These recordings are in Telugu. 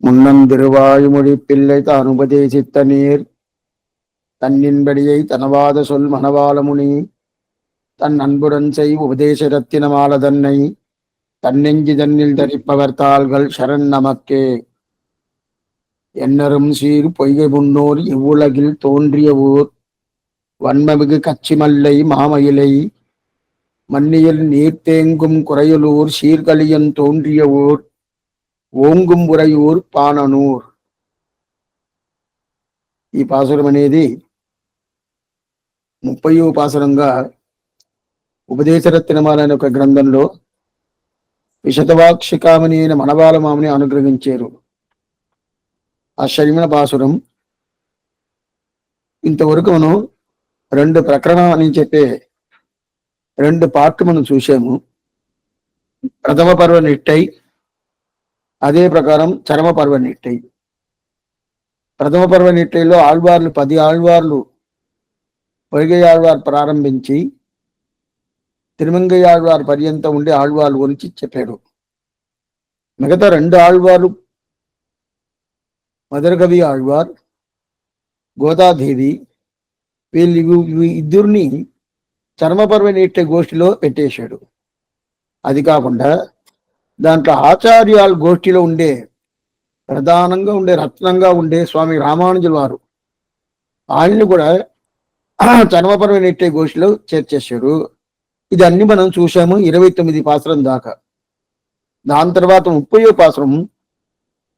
முன்னந்திருவாய்மொழி பிள்ளை தான் உபதேசித்த நீர் தன்னின்படியை தனவாத சொல் மணவாளமுனி தன் அன்புடன் செய் உபதேச ரத்தினமால தன்னை தன்னெஞ்சி தன்னில் தரிப்பவர் தாள்கள் சரண் நமக்கே. எண்ணரும் சீர் பொய்கை முன்னோர் இவ்வுலகில் தோன்றிய ஊர் வன்மமிகு கச்சிமல்லை மாமயிலை மன்னியில் நீர்த்தேங்கும் குறையலூர் சீர்கலியன் தோன்றிய ஊர் ఓంగుం ఉరయూర్ పాననూర్. ఈ పాసురం అనేది 30వ పాసురంగా ఉపదేశరత్నమాల అనే ఒక గ్రంథంలో విశతవాక్షికామణి అయిన మనవాల మామని అనుగ్రహించారు. ఆశ్చర్యమైన పాసురం. ఇంతవరకు మనం 2 ప్రకరణం అని చెప్పే 2 పార్ట్ మనం చూసాము. ప్రథమ పర్వ నిట్టై, అదే ప్రకారం చరమ పర్వ నిట్టై. ప్రథమ పర్వ నిట్టైలో ఆళ్వార్లు 10 ఆళ్వార్లు పొయ్గై ఆళ్వార్ ప్రారంభించి తిరుమంగై ఆళ్వార్ పర్యంతం ఉండి ఆళ్వార్లు గురించి చెప్పాడు. మిగతా 2 ఆళ్వార్లు మధురకవి ఆళ్వార్, గోదాదేవి, వీళ్ళు ఇద్దరిని చర్మపర్వ నిట్టై గోష్ఠిలో పెట్టేశాడు. అది కాకుండా దాంట్లో ఆచార్యాల గోష్ఠిలో ఉండే ప్రధానంగా ఉండే రత్నంగా ఉండే స్వామి రామానుజుల వారు ఆయన్ని కూడా చర్మపర్వ నిట్టై గోష్ఠిలో చేర్చేశాడు. ఇది అన్ని మనం చూసాము 29 పాసురం దాకా. దాని తర్వాత 30వ పాసురం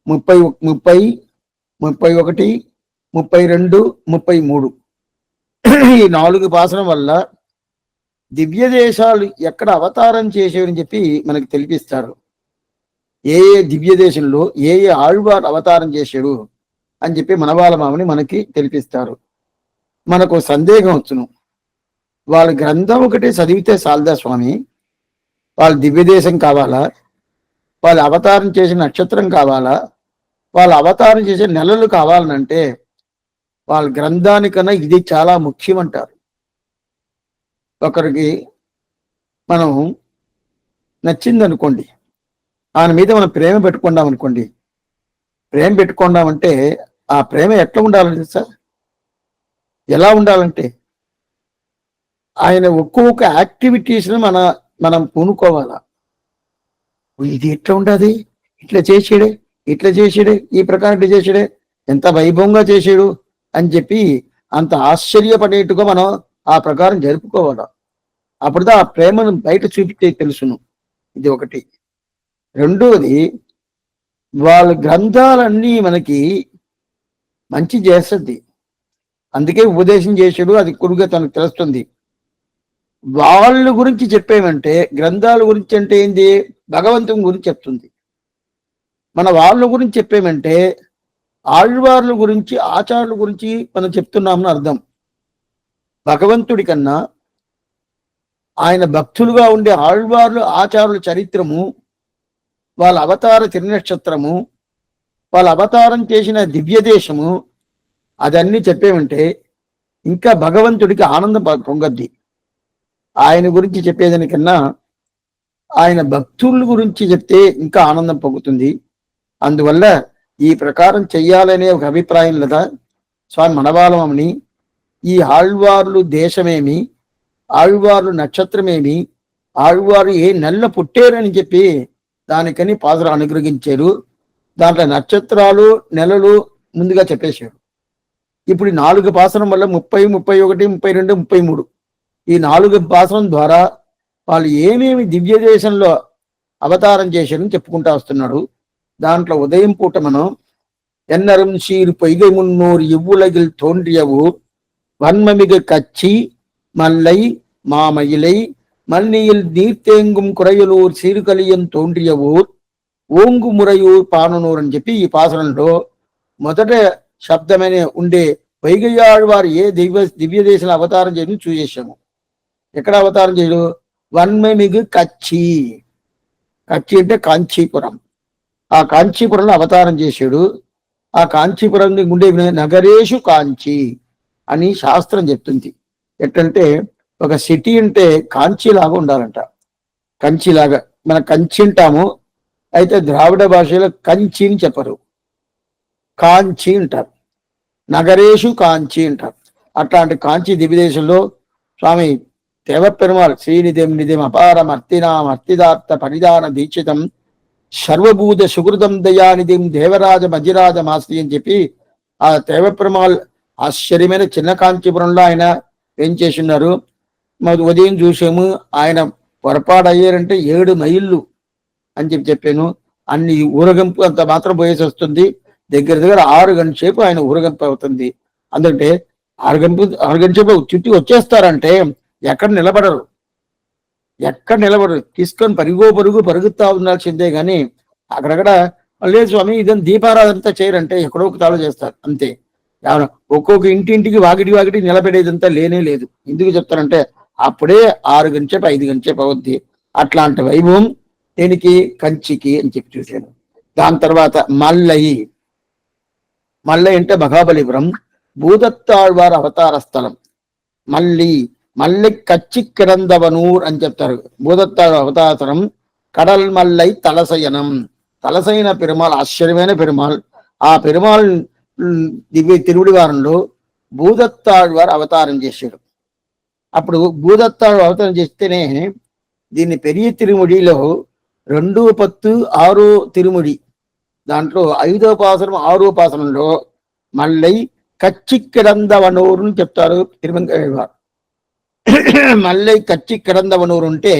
30, 31, 32, 33 ఈ 4 పాసురం వల్ల దివ్య దేశాలు ఎక్కడ అవతారం చేసేవని చెప్పి మనకి తెలిపిస్తారు. ఏ దివ్య దేశంలో ఏ ఆళ్వార్ అవతారం చేశాడు అని చెప్పి మనవాళ్ళ మామని మనకి తెలిపిస్తారు. మనకు సందేహం వచ్చును, వాళ్ళ గ్రంథం ఒకటి చదివితే సాల్దా స్వామి, వాళ్ళ దివ్య దేశం కావాలా, వాళ్ళు అవతారం చేసిన నక్షత్రం కావాలా, వాళ్ళు అవతారం చేసే నెలలు కావాలనంటే వాళ్ళ గ్రంథానికన్నా ఇది చాలా ముఖ్యం అంటారు. ఒకరికి మనం నచ్చింది అనుకోండి, ఆయన మీద మనం ప్రేమ పెట్టుకున్నాం అనుకోండి, ప్రేమ పెట్టుకున్నామంటే ఆ ప్రేమ ఎట్లా ఉండాలంటే సార్, ఎలా ఉండాలంటే ఆయన ఒక్కొక్క యాక్టివిటీస్ని మనం పూనుకోవాలా. ఇది ఎట్లా ఉండదు, ఇట్లా చేసాడే ఈ ప్రకారం ఇట్లా చేసాడే, ఎంత వైభవంగా చేసాడు అని చెప్పి అంత ఆశ్చర్యపడేట్టుగా మనం ఆ ప్రకారం జరుపుకోవాలా. అప్పుడుదా ఆ ప్రేమను బయట చూపితే తెలుసును. ఇది ఒకటి. రెండోది, వాళ్ళ గ్రంథాలన్నీ మనకి మంచి చేస్తుంది, అందుకే ఉపదేశం చేసాడు, అది కురుగా తనకు తెలుస్తుంది. వాళ్ళ గురించి చెప్పేమంటే గ్రంథాల గురించి అంటే ఏంది, భగవంతుని గురించి చెప్తుంది. మన వాళ్ళ గురించి చెప్పేమంటే ఆళ్వార్ల గురించి ఆచార్యుల గురించి మనం చెప్తున్నామని అర్థం. భగవంతుడి కన్నా ఆయన భక్తులుగా ఉండే ఆళ్వార్లు ఆచార్యుల చరిత్రము, వాళ్ళ అవతార తిరునక్షత్రము, వాళ్ళ అవతారం చేసిన దివ్య దేశము, అదన్నీ చెప్పేమంటే ఇంకా భగవంతుడికి ఆనందం పొంగద్ది. ఆయన గురించి చెప్పేదానికన్నా ఆయన భక్తుల గురించి చెప్తే ఇంకా ఆనందం పొంగుతుంది. అందువల్ల ఈ ప్రకారం చెయ్యాలనే ఒక అభిప్రాయం లేదా స్వామి మనవాళమని ఈ ఆళ్వార్లు దేశమేమి, ఆళ్వార్లు నక్షత్రమేమి, ఆళ్వారు ఏ నెల పుట్టారని చెప్పి దానికని పాదులు అనుగ్రహించారు. దాంట్లో నక్షత్రాలు నెలలు ముందుగా చెప్పేశారు. ఇప్పుడు 4 పాసనం వల్ల 30, 31, 32, 33 ఈ 4 పాసనం ద్వారా వాళ్ళు ఏమేమి దివ్య దేశంలో అవతారం చేశారని చెప్పుకుంటా వస్తున్నాడు. దాంట్లో ఉదయం పూట మనం ఎన్నరం సీరు పొయ్గై మున్నూరు ఇవ్వులగిల్ తోండ్రియవు వన్మమిగ కచ్చి మల్లై మామయిలై మల్నిயில் నీర్తేంగుం కురయలూర్ సీరుకలియన్ తోండ్రియ ఊర్ ఓంగు మురయూర్ పాననూర్ అని చెప్పి ఈ పాసనంలో మొదట శబ్దమైన ఉండే వైగయ్యాడు వారు ఏ దివ్య దేశంలో అవతారం చేయడం చూసేసాము. ఎక్కడ అవతారం చేయడు, వన్మమిగు కచ్చి. కచ్చి అంటే కాంచీపురం. ఆ కాంచీపురంలో అవతారం చేశాడు. ఆ కాంచీపురం ఉండే నగరేషు కాంచి అని శాస్త్రం చెప్తుంది. ఎట్లంటే ఒక సిటీ అంటే కాంచీలాగా ఉండాలంట. కంచిలాగా, మన కంచి అంటాము, అయితే ద్రావిడ భాషలో కంచి అని చెప్పరు, కాంచి అంటారు, నగరేషు కాంచి అంటారు. అట్లాంటి కాంచి దివ్యదేశంలో స్వామి దేవపెరుమాళ్ శ్రీనిధిం నిధిం అపారం అర్తినాం అర్తిదాత్త పరిధాన దీక్షితం సర్వభూత సుకృతం దయానిధిం దేవరాజ మజిరాజ మాస్తి అని చెప్పి ఆ దేవపెరుమాళ్ ఆశ్చర్యమైన చిన్న కాంచీపురంలో ఆయన ఏం చేసినారు. మాకు ఉదయం చూసాము, ఆయన పొరపాటు అయ్యారంటే 7 మైళ్ళు అని చెప్పాను. అన్ని ఊరగంపు అంత మాత్రం పోయేసి వస్తుంది. దగ్గర దగ్గర 6 గంటల సేపు ఆయన ఊరగంపు అవుతుంది. అందుకంటే 6 గంటల సేపు చుట్టి వచ్చేస్తారంటే ఎక్కడ నిలబడరు, తీసుకొని పరుగుతా ఉండాల్సిందే. కానీ అక్కడక్కడ లేదు స్వామి ఇదని దీపారాధనంతా చేయరంటే ఎక్కడో ఒక తాళ చేస్తారు అంతే. ఒక్కొక్క ఇంటింటికి వాకిటి నిలబెడేదంతా లేనే లేదు. ఎందుకు చెప్తారంటే అప్పుడే 6 గంటల సేపు 5 గంటల సేపు అవుద్ది. అట్లాంటి వైభవం దేనికి, కంచికి అని చెప్పి చూశాను. దాని తర్వాత మల్లయి అంటే మహాబలిపురం భూదత్తాళ్వారి అవతార స్థలం. మళ్ళీ కచ్చి కిడందవనూర్ అని చెప్తారు. భూదత్తాడు అవతారం కడల్ మల్లై తలసైన పెరుమాళ్, ఆశ్చర్యమైన పెరుమాళ్. ఆ పెరుమాళ్ దివ్య తిరువిడివారంలో భూదత్తాళ్వారు అవతారం చేశాడు. అప్పుడు భూదత్తాడు అవతారం చేస్తేనే దీన్ని పెరియ తిరుముడిలో 2-10-6 తిరుముడి దాంట్లో 5వ పాసనం 6వ పాసనంలో మళ్ళీ కచ్చి కిడందవనూరు అని చెప్తారు తిరుమంగళవారు. మల్లై కచ్చి కిడందవనూరు అంటే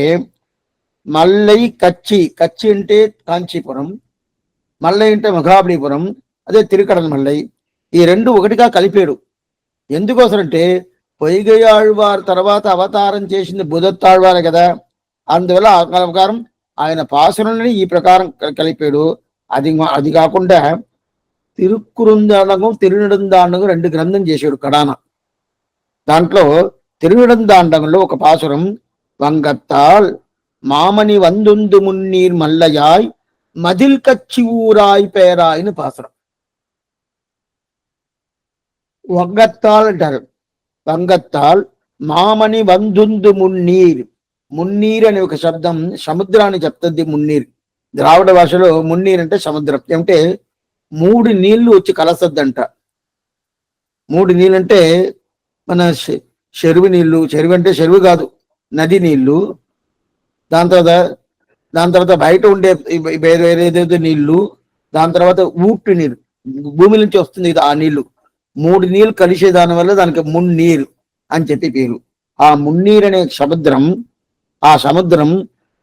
మల్లై కచ్చి అంటే కాంచీపురం, మల్లై అంటే మహాబలిపురం, అదే తిరుకడన్ మల్లై. ఈ 2 ఒకటిగా కలిపాడు. ఎందుకోసమంటే పొయ్గయాళ్వారు తర్వాత అవతారం చేసింది బుధత్తాళ్వారే కదా. అందువల్ల ఆ ప్రకారం ఆయన పాసులని ఈ ప్రకారం కలిపాడు. అది కాకుండా తిరుక్కురుందాండకం తిరునెడుందాండకం 2 గ్రంథం చేశాడు కడాన. దాంట్లో తిరునెడుందాండకంలో ఒక పాసురం వంగత్తాల్ మామని వందుందు మున్నీర్ మల్లయాయ్ మదిల్ కచ్చి ఊరాయ్ పేరాయ్ అని పాసురం. వంగత్తాల్ అంటారు. వంగత్తాల్ మామని వందుందు మున్నీర్ అనే ఒక శబ్దం సముద్రాన్ని చెప్తుంది. మున్నీర్ ద్రావిడ భాషలో మున్నీర్ అంటే సముద్రం. అంటే 3 నీళ్లు వచ్చి కలసద్దంట. 3 నీళ్ళు అంటే మన చెరువు నీళ్లు, చెరువు అంటే చెరువు కాదు, నది నీళ్లు. దాని తర్వాత బయట ఉండే వేరేదేదో నీళ్లు, దాని తర్వాత ఊట్టు నీరు, భూమి నుంచి వస్తుంది ఆ నీళ్లు. 3 నీళ్ళు కలిసే దాని వల్ల దానికి మున్నీరు అని చెప్పి పేరు. ఆ మున్నీర్ అనే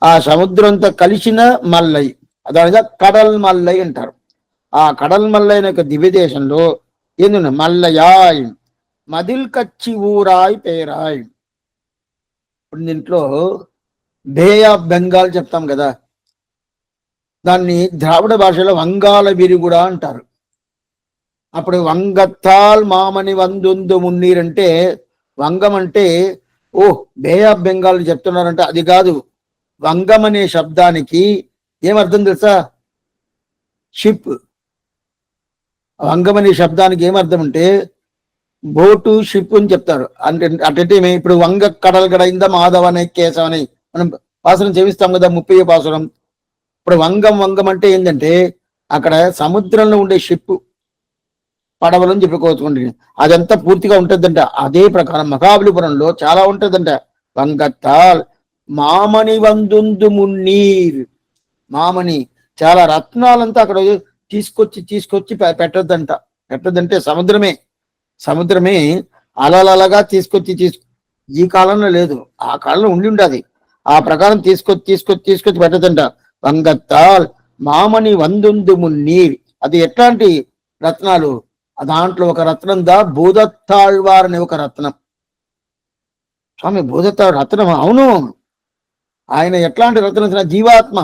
ఆ సముద్రంతో కలిసిన మల్లై, దానిగా కడల్ మల్లై అంటారు. ఆ కడల్ మల్లై అనే దివ్యదేశంలో ఏంది మల్లయాయ్ మదిల్ కచ్చి ఊరాయ్ పేరాయ్. ఇప్పుడు దీంట్లో బే ఆఫ్ బెంగాల్ చెప్తాం కదా, దాన్ని ద్రావిడ భాషలో వంగాల విరుగుడ అంటారు. అప్పుడు వంగత్తాల్ మామని వందుందు మున్నీర్ అంటే వంగం అంటే బే ఆఫ్ బెంగాల్ చెప్తున్నారంటే అది కాదు. వంగం అనే శబ్దానికి ఏమర్థం తెలుసా? షిప్. వంగం అనే శబ్దానికి ఏమర్థం అంటే బోటు, షిప్ అని చెప్తారు. అంటే ఇప్పుడు వంగ కడల్ గడైందా మాధవనే కేశవని మనం పాసురం చేపిస్తాం కదా, 30వ పాసురం. ఇప్పుడు వంగం అంటే ఏంటంటే అక్కడ సముద్రంలో ఉండే షిప్, పడవలని చెప్పుకోవచ్చుకోండి. అదంతా పూర్తిగా ఉంటుందంట. అదే ప్రకారం మహాబలిపురంలో చాలా ఉంటుందంట. వంగత్తాల్ మామని వందుందు మున్నీర్, మామని చాలా రత్నాలంతా అక్కడ తీసుకొచ్చి పెట్టద్దంటే సముద్రమే అలలగా తీసుకొచ్చి ఈ కాలంలో లేదు, ఆ కాలంలో ఉండాది. ఆ ప్రకారం తీసుకొచ్చి పెట్టదంట. వంగత్తాల్ మామని వందుందు మున్నీర్. అది ఎట్లాంటి రత్నాలు? దాంట్లో ఒక రత్నం భూదత్తాళ్వార్ అనే ఒక రత్నం. స్వామి భూదత్తాడు రత్నం? అవును. ఆయన ఎట్లాంటి రత్నం? జీవాత్మ.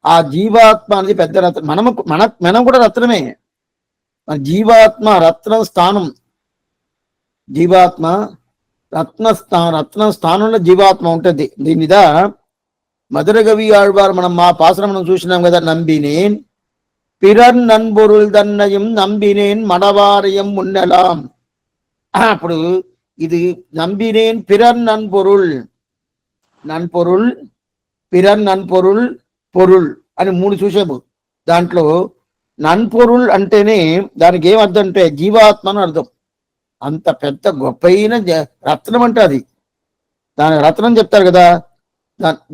ఆ జీవాత్మ అనేది పెద్ద రత్నం. మనం కూడా రత్నమే. జీవాత్మ రత్నం స్థానం. జీవాత్మ రత్న స్థానంలో జీవాత్మ ఉంటుంది. దీని మీద మధుర గవి ఆళ్వారు మా పాసరం మనం చూసినాం కదా. నంబినేన్ పిరర్ నన్బొరుల్ దన్నయం నంబినేన్ మడవారయం ఉండలాం. అప్పుడు ఇది నంబినేన్ పిరర్ నన్బొరుల్ పిరర్ నన్పొరుల్ పొరుల్ అని 3 చూసాము. దాంట్లో నన్పొరుల్ అంటేనే దానికి ఏం అర్థం అంటే జీవాత్మ అని అర్థం. అంత పెద్ద గొప్పైన రత్నం అంటే అది, దాని రత్నం చెప్తారు కదా,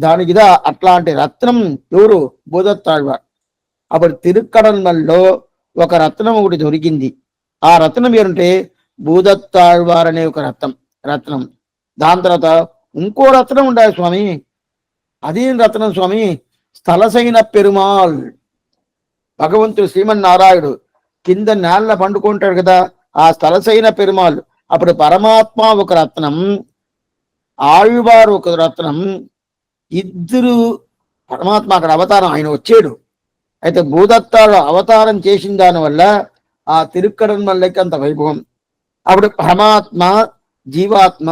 దానికిదా అట్లాంటి రత్నం ఎవరు? భూదత్తాళ్వార్. అప్పుడు తిరుక్కడల్లో ఒక రత్నం ఒకటి దొరికింది. ఆ రత్నం ఏంటంటే భూదత్తాళ్వార్ అనే ఒక రత్నం. దాని తర్వాత ఇంకో రత్నం ఉండాలి స్వామి. అదేం రత్నం స్వామి? స్థలసైన పెరుమాల్. భగవంతుడు శ్రీమన్నారాయణుడు కింద నేల పండుకుంటాడు కదా, ఆ స్థలసైన పెరుమాల్. అప్పుడు పరమాత్మ ఒక రత్నం, ఆళ్వారు ఒక రత్నం, ఇద్దరు. పరమాత్మ అక్కడ అవతారం, ఆయన వచ్చాడు. అయితే భూదత్తాడు అవతారం చేసిన దానివల్ల ఆ తిరుక్కడమల్లకి అంత వైభవం. అప్పుడు పరమాత్మ జీవాత్మ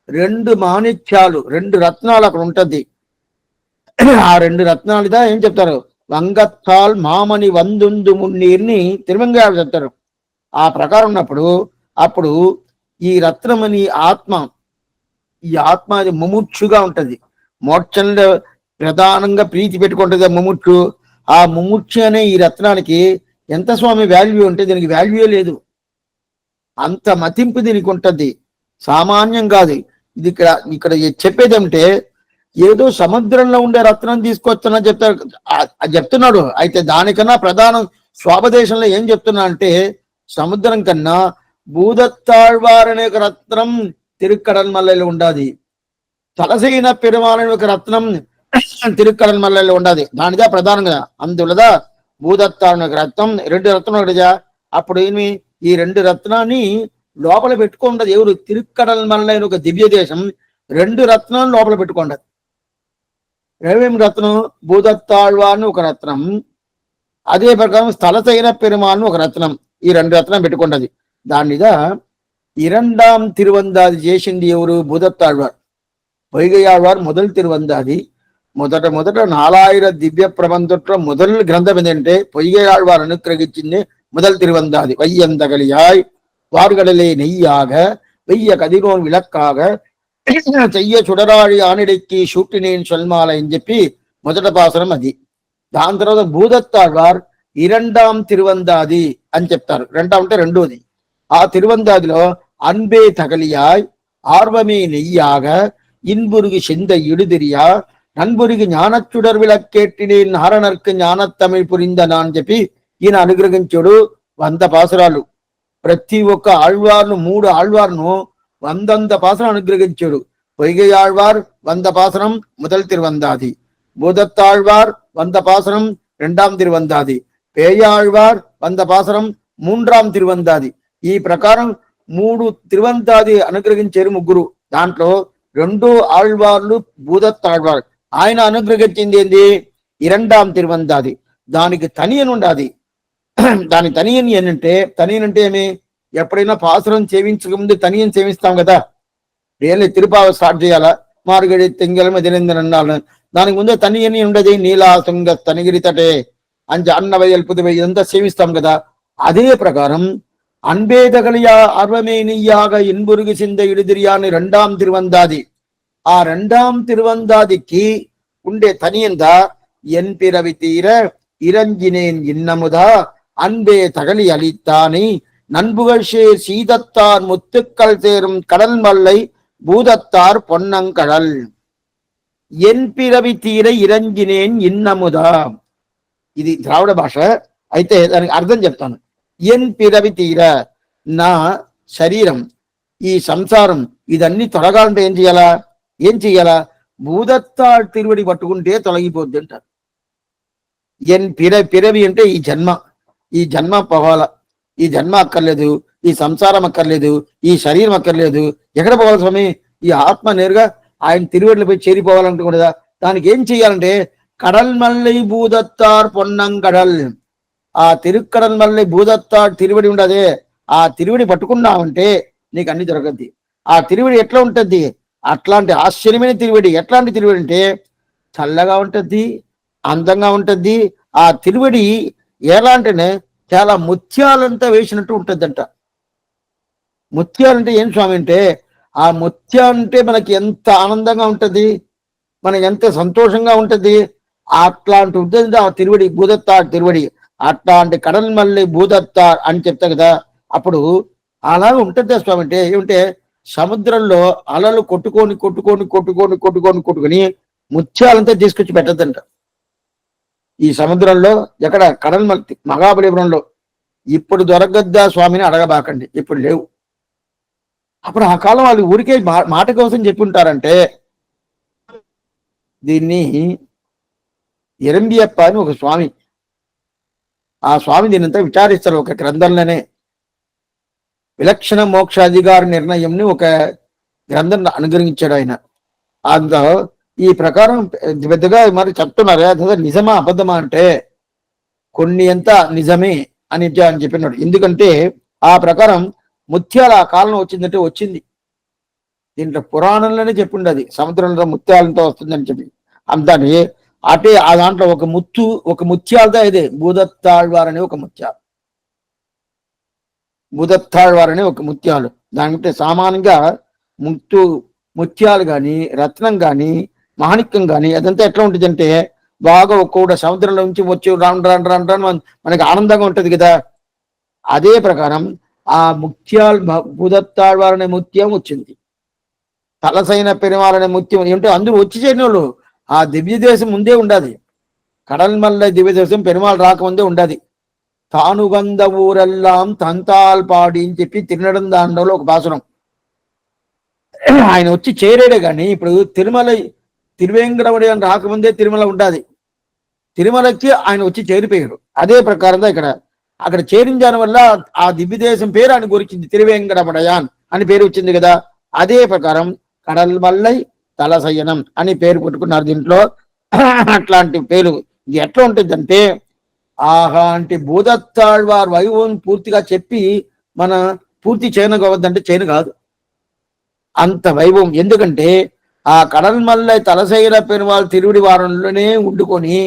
రెండు మాణిక్యాలు, రెండు రత్నాలు అక్కడ ఉంటుంది. ఆ రెండు రత్నాలుగా ఏం చెప్తారు? వంగత్తాల్ మామని వందుందు మున్నీర్ని తిరుమంగాడు చెప్తారు. ఆ ప్రకారం ఉన్నప్పుడు అప్పుడు ఈ రత్నమని ఆత్మ, ఈ ఆత్మ అది ముముక్షుగా ఉంటది. మోక్షంలో ప్రధానంగా ప్రీతి పెట్టుకుంటుంది ముముక్షు. ఆ ముముక్షు అనే ఈ రత్నానికి ఎంత స్వామి వాల్యూ అంటే దీనికి వాల్యూ లేదు. అంత మతింపు దీనికి ఉంటుంది, సామాన్యం కాదు. ఇది ఇక్కడ చెప్పేది ఏమిటే, ఏదో సముద్రంలో ఉండే రత్నం తీసుకొస్తున్నా చెప్తున్నాడు. అయితే దానికన్నా ప్రధానం స్వాపదేశంలో ఏం చెప్తున్నా అంటే, సముద్రం కన్నా భూదత్తాళ్వార్ అనే ఒక రత్నం తిరుక్కడమల్లలో ఉండాది. తలసైన పెరుమాళని ఒక రత్నం తిరుక్కడమల్లలో ఉండాది. దానిదా ప్రధానంగా అందులదా భూదత్తాళ్వార్ ఒక రత్నం, రెండు రత్నం ఒకటిదా. అప్పుడు ఏమి, ఈ రెండు రత్నాన్ని లోపల పెట్టుకుంటది ఎవరు? తిరుక్కడమల్లైన ఒక దివ్య దేశం రెండు రత్నాలు లోపల పెట్టుకుంటది. ఏమేమి రత్నం? భూదత్తాళ్వార్ని ఒక రత్నం, అదే ప్రకారం స్థలసైన పెరుమాల్ని ఒక రత్నం. ఈ రెండు రత్నం పెట్టుకుంటది. దానిగా ఇరండాం తిరువందాది చేసింది ఎవరు? భూదత్తాళ్వార్. పొయ్గయాళ్వార్ మొదలు తిరువందాది. మొదట 4000 దివ్య ప్రబంధంలో మొదలు గ్రంథం ఏంటంటే పొయ్గయాళ్వార్ అనుగ్రహించింది முதல் திருவந்தாதி. வையந்தகலியாய் வார்கடலே நெய்யாக வெய்ய கதிரோன் విలక్కాగ చెయ్య చుడరాళి ఆనిడెక్కి షూటినేన్ సొల్మాల అని చెప్పి మొదట పాసనం అది. దాని తర్వాత భూదత్తాళ్వార్ ఇరండాం తిరువందాది అని చెప్తారు. రెండాం అంటే రెండోది. ఆ తిరువందాదిలో అన్బే తగలియాయ్ ఆర్వమే నెయ్యాగ ఇన్బురుగి సింద ఇడుదిరియా నన్బురిగి ஞானச்சுடர் విளக்கேட்டினேன் నారణర్కు ஞானத்தమిழ் పురిందనా అని చెప్పి ఈయన అనుగ్రహించాడు. 100 పాసురాలు. ప్రతి ఒక్క ఆళ్వార్ను 3 ఆళ్వార్ను 100 పాసరం అనుగ్రహించాడు. పొయ్గయాళ్వార్ 100 పాసరం முதல் తిరువందాది, భూదత్తాళ్వార్ 100 పాసరం రెండాం తిరువందాది, పేయాళ్వార్ 100 పాసరం మూండ్రాం తిరువందాది. ఈ ప్రకారం 3 తిరువందాది అనుగ్రహించారు ముగ్గురు. దాంట్లో 2 ఆళ్వార్లు భూదత్తాళ్వార్. ఆయన అనుగ్రహించింది ఏంది? ఇరండాం తిరువందాది. దానికి తనియన్ ఉండాది. దాని తనియన్ ఏంటంటే, తనియన్ అంటే ఏమి? ఎప్పుడైనా పాసురం సేవించకముందు తనియన్ సేవిస్తాం కదా, రియల్లీ తిరుపావ స్టార్ట్ చేయాలా, మార్గడి తెంగల దినందనన్నాను. దానికి ముందే తనియని ఉండదు. నీలాసుంగ తనిగిరితటే అంచ అన్నవయల్ పుదువై ఇదంతా సేవిస్తాం కదా. అదే ప్రకారం అన్బేదగలియా అర్వమేనియాగ ఇన్బురుగు సింద ఇడుదిరియా అని రెండాం తిరువందాది. ఆ రెండాం తిరువందాదికి ఉండే తనియందా ఎన్ పిరవి తీర ఇరంజినేన్ ఇన్నముదా அன்பே தகலி அளித்தானே நண்புகள் சேர் சீதத்தார் முத்துக்கள் சேரும் கடல் மல்லை பூதத்தார் பொன்னங்கடல் ఎన్ పిరవి తీర ఇరంజినేన్ ఇన్నముదా. ఇది ద్రావిడ భాష. అయితే దానికి అర్థం చెప్తాను. ఎన్ పిరవి తీర, నా శరీరం, ఈ సంసారం ఇదన్నీ తొలగాలంటే ఏం చెయ్యాలా? భూదత్తార్ తిరువడి పట్టుకుంటే తొలగిపోద్ది అంటారు. ఎన్ పిరవి అంటే ఈ జన్మ పోవాల. ఈ జన్మ అక్కర్లేదు, ఈ సంసారం అక్కర్లేదు, ఈ శరీరం అక్కర్లేదు. ఎక్కడ పోవాలి స్వామి? ఈ ఆత్మ నేరుగా ఆయన తిరువడిలో పోయి చేరిపోవాలనుకుంటుందా? దానికి ఏం చెయ్యాలంటే కడల్ మల్లై భూదత్తార్ పొన్నంకడల్. ఆ తిరుక్కడల్ మల్లై భూదత్తార్ తిరువడి ఉండదే, ఆ తిరువడి పట్టుకున్నామంటే నీకు అన్ని దొరకద్ది. ఆ తిరువడి ఎట్లా ఉంటుంది? అట్లాంటి ఆశ్చర్యమైన తిరువడి. ఎట్లాంటి తిరువడి అంటే చల్లగా ఉంటుంది, అందంగా ఉంటుంది. ఆ తిరువడి ఎలా అంటేనే చాలా ముత్యాలంతా వేసినట్టు ఉంటుందంట. ముత్యాలంటే ఏం స్వామి అంటే, ఆ ముత్యాలంటే మనకి ఎంత ఆనందంగా ఉంటుంది, మనకి ఎంత సంతోషంగా ఉంటుంది. అట్లాంటి ఉంటుంది ఆ తిరువడి, భూదత్తార్ తిరువడి. అట్లాంటి కడల్ మళ్ళీ భూదత్త అని చెప్తా కదా. అప్పుడు అలా ఉంటుంది స్వామి. అంటే ఏమంటే సముద్రంలో అలలు కొట్టుకొని కొట్టుకొని కొట్టుకొని కొట్టుకొని కొట్టుకొని ముత్యాలంతా తీసుకొచ్చి పెట్టద్దంట ఈ సముద్రంలో. ఎక్కడ కడల్ మల్లి మహాబలిపురంలో. ఇప్పుడు దొరకద్దా స్వామిని అడగబాకండి, ఇప్పుడు లేవు. అప్పుడు ఆ కాలం వాళ్ళు ఊరికే మాట కోసం చెప్పి ఉంటారంటే. దీన్ని ఎరంబియప్ప అని ఒక స్వామి, ఆ స్వామి దీనంతా విచారిస్తారు ఒక గ్రంథంలోనే. విలక్షణ మోక్షాధికార నిర్ణయంని ఒక గ్రంథం అనుగ్రహించాడు ఆయన. అందులో ఈ ప్రకారం పెద్దగా మరి చెప్తున్నారు. అదే నిజమా అబద్ధమా అంటే కొన్ని ఎంత నిజమే అని చెప్పినాడు. ఎందుకంటే ఆ ప్రకారం ముత్యాల ఆ కాలం వచ్చిందంటే వచ్చింది. దీంట్లో పురాణంలోనే చెప్పుండది సముద్రంలో ముత్యాలతో వస్తుందని చెప్పి. అంతాని అటే ఆ దాంట్లో ఒక ముత్యాలతో ఇదే భూదత్తాళ్వార్ అనే ఒక ముత్యాలు. భూదత్తాళ్వార్ అనే ఒక ముత్యాలు. దానికంటే సామాన్యంగా ముత్యాలు కానీ రత్నం కానీ మాణిక్యం కానీ అదంతా ఎట్లా ఉంటుంది అంటే బాగా ఒక్కొక్క సముద్రంలో నుంచి వచ్చి రాను రాను రాను రాను మనకి ఆనందంగా ఉంటుంది కదా. అదే ప్రకారం ఆ భూదత్తాళ్వార్ అనే ముత్యం వచ్చింది. తలసైన పెరుమాళనే ముత్యం ఏమిటో అందరూ వచ్చి చేరిన వాళ్ళు ఆ దివ్య దేశం ముందే ఉండదు. కడల్ మల్ల దివ్య దేశం పెరుమాళ్ రాకముందే ఉండదు. తానుగంద ఊరెల్లాం తంతాల్ పాడి అని చెప్పి తిరునడం దాంట్లో ఒక భాషణం. ఆయన వచ్చి చేరాడే కానీ ఇప్పుడు తిరువేంకటముడి అని రాకముందే తిరుమల ఉండాది. తిరుమలకి ఆయన వచ్చి చేరిపోయాడు. అదే ప్రకారంగా అక్కడ చేరించడం వల్ల ఆ దివ్య దేశం పేరు ఆయన గురించింది, తిరువేంకటముడయాన్ అని పేరు వచ్చింది కదా. అదే ప్రకారం కడల్ మల్లై తలసయ్యనం అని పేరు పెట్టుకున్నారు దీంట్లో. అట్లాంటి పేరు ఇది ఎట్లా ఉంటుందంటే అంటే భూదత్తాళ్వార్ వైభవం పూర్తిగా చెప్పి మన పూర్తి చేయనవద్దంటే చేయను కాదు అంత వైభవం. ఎందుకంటే ఆ కడల్ మల్లై తలసైన పెరుమాళ్ తిరువిడి వారంలోనే ఉండుకొని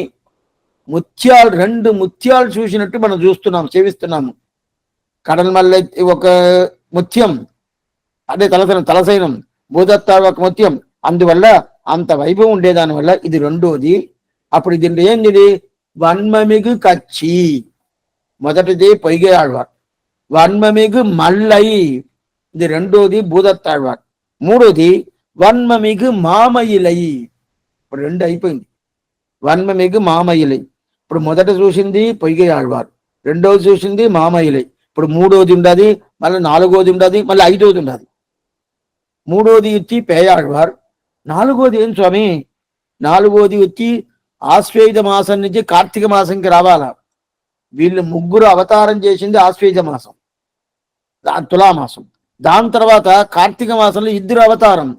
రెండు ముత్యాలు చూసినట్టు మనం చూస్తున్నాం, సేవిస్తున్నాము. కడల్ మల్లై ఒక ముత్యం, అదే తలసైనం భూదత్తాడు ఒక ముత్యం. అందువల్ల అంత వైభవం ఉండేదాని వల్ల ఇది రెండోది. అప్పుడు దీంట్లో ఏంది వన్మమిగు కచ్చి, మొదటిది పొయ్గే ఆళ్వార్. వన్మమిగు మల్లై, ఇది రెండోది భూదత్తాళ్వార్. మూడోది వన్మమిగు మామయిలై. ఇప్పుడు రెండు అయిపోయింది. వన్మమిగు మామయిలై. ఇప్పుడు మొదట చూసింది పొయ్గే ఆళ్వార్, రెండోది చూసింది మామయిలై. ఇప్పుడు మూడోది ఉండదు, మళ్ళీ నాలుగోది ఉండదు, మళ్ళీ ఐదోది ఉండదు. మూడోది వచ్చి పేయాళ్వార్. నాలుగోది ఏం స్వామి? నాలుగోది వచ్చి ఆశ్వేజ మాసం నుంచి కార్తీక మాసంకి రావాలా. వీళ్ళు ముగ్గురు అవతారం చేసింది ఆశ్వేజ మాసం, తులామాసం. దాని తర్వాత కార్తీక మాసంలో ఇద్దరు అవతారం,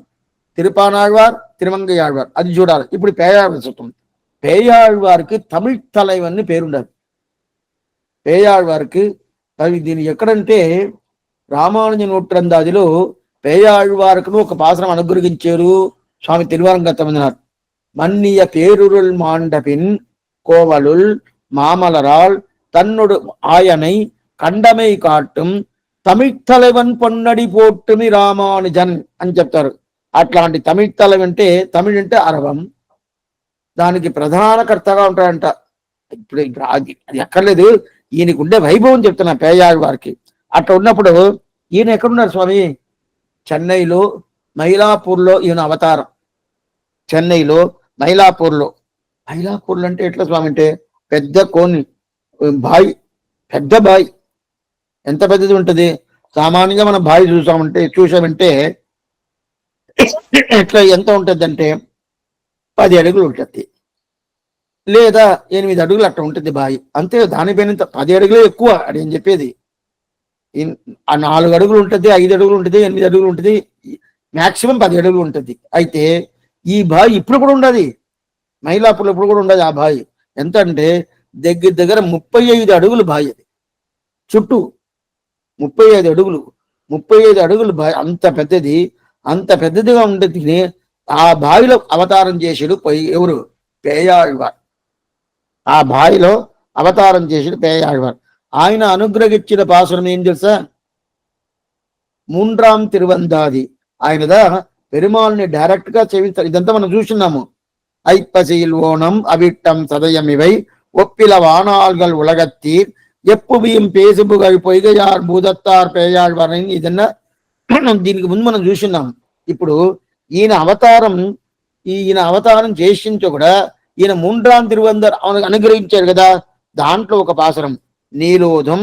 తిరుపానాళ్వార్ తిరుమంగయాళ్వార్. అది చూడాలి. ఇప్పుడు పేయాళ్వార్. పేయాళ్వారికి తమిళ్ తలైవన్ని పేరుండదు. పేయాళ్వారికి దీని ఎక్కడంటే రామానుజ నూట్రందాదిలో పేయాళ్వారుకును ఒక పాసనం అనుగ్రహించారు స్వామి తిరువరంగతమినారు. మన్నియ పేరురుల్ మాండపిన్ కోవలుల్ మామలరాల్ తన్నుడు ఆయனை కండమై కాട്ടുం తమిళ్తలవన్ పొన్నడి పోట్టుమి రామానుజన్ అని చెప్తారు. అట్లాంటి తమిళ్తలవి అంటే తమిళ్ అంటే అరవం, దానికి ప్రధాన కర్తగా ఉంటాడంట. ఇప్పుడు అది ఎక్కర్లేదు, ఈయనకు ఉండే వైభవం చెప్తున్నా పేయాళ్వారికి. అట్లా ఉన్నప్పుడు ఈయన ఎక్కడున్నారు స్వామి? చెన్నైలో మైలాపూర్లో ఈయన అవతారం. చెన్నైలో మైలాపూర్లో అంటే ఎట్లా స్వామి అంటే పెద్ద కోని బాయి, పెద్ద బాయి. ఎంత పెద్దది ఉంటుంది? సామాన్యంగా మనం బాయి చూసామంటే ఎట్లా ఎంత ఉంటుంది అంటే 10 అడుగులు ఉంటుంది, లేదా 8 అడుగులు అట్లా ఉంటుంది బాయి. అంతే. దానిపైన 10 అడుగులే ఎక్కువ అని నేను చెప్పేది. 4 అడుగులు ఉంటుంది, 5 అడుగులు ఉంటుంది, 8 అడుగులు ఉంటుంది, మాక్సిమం 10 అడుగులు ఉంటుంది. అయితే ఈ బావి ఇప్పుడు కూడా ఉండదు, మైలాపూర్లో ఇప్పుడు కూడా ఉండదు. ఆ బావి ఎంత అంటే దగ్గర 35 అడుగులు బావి. అది చుట్టూ 35 అడుగులు, 35 అడుగులు బావి. అంత పెద్దది. అంత పెద్దదిగా ఉండేది. ఆ బావిలో అవతారం చేసాడు ఎవరు? పేయాళ్వార్. ఆ బావిలో అవతారం చేసాడు పేయాళ్వార్. ఆయన అనుగ్రహించిన పాసురం ఏం తెలుసా? మూండ్రాం తిరువందాది. ఆయనదా పెరుమాల్ని డైరెక్ట్ గా సేవిస్తారు. ఇదంతా మనం చూస్తున్నాము. ఐప్పసిల్ ఓణం అవిట్టం సదయమివై ஒப்பில வானாள்கள் உலகத்தீர் ఎప్పుబియ్యం పేసుబుగవి పొయ్గయార్ భూదత్తార్ పేయాళ్వారని ఇదన్నా దీనికి ముందు మనం చూస్తున్నాం. ఇప్పుడు ఈయన అవతారం చేసించో కూడా ఈయన మూండ్రాం తిరువందర్ అనుగ్రహించాడు కదా. దాంట్లో ఒక పాసరం నీలోధం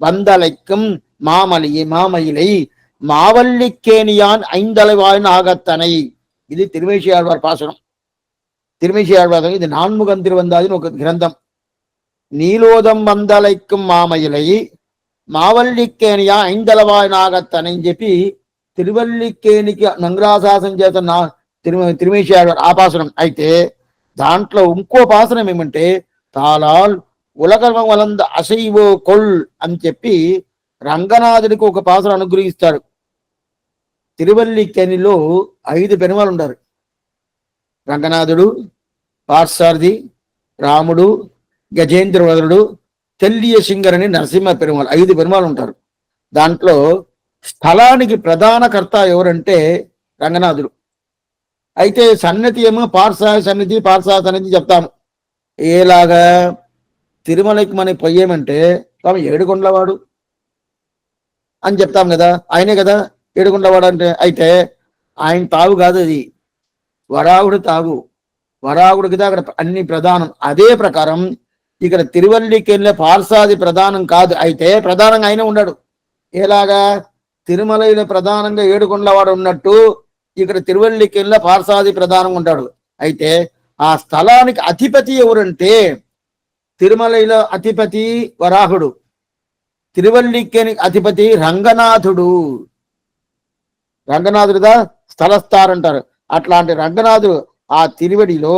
వందలైక్కం మామయిలై మావల్లికేనియాన్ ఐందలవాయిన్ ఆగత్తనై. ఇది తిరుమేషి ఆళ్వార్ పాసరం. తిరుమేషి ఆళ్వార్ ఇది నాన్ముగం తిరువందాది ఒక గ్రంథం. నీలోదం వందలైక్కం మామయిలై మావల్లికేనియా ఐందలవాయిన్ ఆగత్తనని చెప్పి తిరువల్లికేనికి మంగళాశాసనం చేత తిరుమేషి ఆళ్వార్ ఆ పాసనం. అయితే దాంట్లో ఇంకో పాసనం ఏమంటే తాళాల్ ఉలగం వలంద అసైవో కొల్ అని చెప్పి రంగనాథుడికి ఒక పాసనం అనుగ్రహిస్తాడు. తిరువల్లికేనిలో 5 పెరుమాలు ఉంటారు. రంగనాథుడు, పార్సారథి, రాముడు, గజేంద్రవదనుడు, తెల్లియ సింగరని నరసింహ పెరుమాలు 5 పెరుమాలు ఉంటారు. దాంట్లో స్థలానికి ప్రధాన కర్త ఎవరంటే రంగనాథుడు. అయితే సన్నిధి ఏమో పార్సాయ సన్నిధి పార్సాయ సన్నిధి చెప్తాము. ఏలాగా తిరుమలకి మనకి పోయేమంటే స్వామి ఏడుకొండలవాడు అని చెప్తాం కదా, ఆయనే కదా ఏడుకొండలవాడు అంటే. అయితే ఆయన తావు కాదు, అది వరాగుడు తాగు. వరాగుడికి అక్కడ అన్ని ప్రధానం. అదే ప్రకారం ఇక్కడ తిరువల్లికెళ్ళే పార్సాది ప్రధానం కాదు, అయితే ప్రధానంగా ఆయన ఉన్నాడు. ఎలాగా తిరుమలలో ప్రధానంగా ఏడుకొండలవాడు ఉన్నట్టు ఇక్కడ తిరువల్లికెళ్ళ పార్సాది ప్రధానంగా ఉంటాడు. అయితే ఆ స్థలానికి అధిపతి ఎవరంటే తిరుమలలో అధిపతి వరాహుడు, తిరువల్లికేని అధిపతి రంగనాథుడు. రంగనాథుడుగా స్థలస్థారంటారు. అట్లాంటి రంగనాథుడు ఆ తిరువడిలో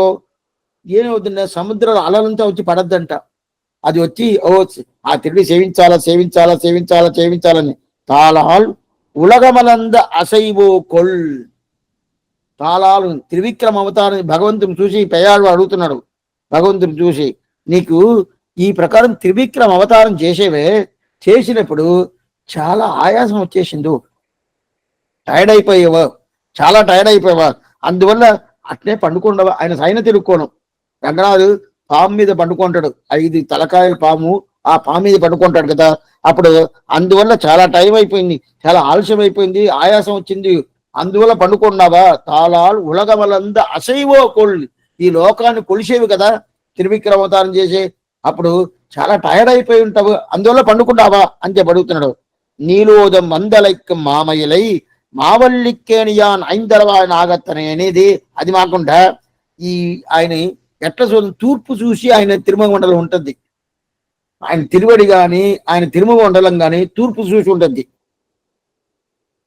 ఏమవుతుందంటే సముద్రం అలలంతా వచ్చి పడద్దంట. అది వచ్చి ఆ తిరుడి సేవించాలని తాళాల్ ఉలగమలంద అసైవో కొల్. తాళాలు త్రివిక్రమ అవతారం భగవంతుని చూసి పెయాళ్ళు అడుగుతున్నాడు. భగవంతుని చూసి నీకు ఈ ప్రకారం త్రివిక్రమ అవతారం చేసినప్పుడు చాలా ఆయాసం వచ్చేసింది, టైర్డ్ అయిపోయావా, చాలా టైర్డ్ అయిపోయావా, అందువల్ల అట్నే పండుకుండవా. ఆయన సైన తిరుక్కోను. రంగనాథు పాము మీద పండుకుంటాడు, 5 తలకాయల పాము, ఆ పాము మీద పండుకుంటాడు కదా. అప్పుడు అందువల్ల చాలా టైం అయిపోయింది, చాలా ఆలస్యం అయిపోయింది, ఆయాసం వచ్చింది, అందువల్ల పండుకున్నావా. తాళాలు ఉలగమలంద అసైవో కొల్. ఈ లోకాన్ని కొలిసేవి కదా త్రివిక్రమ అవతారం చేసే, అప్పుడు చాలా టైర్డ్ అయిపోయి ఉంటావు, అందువల్ల పండుకున్నావా అని చెప్పి అడుగుతున్నాడు. నీలోదం వందలైక్కం మామయిలై మావల్లికేనియాన్ ఐందలవాయిన్ ఆగత్తని అనేది అది కాకుండా ఈ ఆయన ఎట్లా తూర్పు చూసి ఆయన తిరుమల మండలం ఉంటుంది. ఆయన తిరువడి కానీ ఆయన తిరుమల మండలం కానీ తూర్పు చూసి ఉంటుంది,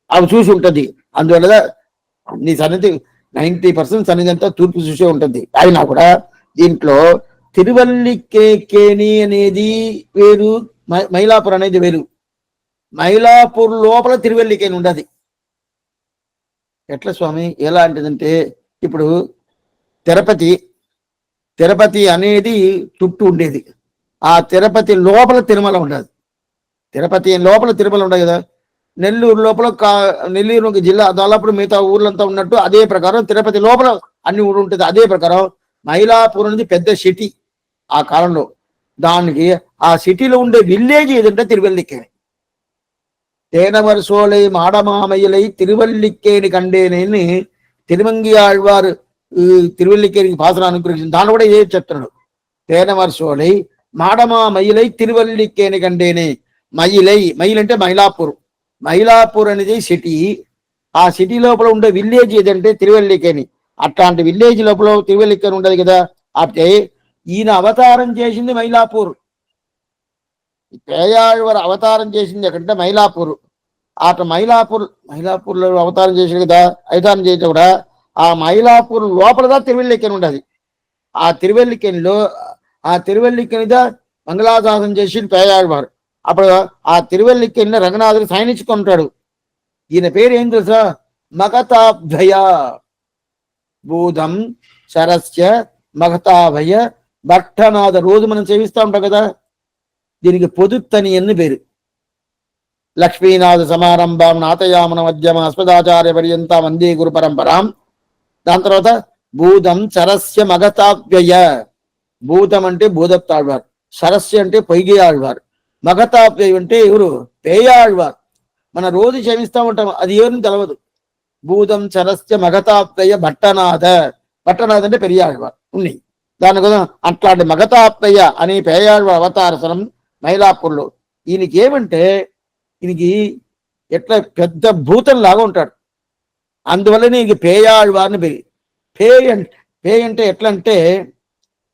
అవి చూసి ఉంటుంది. అందువల్ల నీ సన్నిధి 90% సన్నిధి అంతా తూర్పు చూసే ఉంటుంది. అయినా కూడా దీంట్లో తిరువల్లికేని అనేది వేరు, మైలాపూర్ అనేది వేరు. మైలాపూర్ లోపల తిరువల్లికేని ఉండదు. ఎట్లా స్వామి ఎలా అంటదంటే ఇప్పుడు తిరుపతి అనేది చుట్టూ ఉండేది, ఆ తిరుపతి లోపల తిరుమల ఉండదు. తిరుపతి లోపల తిరుమల ఉండదు కదా. నెల్లూరు లోపల నెల్లూరు జిల్లా దాదాపు మిగతా ఊర్లంతా ఉన్నట్టు అదే ప్రకారం తిరుపతి లోపల అన్ని ఊరు ఉంటుంది. అదే ప్రకారం మైలాపూర్ అనేది పెద్ద సిటీ ఆ కాలంలో. దానికి ఆ సిటీలో ఉండే విలేజ్ ఏదంటే తిరువల్లికేని. తేనవరసోలై మాడమామయ్యలై తిరువల్లికేని కండేనేని తిరుమంగి ఆళ్వారు తిరువల్లికేనికి పాసన అనుగ్రహించింది. దాన్ని కూడా ఏ చెప్తున్నాడు. తేనవరసోలై మాడమామయ్యలై తిరువల్లికేని కండేనే. మయిల్ అంటే మైలాపూర్ అనేది సిటీ. ఆ సిటీ లోపల ఉండే విలేజ్ ఏదంటే తిరువల్లికేని. అట్లాంటి విలేజ్ లోపల తిరువల్లికేని ఉండదు కదా. అంటే ఈయన అవతారం చేసింది మైలాపూర్. పేయాళ్వారు అవతారం చేసింది ఎక్కడంటే మైలాపూర్. అటు మైలాపూర్లో అవతారం చేసింది కదా. అవతారం చేసిన కూడా ఆ మైలాపూర్ లోపలదా తిరువల్లికేని ఉండదు. ఆ తిరువల్లికేనిదా మంగళాశాసనం చేసి పేయాళ్వారు. అప్పుడు ఆ తిరువల్లికేని రంగనాథుడు సైనించుకుంటాడు. ఈయన పేరు ఏం తెలుసా? మగతాభయ బూధం సరస్య మగతాభయ భట్టనాథ. రోజు మనం సేవిస్తూ ఉంటాం కదా. దీనికి పొదుత్తని ఎన్ని పేరు. లక్ష్మీనాథ సమారంభం నాథయామన మధ్యమ అస్మదాచార్య పర్యంత వందే గురు పరంపరాం. దాని తర్వాత భూతం సరస్య మగతావ్యయ. భూతం అంటే భూదత్తాழ்వార్, సరస్సు అంటే పొయ్గి ఆళ్వార్, మగతాప్య అంటే ఎవరు పేయాళ్వార్. మన రోజు క్షమిస్తూ ఉంటాం, అది ఎవరిని తెలవదు. భూతం సరస్య మగతాప్తయ భట్టనాథ, భట్టనాథ్ అంటే పెరియాళ్వార్ ఉన్నాయి. దాని కోసం అట్లాంటి మగతాప్తయ్య అనే పేయాళ్వ అవతారసనం మైలాపూర్లో. ఈయనకి ఏమంటే ఈయనకి ఎట్లా పెద్ద భూతం లాగా ఉంటాడు, అందువల్లనే ఇంక పేయాళ్వారిని పెరిగి పేయ అంటే ఎట్లా అంటే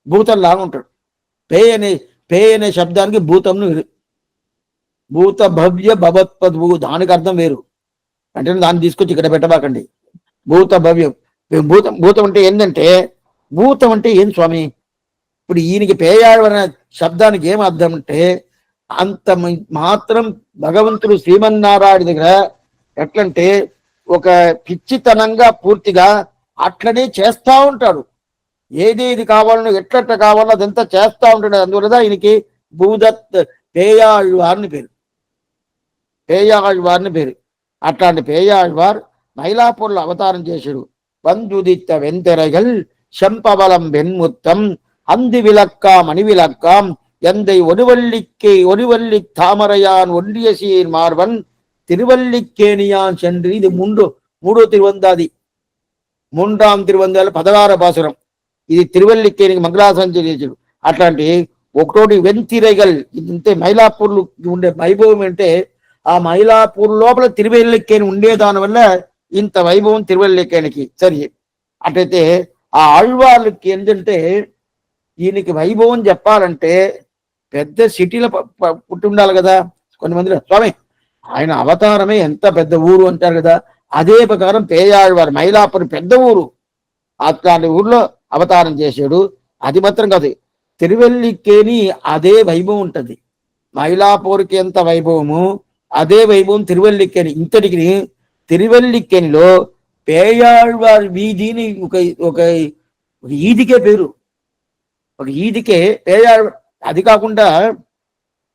భూతం లాగా ఉంటాడు. పేయ అనే శబ్దానికి భూతంను భూత భవ్య భవత్పద్భూ, దానికి అర్థం వేరు. అంటే దాన్ని తీసుకొచ్చి ఇక్కడ పెట్టబాకండి. భూత భవ్యం, భూతం అంటే ఏంటంటే, భూతం అంటే ఏం స్వామి? ఇప్పుడు ఈయనకి పేయాడవన శబ్దానికి ఏం అర్థం అంటే, అంత మాత్రం భగవంతుడు శ్రీమన్నారాయణ దగ్గర ఎట్లంటే ఒక పిచ్చితనంగా పూర్తిగా అట్లనే చేస్తా ఉంటాడు. ఏదేది కావాలనో ఎట్లట్ట కావాలో అదంతా చేస్తా ఉంటాడు. అందువల్ల ఈయనకి భూదత్ పేయాళ్వార్ని పేరు, పేయాళ్వార్ని పేరు. అట్లాంటి పేయాళ్వార్ మైలాపూర్లో అవతారం చేశాడు. వందుదిత్త వెంతెరగల్ శంపబలం వెన్ముత్తం అంది విలక్కాం అని విలక్కాం எந்தை ஒருவள்ளிக்கு தாமரையான் ஒன்றிய சீர் மார்வன் திருவள்ளிக்கேணியான் சென்று. இது மூడో తిరువందాది, మూడాం తిరువందాలు 16 పాసురం. ఇది తిరువల్లికేణికి మంగళాసనం చేసాడు. అట్లాంటి ఒకటోటి వెంతిరగల్, ఇంతే మైలాపూర్లు ఉండే వైభవం అంటే ఆ మైలాపూర్ లోపల తిరువల్లికేణి ఉండే దాని వల్ల ఇంత వైభవం తిరువల్లికేణికి. సరే, అట్లయితే ఆ ఆళ్వార్లకి ఏంటంటే ఈయనకి వైభవం చెప్పాలంటే పెద్ద సిటీలో పుట్టి ఉండాలి కదా. కొంతమంది స్వామి ఆయన అవతారమే ఎంత పెద్ద ఊరు అంటారు కదా, అదే ప్రకారం పేయాళ్వారు మైలాపూర్ పెద్ద ఊరు, అట్లాంటి ఊర్లో అవతారం చేశాడు. అది మాత్రం కాదు, తిరువల్లికేణి అదే వైభవం ఉంటుంది. మైలాపూర్కి ఎంత వైభవము అదే వైభవం తిరువల్లికేణి. ఇంతటికి తిరువల్లికేణిలో పేయాళ్వారి వీధిని ఒక ఈదికే పేరు, ఒక ఈదికే పేయాళ్. అది కాకుండా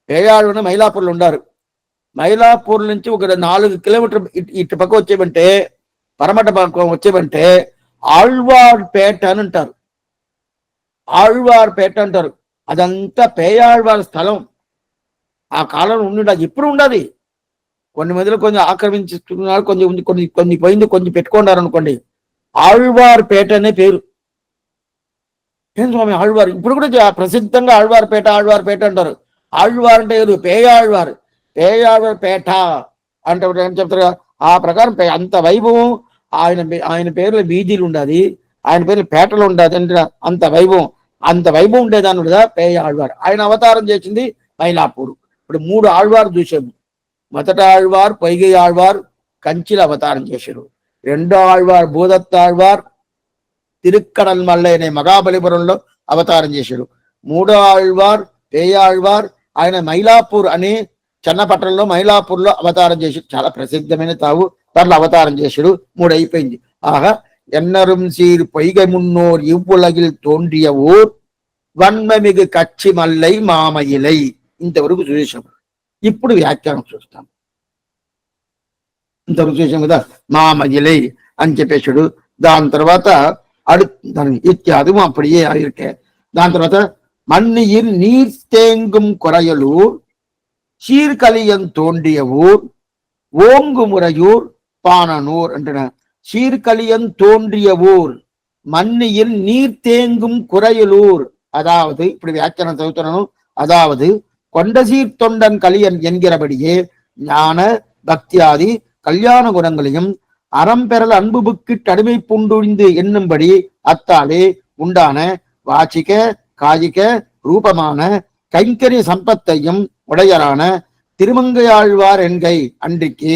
పేయాళ్ళని మైలాపూర్లో ఉండారు. మైలాపూర్ నుంచి ఒక 4 కిలోమీటర్ ఇటు పక్క వచ్చేమంటే పరమట పక్క వచ్చేమంటే ఆళ్వార్పేట అని అంటారు. ఆళ్వార్పేట అంటారు. అదంతా పేయాళ్వారి స్థలం. ఆ కాలంలో ఉండి ఇప్పుడు ఉండదు. కొన్ని మందిలో కొంచెం ఆక్రమించుకున్నారు, కొన్ని పోయింది, కొంచెం పెట్టుకున్నారు అనుకోండి. ఆళ్వార్పేట అనే పేరు. ఏం స్వామి ఆళ్వారు ఇప్పుడు కూడా ప్రసిద్ధంగా ఆళ్వార్పేట అంటారు. ఆళ్వార్ అంటే ఏదో పేయాళ్వారు, పేయాళ్వార్పేట అంటే ఏం చెప్తారు. ఆ ప్రకారం అంత వైభవం ఆయన పేర్ల వీధులు ఉండాలి, ఆయన పేర్ల పేటలు ఉండాలి అంటే అంత వైభవం ఉండేదాన్ని కూడా పేయాళ్వారు. ఆయన అవతారం చేసింది మైలాపూర్. ఇప్పుడు 3 ఆళ్వారు చూసాము. మొదట ఆళ్వార్ పొయ్గై ఆళ్వార్ కంచిలో అవతారం చేశారు. రెండో ఆళ్వార్ భూదత్తాళ్వార్ తిరుక్కడల్ మల్లై అనే మహాబలిపురంలో అవతారం చేశాడు. మూడో ఆళ్వార్ పేయాళ్వార్ ఆయన మైలాపూర్ అనే చన్నపట్టణంలో మైలాపూర్లో అవతారం చేశాడు. చాలా ప్రసిద్ధమైన తావు, దాంట్లో అవతారం చేశాడు. 3 అయిపోయింది. ఆగా ఎన్నరుం సీర్ పొయ్గై మున్నోర్ ఇవ్వులగిల్ తోండ్రియ ఊర్ వన్మమిగు కచ్చి మల్లై మామయిలై. ఇంతవరకు చూసాం. ఇప్పుడు వ్యాఖ్యానం చూస్తాం. ఇంతవరకు చూసాం కదా, మామయిలై అని చెప్పేశాడు. దాని తర్వాత இத்தியாதும் அப்படியே இருக்க. దాని తర్వాత மண்ணியில் நீர் தேங்கும் குறையலூர் சீர்கலியன் தோண்டிய ஊர் ஓங்குமுறையூர் பானனூர் అంటున్నా. சீர்கலியன் தோன்றிய ஊர் மண்ணியில் நீர் தேங்கும் குறையலூர். அதாவது இப்படி வியாக்கியானம் చదువుతున్నాను. அதாவது கொண்டசீர் தொண்டன் கலியன் என்கிறபடியே ஞான பக்தியாதி கல்யாண குணங்களையும் அறம்பெறல் அன்புபுக்கு தடுமை புண்டுழிந்து என்னும்படி அத்தாலே உண்டான வாச்சிக காஜிக ரூபமான கைங்கரிய சம்பத்தையும் உடையரான திருமங்கையாழ்வார் என்கை அன்றைக்கு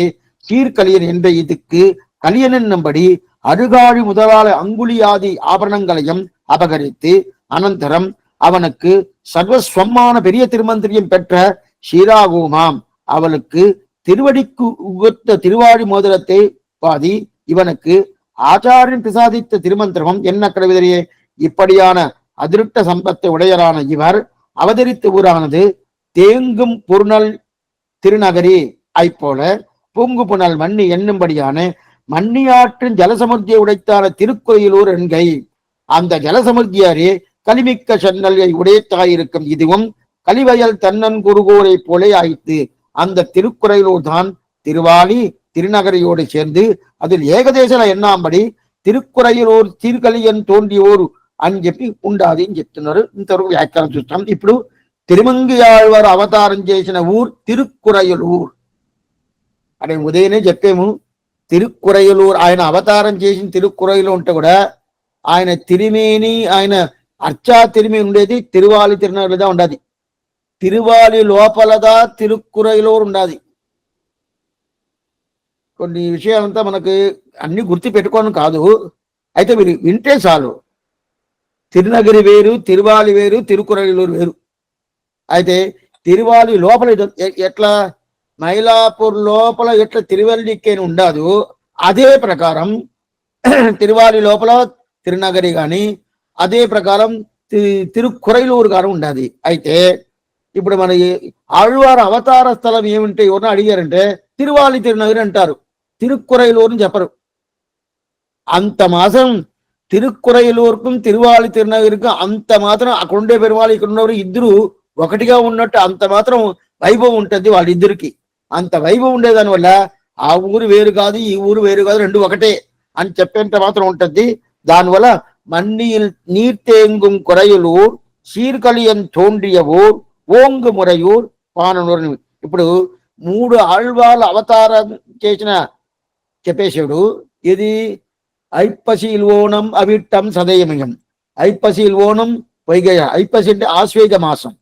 சீர்கலியன் என்ற இதுக்கு கலியன் என்னும்படி அருகாழி முதலாள அங்குலியாதி ஆபரணங்களையும் அபகரித்து அனந்தரம் அவனுக்கு சர்வஸ்வமான பெரிய திருமந்திரியம் பெற்ற ஷீராகுமாம் அவளுக்கு திருவடிக்கு உகத்த திருவாழி மோதிரத்தை பாதி இவனுக்கு ஆச்சாரியன் பிரசாதித்த திருமந்திரமும் என்ன கடவிதரையே. இப்படியான அதிருட்ட சம்பத்தை உடையரான இவர் அவதரித்த ஊரானது தேங்கும் புருணல் திருநகரி ஐப்போல பூங்கு புனல் மண்ணி என்னும்படியான மண்ணியாற்றின் ஜலசமுர்த்தியை உடைத்தான திருக்கோயிலூர் என்கை. அந்த ஜலசமுர்த்தியாரே கலிமிக்க சென்னல்யை உடைத்தாயிருக்கும் இதுவும் கலிவயல் தன்னன் குருகோரை போலே ஆயிற்று. அந்த திருக்குறையிலூர் தான் திருவாலி திருநகரையோடு சேர்ந்து அதில் ఏకదేశల ఎన్నాంబడి తిరుక్కురయ్యలూరు తీరుకలియన్ తోండియోరు అని చెప్పి ఉండాది అని చెప్తున్నారు. ఇంతవరకు వ్యాఖ్యానం చూస్తాం. ఇప్పుడు తిరుమంగియాళ్వారు అవతారం చేసిన ఊరు తిరుక్కురయ్యలూరు అని ఉదయనే చెప్పాము. తిరుక్కురయ్యలూరు ఆయన అవతారం చేసిన తిరుక్కురయ్యలు ఉంటే కూడా ఆయన తిరిమేని ఆయన అర్చా తిరిమేని ఉండేది తిరువాలి తిరునగరుదా ఉండాది. తిరువాలి లోపలదా తిరుక్కురయ్యలూరు ఉండాది. కొన్ని విషయాలంతా మనకు అన్ని గుర్తు పెట్టుకోవడం కాదు, అయితే మీరు వింటే చాలు. తిరునగిరి వేరు, తిరువాలి వేరు, తిరుకురయ్యలూరు వేరు. అయితే తిరువాలి లోపల ఎట్లా మైలాపూర్ లోపల ఎట్లా తిరువల్లికేని ఉండదు, అదే ప్రకారం తిరువాలి లోపల తిరునగరి కానీ అదే ప్రకారం తిరుకురయ్యలూరు గారు ఉండాది. అయితే ఇప్పుడు మన ఆళ్వారు అవతార స్థలం ఏమింటే ఎవరిని అడిగారంటే తిరువాలి తిరునగరి అంటారు, తిరుక్కురయ్యలూరుని చెప్పరు. అంత మాత్రం తిరుక్కురయ్యలూరుకు తిరువాలి తిరునగరికి అంత మాత్రం అక్కడ ఉండే పెరువాలి ఇక్కడ ఉన్నవారు ఇద్దరు ఒకటిగా ఉన్నట్టు అంత మాత్రం వైభవం ఉంటుంది వాళ్ళిద్దరికి. అంత వైభవం ఉండేదాని వల్ల ఆ ఊరు వేరు కాదు ఈ ఊరు వేరు కాదు రెండు ఒకటే అని చెప్పేంత మాత్రం ఉంటుంది. దానివల్ల మన్నిயில் நீர்த்தேங்கும் குறையலூர் சீர்கலியன் தோன்றியవూర్ ఓంగు మురయూర్ పాననూరు. ఇప్పుడు మూడు ఆళ్వాళ్ళ అవతారం చేసిన చెప్పేశాడు. ఇది ఐప్పశీల్ ఓణం అవిట్టం సదయమయం. ఐప్పశీల్ ఓణం వైగయ, ఐప్పసి అంటే ఆశ్వేజ మాసం,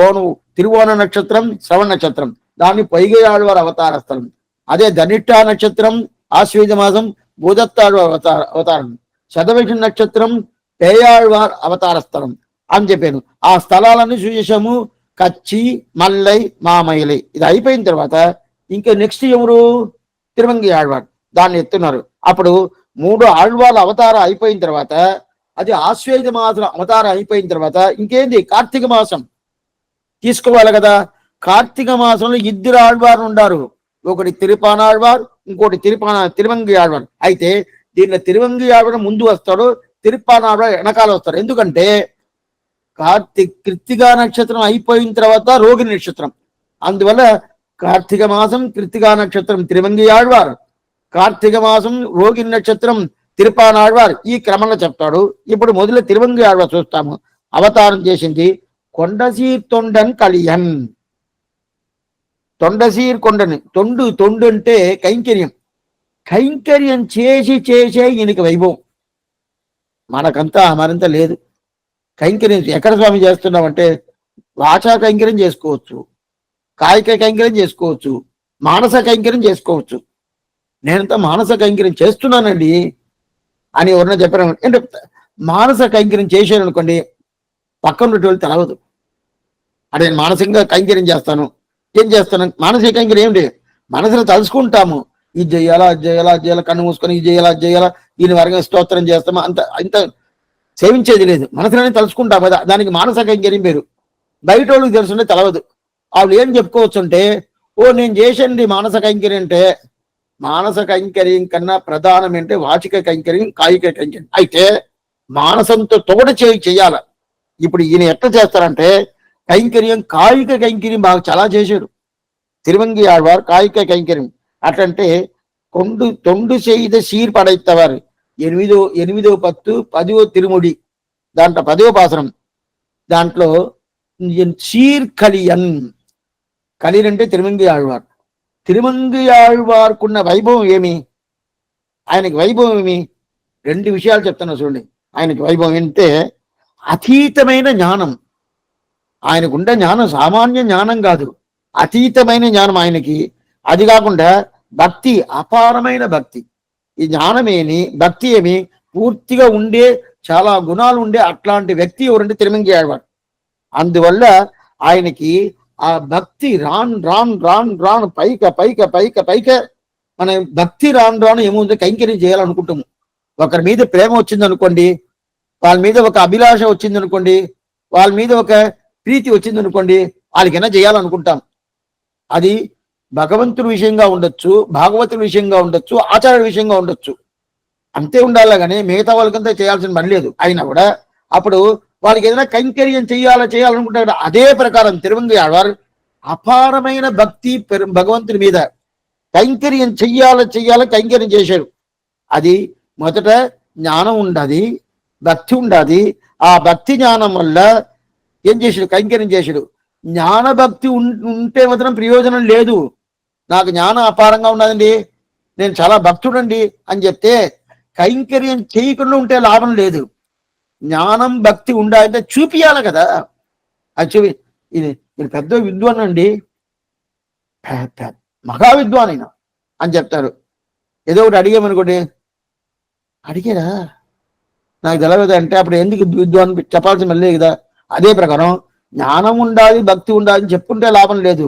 ఓణం తిరువోణ నక్షత్రం శ్రవణ నక్షత్రం, దాన్ని పొయ్గయాళ్వారు అవతార స్థలం. అదే ధనిష్టా నక్షత్రం ఆశ్వేజ మాసం భూదత్తాళ్వారు అవతారం, శతవిష నక్షత్రం పేయాళ్వార్ అవతార స్థలం అని చెప్పాను. ఆ స్థలాలన్నీ చూసేసాము. కచ్చి, మల్లై, మామయ్యలై. ఇది అయిపోయిన తర్వాత ఇంకా నెక్స్ట్ ఎవరు? తిరుమంగి ఆళ్వార్. దాన్ని ఎత్తున్నారు. అప్పుడు మూడు ఆళ్వార్ల అవతారం అయిపోయిన తర్వాత అది ఆశ్వేజ మాసం అవతారం అయిపోయిన తర్వాత ఇంకేంది కార్తీక మాసం తీసుకోవాలి కదా. కార్తీక మాసంలో ఇద్దరు ఆళ్వారు ఉండారు, ఒకటి తిరుపానాళ్వార్, ఇంకోటి తిరుమంగి ఆళ్వార్. అయితే దీనిలో తిరుమంగి ఆళ్వార్ ముందు వస్తాడు, తిరుపానాళ్వార్ వెనకాల వస్తారు. ఎందుకంటే కృత్తికా నక్షత్రం అయిపోయిన తర్వాత రోగిణి నక్షత్రం, అందువల్ల కార్తీక మాసం కృత్తికా నక్షత్రం తిరుమంగి ఆళ్వార్, కార్తీక మాసం రోగిణి నక్షత్రం తిరుపానాళ్వార్, ఈ క్రమంలో చెప్తాడు. ఇప్పుడు మొదలు తిరుమంగి ఆళ్వార్ చూస్తాము. అవతారం చేసింది కొండసీర్ తొండన్ కలియన్. తొండసీర్ కొండని, తొండు అంటే కైంకర్యం చేసే ఈయనకి వైభవం. మనకంతా మరింత లేదు. కైంకర్యం ఎక్కడ స్వామి చేస్తున్నామంటే వాచా కైంకర్యం చేసుకోవచ్చు, కాయిక కైంకర్యం చేసుకోవచ్చు, మానస కైంకర్యం చేసుకోవచ్చు. నేనంతా మానస కైంకర్యం చేస్తున్నానండి అని ఎవరన్నా చెప్పారు అంటే మానస కైంకర్యం చేశాను అనుకోండి, పక్కన ఉన్నటువంటి తెలవదు. అంటే నేను మానసికంగా కైంకర్యం చేస్తాను. ఏం చేస్తాను? మానసిక కైంకర్యం ఏమిటి? మనసులో తలుసుకుంటాము, ఇది చేయాలా అది చేయాలా అది చేయాలా, కన్ను మూసుకొని ఇది చేయాలా అది చేయాలా, దీని వరంగా స్తోత్రం చేస్తాము, అంత సేవించేది లేదు. మనసులోనే తలుసుకుంటాం కదా, దానికి మానస కైంకర్యం పేరు. బయట వాళ్ళకి తెలుసుంటే తెలవదు. వాళ్ళు ఏం చెప్పుకోవచ్చు అంటే, ఓ నేను చేసండి మానస కైంకర్యం అంటే, మానస కైంకర్యం కన్నా ప్రధానం అంటే వాచిక కైంకర్యం, కాయిక కైంకర్యం. అయితే మానసంతో తోడ చేయాల. ఇప్పుడు ఈయన ఎట్లా చేస్తారంటే కైంకర్యం, కాయిక కైంకర్యం బాగా చాలా చేశాడు తిరుమంగి ఆళ్వార్. కాయిక కైంకర్యం అట్లంటే తొండు செய்த சீர் படைத்தவர் 8వ పత్తు 10వ తిరుముడి, దాంట్లో 10వ పాసరం, దాంట్లో சீர் కలియన్. కలియన్ అంటే తిరుమంగి ఆళ్వార్. తిరుమంగి ఆళ్వార్కున్న వైభవం ఏమి? ఆయనకి వైభవం ఏమి? రెండు విషయాలు చెప్తున్నా చూడండి. ఆయనకి వైభవం ఏంటంటే అతీతమైన జ్ఞానం. ఆయనకుండే జ్ఞానం సామాన్య జ్ఞానం కాదు, అతీతమైన జ్ఞానం ఆయనకి. అది కాకుండా భక్తి, అపారమైన భక్తి. ఈ జ్ఞానమేమి భక్తి ఏమి పూర్తిగా ఉండే చాలా గుణాలు ఉండే అట్లాంటి వ్యక్తి ఎవరంటే తిరుమంగి ఆళ్వార్. అందువల్ల ఆయనకి ఆ భక్తి రాన్ రాన్ రాన్ రాన్ పైక మన భక్తి రాను ఏముంది, కైంకర్యం చేయాలనుకుంటాము. ఒకరి మీద ప్రేమ వచ్చింది అనుకోండి, వాళ్ళ మీద ఒక అభిలాష వచ్చింది అనుకోండి, వాళ్ళ మీద ఒక ప్రీతి వచ్చింది అనుకోండి, వాళ్ళకైనా చేయాలనుకుంటాం. అది భగవంతుడి విషయంగా ఉండొచ్చు, భాగవతుడి విషయంగా ఉండొచ్చు, ఆచార్య విషయంగా ఉండొచ్చు, అంతే ఉండాలి. కానీ మిగతా వాళ్ళకంతా చేయాల్సిన పని లేదు. అయినా కూడా అప్పుడు వాళ్ళకి ఏదైనా కైంకర్యం చేయాలనుకుంటాడు. అదే ప్రకారం తిరుమంగి ఆళ్వారు అపారమైన భక్తి భగవంతుని మీద కైంకర్యం చెయ్యాల కైంకర్యం చేశాడు. అది మొదట జ్ఞానం ఉండాది, భక్తి ఉండాది. ఆ భక్తి జ్ఞానం వల్ల ఏం చేశాడు? కైంకర్యం చేశాడు. జ్ఞాన భక్తి ఉంటే మాత్రం ప్రయోజనం లేదు. నాకు జ్ఞానం అపారంగా ఉన్నదండి, నేను చాలా భక్తుడండి అని చెప్తే కైంకర్యం చేయకుండా ఉంటే లాభం లేదు. జ్ఞానం భక్తి ఉండాలంటే చూపియాలి కదా. అది చూపి ఇది పెద్ద విద్వాన్ అండి, మహా విద్వాన్ అయినా అని చెప్తారు. ఏదో ఒకటి అడిగామనుకోండి, అడిగారా నాకు తెలవదు అంటే అప్పుడు ఎందుకు విద్వాన్ చెప్పాల్సి మళ్ళీ కదా. అదే ప్రకారం జ్ఞానం ఉండాలి, భక్తి ఉండాలి అని చెప్పుకుంటే లాభం లేదు.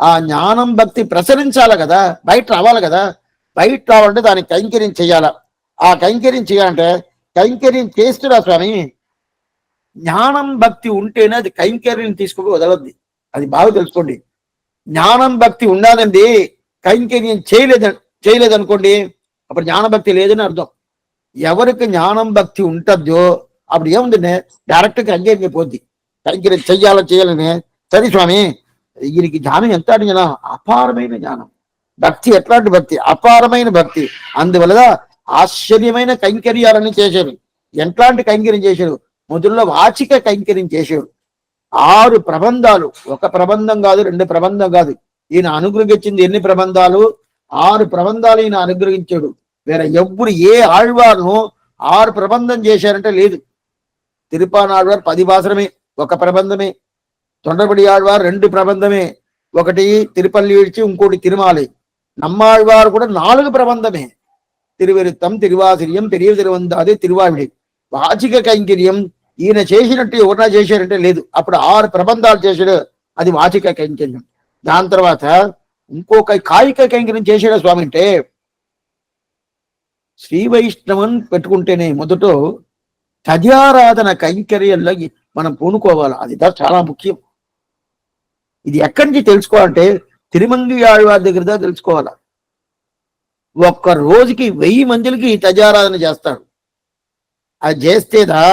ఆ జ్ఞానం భక్తి ప్రసరించాలి కదా, బయట రావాలి కదా. బయట రావాలంటే దానికి కైంకర్యం చేయాల. ఆ కైంకర్యం చేయాలంటే కైంకర్యం చేస్తురా స్వామి. జ్ఞానం భక్తి ఉంటేనే అది కైంకర్యం తీసుకుని వదలద్ది. అది బాగా తెలుసుకోండి. జ్ఞానం భక్తి ఉండాలండి, కైంకర్యం చేయలేదనుకోండి, అప్పుడు జ్ఞానభక్తి లేదని అర్థం. ఎవరికి జ్ఞానం భక్తి ఉంటుందో అప్పుడు ఏముందండి, డైరెక్ట్గా కైంకర్యం పోద్ది. కైంకర్యం చేయాలని సరే స్వామి వీరికి జ్ఞానం ఎంత అడిగినా అపారమైన జ్ఞానం, భక్తి ఎట్లాంటి భక్తి, అపారమైన భక్తి. అందువల్ల ఆశ్చర్యమైన కైంకర్యాలని చేశారు. ఎట్లాంటి కైంకర్యం చేశారు? మొదల్లో వాచిక కైంకర్యం చేశాడు. 6 ప్రబంధాలు, ఒక ప్రబంధం కాదు, 2 ప్రబంధం కాదు. ఈయన అనుగ్రహించింది ఎన్ని ప్రబంధాలు? 6 ప్రబంధాలు ఈయన అనుగ్రహించాడు. వేరే ఎవ్వరు ఏ ఆళ్వారును 6 ప్రబంధం చేశారంటే లేదు. తిరుపానాళ్వారు 10 భాషరమే, ఒక ప్రబంధమే. తొండరపడి ఆళ్వారు 2 ప్రబంధమే, ఒకటి తిరుపల్లి విడిచి ఇంకోటి తిరుమాలి. నమ్మాళ్వారు కూడా 4 ప్రబంధమే. తిరువిరుత్తం, తిరువాసిరియం, పెరియ తిరువందాది, తిరువావిడి. వాచిక కైంకర్యం ఈయన చేసినట్టు ఎవరైనా చేశారంటే లేదు. అప్పుడు 6 ప్రబంధాలు చేశాడు, అది వాచిక కైంకర్యం. దాని తర్వాత ఇంకొక కాయిక కైంకర్యం చేశాడు స్వామి అంటే శ్రీ వైష్ణవన్ పెట్టుకుంటేనే మొదట తద్యారాధన కైంకర్యంలో మనం పూనుకోవాలి. అది చాలా ముఖ్యం. ఇది ఎక్కడి నుంచి తెలుసుకోవాలంటే తిరుమంగి ఆళ్వారి దగ్గర తెలుసుకోవాలి. ఒక్క రోజుకి 1000 మందికి తద్యారాధన చేస్తాడు. అది చేస్తేదా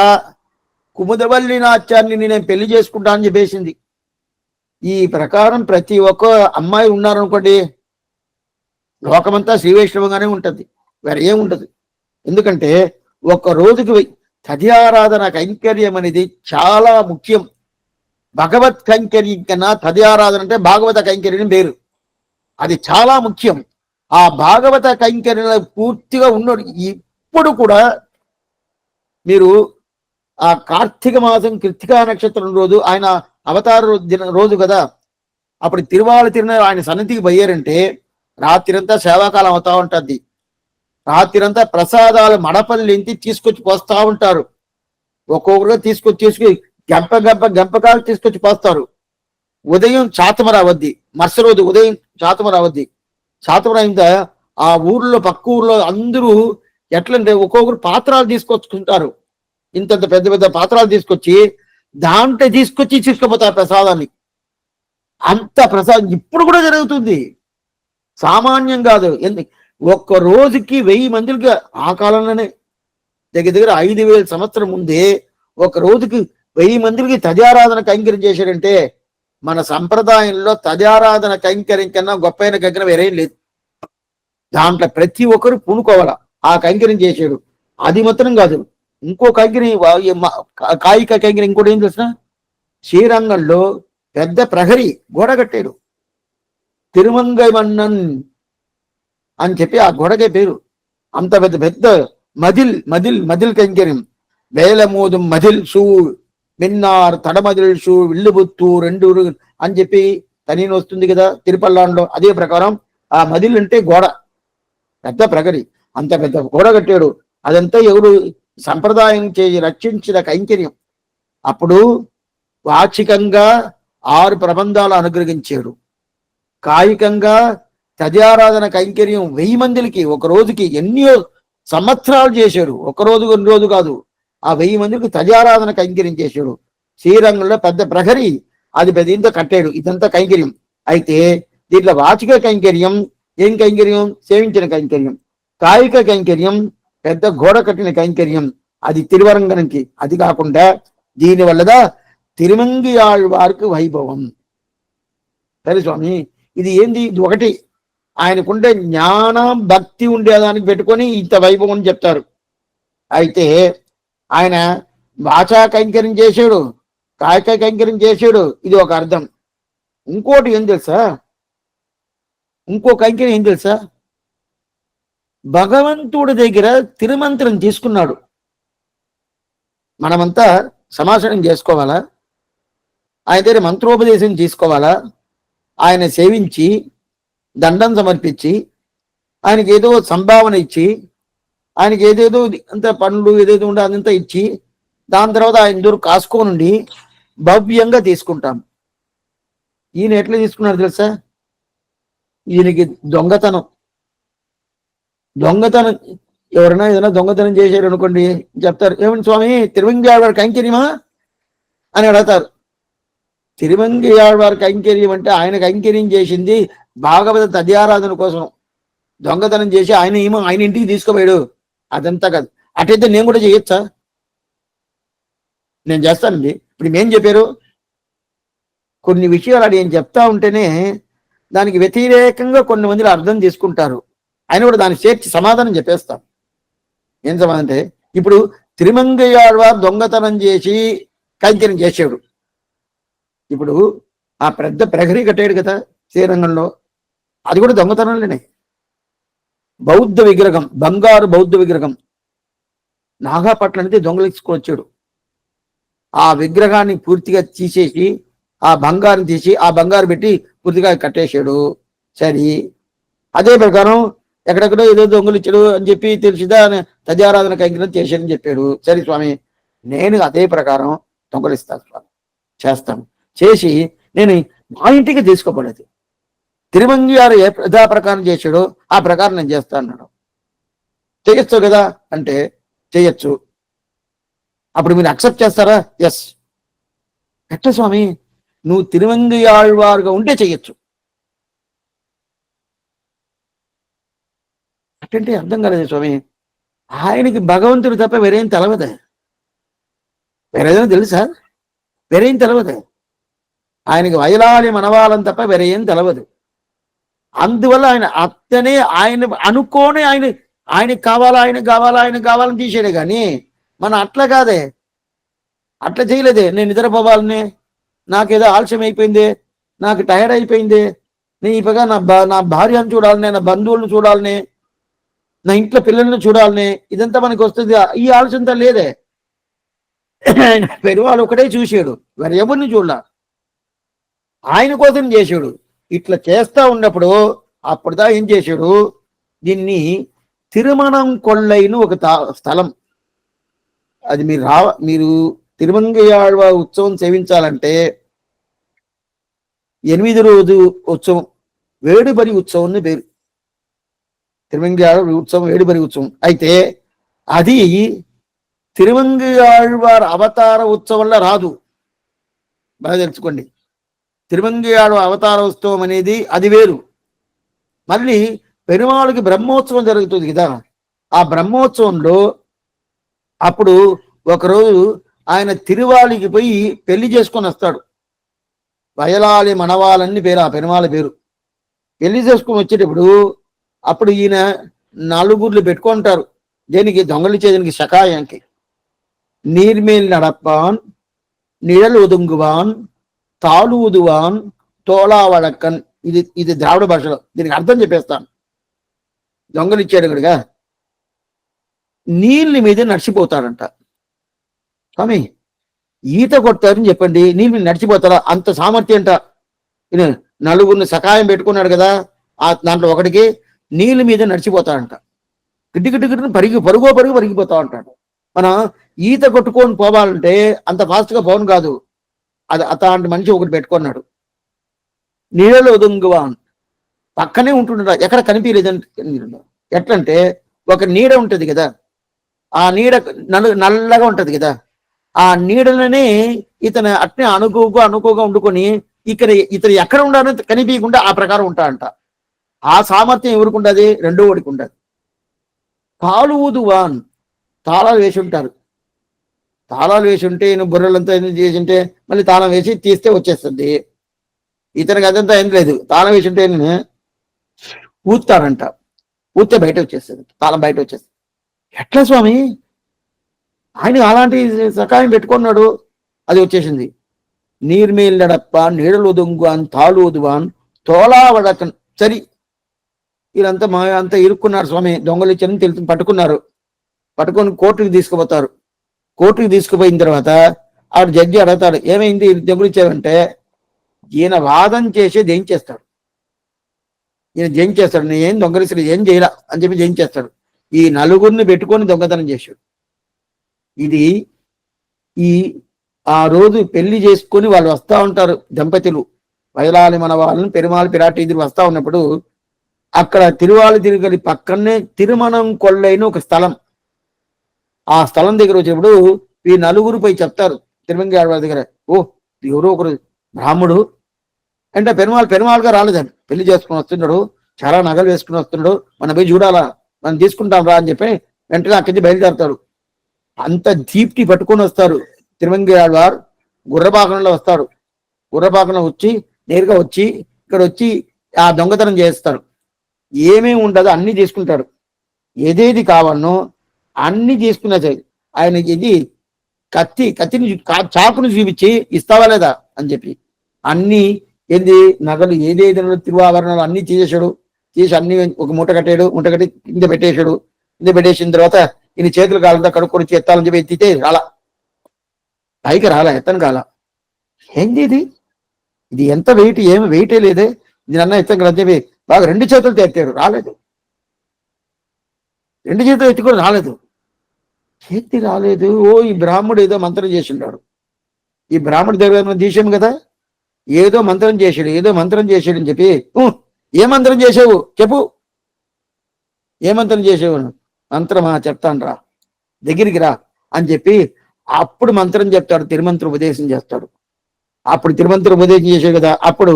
కుముదవల్లి నాట్యాన్ని నేను పెళ్లి చేసుకుంటా అని చెప్పేసింది. ఈ ప్రకారం ప్రతి ఒక్క అమ్మాయి ఉన్నారనుకోండి, లోకమంతా శ్రీ వైష్ణవంగానే ఉంటుంది, వేరే ఏముంటది. ఎందుకంటే ఒక్క రోజుకి తద్యారాధన కైంకర్యం అనేది చాలా ముఖ్యం. భగవత్ కైంకర్యం కన్నా తద్యారాధన అంటే భాగవత కైంకర్యం వేరు, అది చాలా ముఖ్యం. ఆ భాగవత కైంకర్యంలో పూర్తిగా ఉన్నాడు. ఇప్పుడు కూడా మీరు ఆ కార్తీక మాసం కృత్తికా నక్షత్రం రోజు ఆయన అవతార రోజు కదా, అప్పుడు తిరున ఆయన సన్నిధికి పోయారంటే రాత్రిరంతా సేవాకాలం అవుతా ఉంటుంది. రాత్రిరంతా ప్రసాదాలు మడపల్లి ఇంటి తీసుకొచ్చి పోస్తా ఉంటారు. ఒక్కొక్కరుగా తీసుకొచ్చి గంపకాలు తీసుకొచ్చి పోస్తారు. ఉదయం చాతమర అవద్ది, మరుసటి రోజు ఉదయం చాతమర అవద్ది. చాతమర అయిందా ఆ ఊర్లో పక్క ఊర్లో అందరూ ఎట్లంటే ఒక్కొక్కరు పాత్రలు తీసుకొచ్చుకుంటారు. ఇంతంత పెద్ద పెద్ద పాత్రలు తీసుకొచ్చి దాంట్లో తీసుకుపోతారు ప్రసాదాన్ని. అంత ప్రసాదం ఇప్పుడు కూడా జరుగుతుంది, సామాన్యం కాదు. ఒక్క రోజుకి 1000 మందికి ఆ కాలంలోనే దగ్గర 5000 సంవత్సరం ముందే ఒక రోజుకి 1000 మందికి తద్యారాధన కైంకర్యం చేశాడంటే మన సంప్రదాయంలో తద్యారాధన కైంకర్యం కన్నా గొప్పైన కైంకర్యం వేరేం లేదు. దాంట్లో ప్రతి ఒక్కరు పూనుకోవాల. ఆ కైంకర్యం చేశాడు. అది మాత్రం కాదు, ఇంకో కైంకర్యం కాయిక కైంకర్యం ఇంకోటి ఏం తెలిసిన, శ్రీరంగంలో పెద్ద ప్రహరి గోడ కట్టాడు. తిరుమంగై మన్నన్ అని చెప్పి ఆ గోడకే పేరు. అంత పెద్ద పెద్ద మదిల్ కైంకర్యం. వేలమోదం మదిల్ షూ మిన్నార్ తడమదిల్ షూ విల్లుబుత్తు 2 అని చెప్పి తనీని వస్తుంది కదా తిరుపల్లాంలో. అదే ప్రకారం ఆ మదిల్ అంటే గోడ, పెద్ద ప్రగరి, అంత పెద్ద గోడ కట్టాడు. అదంతా ఎవరు సంప్రదాయం చేసి రక్షించిన కైంకర్యం. అప్పుడు వాచికంగా 6 ప్రబంధాలు అనుగ్రహించాడు. కాయికంగా తద్యారాధన కైంకర్యం 1000 మందికి ఒక రోజుకి ఎన్నో సంవత్సరాలు చేశాడు. ఒక రోజు 2 రోజు కాదు, ఆ 1000 మందికి తద్యారాధన కైంకర్యం చేశాడు. శ్రీరంగంలో పెద్ద ప్రహరి, అది దీంతో కట్టాడు. ఇదంతా కైంకర్యం. అయితే దీంట్లో వాచిక కైంకర్యం ఏం కైంకర్యం? సేవించిన కైంకర్యం. కాయిక కైంకర్యం పెద్ద గోడ కట్టిన కైంకర్యం. అది తిరువరంగనికి. అది కాకుండా దీనివల్లదా తిరుమంగి ఆళ్వారికి వైభవం. సరే స్వామి, ఇది ఏంది? ఇది ఒకటి ఆయనకుండే జ్ఞానం భక్తి ఉండేదానికి పెట్టుకొని ఇంత వైభవం అని చెప్తారు. అయితే ఆయన వాచా కైంకర్యం చేశాడు, కాయక కైంకర్యం చేశాడు, ఇది ఒక అర్థం. ఇంకోటి ఏం తెలుసా? ఇంకో కైంకర్యం ఏం తెలుసా? భగవంతుడి దగ్గర తిరుమంత్రం తీసుకున్నాడు. మనమంతా సమాసనం చేసుకోవాలా, ఆయన దగ్గర మంత్రోపదేశం తీసుకోవాలా, ఆయన సేవించి దండం సమర్పించి ఆయనకి ఏదో సంభావన ఇచ్చి ఆయనకి ఏదేదో అంత పనులు ఏదేదో ఉండే అదంతా ఇచ్చి దాని తర్వాత ఆయన దూరం కాసుకోనుండి భవ్యంగా తీసుకుంటాం. ఈయన ఎట్లా తీసుకున్నారు తెలుసా? ఈయనకి దొంగతనం ఎవరైనా ఏదైనా దొంగతనం చేశారు అనుకోండి, చెప్తారు, ఏమని స్వామి తిరువంగి ఆళ్వారి కైంకర్యమా అని అడుగుతారు. తిరువంగి ఆళ్వారి కైంకర్యం అంటే ఆయన కైంకర్యం చేసింది భాగవత తద్యారాధన కోసం. దొంగతనం చేసి ఆయన ఇంటికి తీసుకుపోయాడు, అదంతా కాదు. అటైతే నేను కూడా చేయొచ్చా? నేను చేస్తానండి. ఇప్పుడు ఏం చెప్పారు? కొన్ని విషయాలు అది ఏం చెప్తా ఉంటేనే దానికి వ్యతిరేకంగా కొన్ని మందిలో అర్థం చేసుకుంటారు. ఆయన కూడా దాన్ని చేర్చి సమాధానం చెప్పేస్తాం. ఏం సమాధానం అంటే, ఇప్పుడు తిరుమంగి ఆళ్వారు దొంగతనం చేసి కైంకర్యం చేసాడు. ఇప్పుడు ఆ పెద్ద ప్రహరీ కట్టాడు కదా శ్రీరంగంలో, అది కూడా దొంగతనంలోనే. బౌద్ధ విగ్రహం, బంగారు బౌద్ధ విగ్రహం నాగాపట్నం అనేది దొంగలించుకొచ్చాడు. ఆ విగ్రహాన్ని పూర్తిగా తీసేసి ఆ బంగారం తీసి ఆ బంగారు పెట్టి పూర్తిగా కట్టేశాడు. సరే, అదే ప్రకారం ఎక్కడెక్కడో ఏదో దొంగలిచ్చాడు అని చెప్పి తెలిసిదా తద్యారాధన కైంకర్యం చేశాడని చెప్పాడు. సరే స్వామి, నేను అదే ప్రకారం దొంగలిస్తాను స్వామి, చేస్తాను. చేసి నేను మా ఇంటికి తీసుకోబడేది తిరుమంగి గారు ఏ ప్రజా ప్రకారం చేశాడో ఆ ప్రకారం నేను చేస్తా అన్నాడు. చేయొచ్చు కదా అంటే చేయొచ్చు. అప్పుడు మీరు అక్సెప్ట్ చేస్తారా? ఎస్. ఎట్లా స్వామి? నువ్వు తిరుమంగి ఆళ్వారుగా ఉంటే చెయ్యొచ్చు. అంటే అర్థం కాలేదు స్వామి. ఆయనకి భగవంతుడు తప్ప వేరేం తెలవదే, వేరేదో తెలుసా? వేరేం తెలవదే. ఆయనకి వయలాలి మనవాళ్ళని తప్ప వేరేం తెలవదు. అందువల్ల ఆయన అత్తనే ఆయన అనుకోని ఆయనకి కావాలని తీసాడే కానీ మనం అట్లా కాదే, అట్లా చేయలేదే. నేను నిద్రపోవాలని, నాకేదో ఆలస్యం అయిపోయింది, నాకు టైర్డ్ అయిపోయింది, నేను ఇప్పగా నా భార్యను చూడాలని, నా బంధువులను చూడాలని, నా ఇంట్లో పిల్లల్ని చూడాలని, ఇదంతా మనకి వస్తుంది. ఈ ఆలోచనతో లేదే. పెరువాళ్ళు ఒకటే చూశాడు, మరి ఎవరిని చూడాల, ఆయన కోసం చేశాడు. ఇట్లా చేస్తా ఉన్నప్పుడు అప్పుడుదా ఏం చేశాడు? దీన్ని తిరుమణం కొల్లైన ఒక స్థలం, అది మీరు తిరుమంగి ఆళ్వార్ ఉత్సవం సేవించాలంటే 8 రోజు ఉత్సవం, వేడుబరి ఉత్సవం అని పేరు. తిరుమంగి ఆళ్వార్ ఉత్సవం వేడుబరి ఉత్సవం. అయితే అది తిరుమంగి ఆళ్వార్ అవతార ఉత్సవంలో రాదు, బాగా తెలుసుకోండి. తిరుమంగి ఆళ్వార్ అవతార ఉత్సవం అనేది అది వేరు. మళ్ళీ పెరుమాళుకి బ్రహ్మోత్సవం జరుగుతుంది కదా, ఆ బ్రహ్మోత్సవంలో అప్పుడు ఒకరోజు ఆయన తిరువాలికి పోయి పెళ్లి చేసుకొని వస్తాడు. వయలాలి మనవాళ్ళని పేరు ఆ పెరుమాళ పేరు. పెళ్లి చేసుకొని వచ్చేటప్పుడు అప్పుడు ఈయన నలుగుర్లు పెట్టుకుంటారు. దేనికి? దొంగలిచ్చేదానికి, షకాయానికి. నీర్మేల్ నడప్పాన్, నిழல் ఒదుంగువాన్, తాళూదువాన్, తోళా వడక్కన్. ఇది ద్రావిడ భాషలో. దీనికి అర్థం చెప్పేస్తాను. దొంగలిచ్చాడు ఇక్కడిగా, నీళ్ళ మీద నడిచిపోతాడంట. స్వామి, ఈత కొడతారని చెప్పండి, నీళ్ళు మీద నడిచిపోతారా? అంత సామర్థ్యం అంట. నలుగురిని సకాయం పెట్టుకున్నాడు కదా, దాంట్లో ఒకటికి నీళ్ళ మీద నడిచిపోతాడంట. గిడ్డి పరిగిపోతా ఉంటాడు. మనం ఈత కొట్టుకొని పోవాలంటే అంత ఫాస్ట్గా పోను కాదు, అది అట్లాంటి మనిషి ఒకటి పెట్టుకున్నాడు. నీళ్ళలో ఒదుంగువాన్, పక్కనే ఉంటుండ, ఎక్కడ కనిపించలేదంటే. ఎట్లంటే ఒక నీడ ఉంటది కదా, ఆ నీడ నల్లగా ఉంటది కదా, ఆ నీడలనే ఇతను అట్నే అనుకోగా వండుకొని ఇతను ఎక్కడ ఉండాలని కనిపించకుండా ఆ ప్రకారం ఉంటాడంట. ఆ సామర్థ్యం ఎవరికి ఉండదు? రెండో వాడికి ఉండదు. తాళూదువాన్, తాళాలు వేసి ఉంటారు. తాళాలు వేసి ఉంటే ఈయన బుర్రలంతా చేసి ఉంటే మళ్ళీ తాళం వేసి తీస్తే వచ్చేస్తుంది. ఇతనికి అదంతా ఏం లేదు. తాళం వేసి ఉంటే ఊతారంట, ఊతే బయట వచ్చేస్తుంది, తాళం బయట వచ్చేస్తుంది. ఎట్లా స్వామి, ఆయన అలాంటి సకాయం పెట్టుకున్నాడు, అది వచ్చేసింది. నీర్మేల్ నడప్ప నీడలుదుంగువాన్ తాళూదువాన్ తోలావడకన్. సరి వీళ్ళంతా అంతా ఇరుక్కున్నారు స్వామి, దొంగలు ఇచ్చని తెలుసు, పట్టుకున్నారు. పట్టుకొని కోర్టుకి తీసుకుపోతారు. కోర్టుకి తీసుకుపోయిన తర్వాత ఆవిడ జడ్జి అడుగుతాడు, ఏమైంది దొంగలు ఇచ్చారంటే, ఈయన వాదన చేసేది ఏం చేస్తాడు, ఈయన జయించేస్తాడు. నేను ఏం దొంగలిసి ఏం చేయరా అని చెప్పి జయించేస్తాడు. ఈ నలుగురిని పెట్టుకొని దొంగతనం చేశాడు. ఇది ఈ ఆ రోజు పెళ్లి చేసుకొని వాళ్ళు వస్తా ఉంటారు దంపతులు, వయలాలి మన వాళ్ళని పెరుమాళ్ పిరాటి ఇద్దరు వస్తా ఉన్నప్పుడు అక్కడ తిరువాలి తిరుగలి పక్కనే తిరుమణం కొల్లైన ఒక స్థలం. ఆ స్థలం దగ్గర వచ్చినప్పుడు ఈ నలుగురు పోయి చెప్తారు తిరుమంగి ఆడవారి దగ్గర, ఓ ఎవరో ఒకరు బ్రాహ్మడు అంటే పెరుమాళ్గా రాలేదండి, పెళ్లి చేసుకుని వస్తున్నాడు, చాలా నగలు వేసుకుని వస్తున్నాడు, మనం పోయి చూడాలా, మనం తీసుకుంటాం రా అని చెప్పి వెంటనే అక్కడి నుంచి బయలుదేరతారు. అంత దీప్తి పట్టుకొని వస్తారు. తిరుమంగి ఆడవారు గుర్రపాకంలో వస్తారు. గుర్రపాకంలో వచ్చి నేరుగా వచ్చి ఇక్కడ వచ్చి ఆ దొంగతనం చేస్తారు. ఏమేమి ఉండదో అన్ని తీసుకుంటారు. ఏదేది కావాలనో అన్ని తీసుకున్నా సరే ఆయన ఇది కత్తిని చాకును చూపించి ఇస్తావా లేదా అని చెప్పి అన్ని ఏంది నగలు ఏదేది తిరువాభరణాలు అన్ని తీసేశాడు. తీసి అన్ని ఒక మూట కట్టాడు. మూట కట్టి కింద పెట్టేశాడు. కింద పెట్టేసిన తర్వాత ఈయన చేతులు కాలంతా కడుక్కొని ఎత్తాలని చెప్పి ఎత్తితే రాలా, పైకి రాలా, ఎత్తను కాల. ఏంది ఇది ఎంత వెయిట్, ఏమి వెయిటే లేదే, ఇది అన్న ఎత్తను కదా అని చెప్పి బాగా 2 చేతులతో ఎత్తాడు, రాలేదు. 2 చేతులు ఎత్తి కూడా రాలేదు. ఏంటి రాలేదు, ఓ ఈ బ్రాహ్మడు ఏదో మంత్రం చేసి ఉన్నాడు. ఈ బ్రాహ్మడి దగ్గర తీసాము కదా, ఏదో మంత్రం చేశాడు, ఏదో మంత్రం చేశాడు అని చెప్పి, ఏ మంత్రం చేసావు చెప్పు, ఏ మంత్రం చేసావు, మంత్రమా చెప్తాను రా, దగ్గరికి రా అని చెప్పి అప్పుడు మంత్రం చెప్తాడు, తిరుమంత్ర ఉపదేశం చేస్తాడు. అప్పుడు తిరుమంత్ర ఉపదేశం చేశాడు కదా, అప్పుడు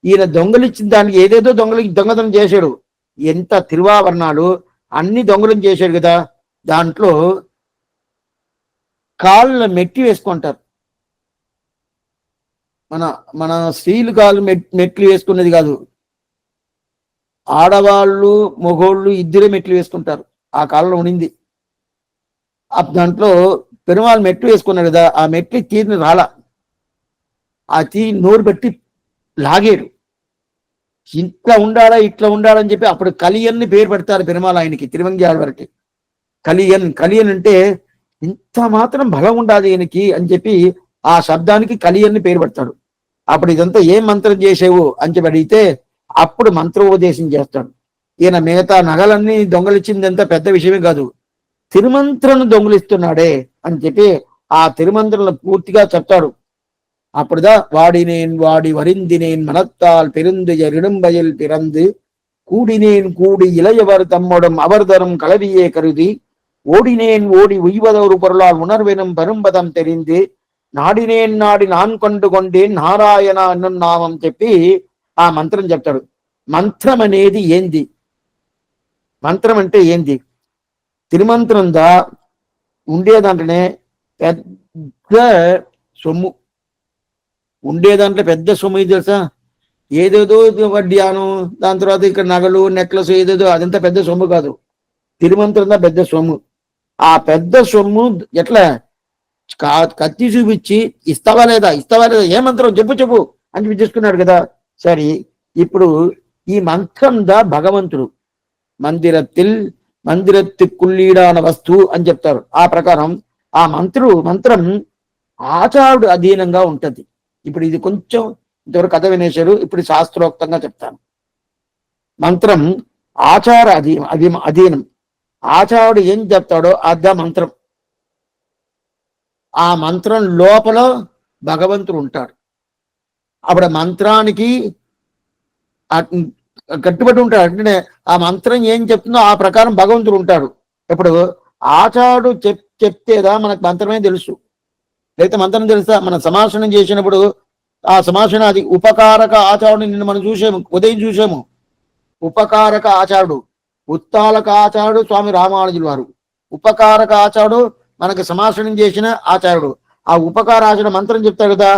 ఈయన దొంగలిచ్చిన దానికి ఏదేదో దొంగతనం చేశాడు. ఎంత తిరువాభరణాలు అన్ని దొంగలం చేశాడు కదా, దాంట్లో కాళ్ళ మెట్టి వేసుకుంటారు. మన స్త్రీలు కాళ్ళు మెట్లు వేసుకున్నది కాదు, ఆడవాళ్ళు మొగోళ్ళు ఇద్దరే మెట్లు వేసుకుంటారు. ఆ కాలంలో ఉండింది. దాంట్లో పెరుమాళ్ మెట్లు వేసుకున్నాడు కదా, ఆ మెట్లు తీరిని రాలా, ఆ నోరు పెట్టి లాగాడు. ఇట్లా ఉండాలా ఇట్లా ఉండాలని చెప్పి అప్పుడు కలియన్ని పేరు పెడతారు పెరుమాళ్ ఆయనకి, తిరుమంగి ఆడవారికి. కలియన్ అంటే ఇంత మాత్రం బలం ఉండాలి ఈయనకి అని చెప్పి ఆ శబ్దానికి కలియన్ని పేరు పెడతాడు. అప్పుడు ఇదంతా ఏం మంత్రం చేసేవు అని చెప్పి అడిగితే అప్పుడు మంత్రోపదేశం చేస్తాడు. ఈయన మిగతా నగలన్నీ దొంగలిచ్చిందంతా పెద్ద విషయమే కాదు, తిరుమంత్రను దొంగలిస్తున్నాడే అని చెప్పి ఆ తిరుమంత్రను పూర్తిగా చెప్తాడు. అప్పుడుదా వాడినేన్ వాడి వరిందినేన్ మనత్తాల్ పెరుందుయ రిడుంబయల్ పిరందు கூடினேன் கூடி இளையவர் தம்மோடும் அவர்தரும் கலவியே கருதி ஓடினேன் ஓடி உய்வதொரு பொருளால் உணர்வெனும் பெரும்பதம் தெரிந்து నాడినేన్ నాడి నాన్ కొండు కొండేన్ నారాయణ అన్న నామం చెప్పి ఆ మంత్రం చెప్తాడు. మంత్రం అనేది ఏంది, మంత్రం అంటే ఏంది, తిరుమంత్రందా ఉండేదాంట్లోనే పెద్ద సొమ్ము, ఉండేదాంట్లో పెద్ద సొమ్ము ఇది తెలుసా, ఏదేదో వడ్డానం, దాని తర్వాత ఇక్కడ నగలు నెక్లెస్ ఏదేదో, అదంతా పెద్ద సొమ్ము కాదు, తిరుమంత్రందా పెద్ద సొమ్ము. ఆ పెద్ద సొమ్ము ఎట్లా కత్తి చూపించి ఇస్తావా లేదా ఏ మంత్రం చెప్పు అని చూపించుకున్నాడు కదా. సరే ఇప్పుడు ఈ మంత్రం దా భగవంతుడు మందిరత్తుకుళ్ళీడాన వస్తువు అని చెప్తారు. ఆ ప్రకారం ఆ మంత్రం ఆచారుడు అధీనంగా ఉంటది. ఇప్పుడు ఇది కొంచెం ఇంతవరకు కథ వినేశారు, ఇప్పుడు శాస్త్రోక్తంగా చెప్తాను. మంత్రం ఆచార అధీనం. ఆచారుడు ఏం చెప్తాడో అద్దా మంత్రం. ఆ మంత్రం లోపల భగవంతుడు ఉంటాడు. అప్పుడు మంత్రానికి కట్టుబడి ఉంటాడు. అంటే ఆ మంత్రం ఏం చెప్తుందో ఆ ప్రకారం భగవంతుడు ఉంటాడు. ఇప్పుడు ఆచారుడు చెప్తేదా మనకు మంత్రమే తెలుసు, లేకపోతే మంత్రం తెలుసా? మన సమాసనం చేసినప్పుడు ఆ సమాసన అది ఉపకారక ఆచారుడు నిన్ను మనం చూసాము, ఉదయం చూసాము. ఉపకారక ఆచారుడు, ఉత్తాలక ఆచారుడు స్వామి రామానుజుల వారు, ఉపకారక ఆచారుడు మనకు సమాసనం చేసిన ఆచార్యుడు. ఆ ఉపకారాచరణ మంత్రం చెప్తాడు కదా,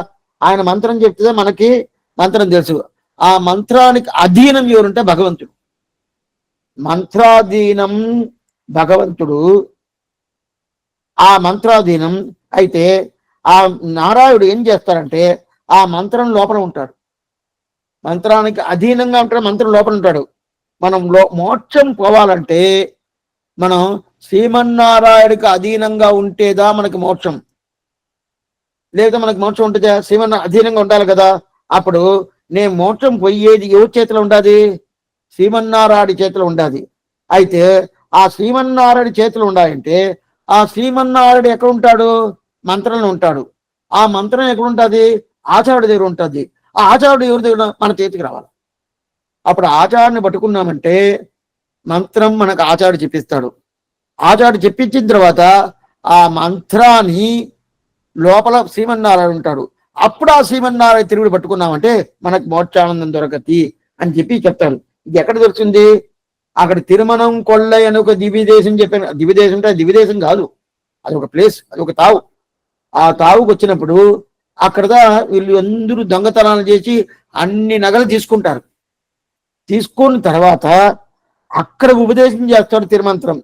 ఆయన మంత్రం చెప్తే మనకి మంత్రం తెలుసు. ఆ మంత్రానికి అధీనం ఎవరుంటే భగవంతుడు. మంత్రాధీనం భగవంతుడు. ఆ మంత్రాధీనం అయితే ఆ నారాయణుడు ఏం చేస్తారంటే ఆ మంత్రం లోపల ఉంటాడు. మంత్రానికి అధీనంగా ఉంటాడు, మంత్రం లోపల ఉంటాడు. మనం మోక్షం పోవాలంటే మనం శ్రీమన్నారాయణకి అధీనంగా ఉంటేదా మనకి మోక్షం, లేదా మనకి మోక్షం ఉంటుందా? అధీనంగా ఉండాలి కదా. అప్పుడు నేను మోక్షం పోయేది ఎవరి చేతిలో ఉండాలి? శ్రీమన్నారాయణ చేతిలో ఉండాలి. అయితే ఆ శ్రీమన్నారాయణ చేతిలో ఉండాలంటే ఆ శ్రీమన్నారాయణ ఎక్కడ ఉంటాడు? మంత్రంలో ఉంటాడు. ఆ మంత్రం ఎక్కడ ఉంటుంది? ఆచార్యుడి దగ్గర ఉంటుంది. ఆ ఆచార్యుడు ఎవరి దగ్గర? మన చేతికి రావాలి. అప్పుడు ఆచార్యుని పట్టుకున్నామంటే మంత్రం మనకు ఆచార్యుడు చెప్పిస్తాడు. ఆచార్యుడు చెప్పించిన తర్వాత ఆ మంత్రాన్ని లోపల శ్రీమన్నారాయణ ఉంటాడు. అప్పుడు ఆ శ్రీమన్నారాయణ తిరుగుడు పట్టుకున్నామంటే మనకు మోక్షానందం దొరకతి అని చెప్పి చెప్తాడు. ఇది ఎక్కడ దొరుకుతుంది? అక్కడ తిరుమణం కొల్లై అని ఒక దివ్యదేశం చెప్పాను. దివ్యదేశం అంటే దివ్యదేశం కాదు, అది ఒక ప్లేస్, అది ఒక తావు. ఆ తావుకు వచ్చినప్పుడు అక్కడదా వీళ్ళు అందరూ దొంగతనాలు చేసి అన్ని నగలు తీసుకుంటారు. తీసుకున్న తర్వాత అక్కడ ఉపదేశం చేస్తాడు తిరుమంత్రం.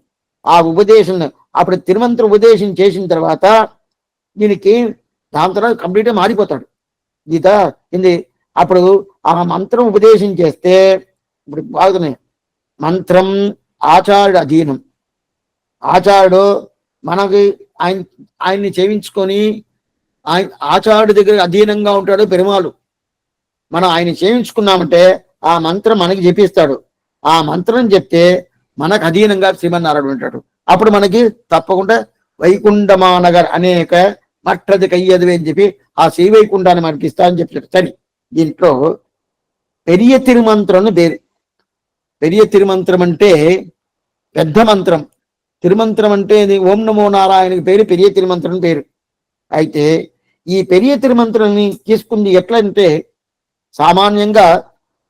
ఆ ఉపదేశం అప్పుడు తిరుమంత్రం ఉపదేశం చేసిన తర్వాత దీనికి దాని తర్వాత కంప్లీట్గా మారిపోతాడు. గీత ఏంది? అప్పుడు ఆ మంత్రం ఉపదేశం చేస్తే ఇప్పుడు బాగున్నాయి. మంత్రం ఆచార్యుడు అధీనం. ఆచార్యుడు మనకి ఆయన్ని చేయించుకొని ఆచార్యుడి దగ్గర అధీనంగా ఉంటాడు పెరుమాళు. మనం ఆయన చేయించుకున్నామంటే ఆ మంత్రం మనకి చెప్పిస్తాడు. ఆ మంత్రం చెప్తే మనకు అధీనంగా శ్రీమన్నారాయణ ఉంటాడు. అప్పుడు మనకి తప్పకుండా వైకుంఠమానగర్ అనేక మట్టది కయ్యదు అని చెప్పి ఆ శ్రీ వైకుంఠాన్ని మనకి ఇస్తా అని చెప్పాడు. సరే, దీంట్లో పెరియ తిరుమంత్రం పేరు. పెరియ తిరుమంత్రం అంటే పెద్ద మంత్రం. తిరుమంత్రం అంటే ఓం నమో నారాయణకి పేరు పెరియ తిరుమంత్రం పేరు. అయితే ఈ పెరియ తిరుమంత్రాన్ని తీసుకుంది ఎట్లా అంటే సామాన్యంగా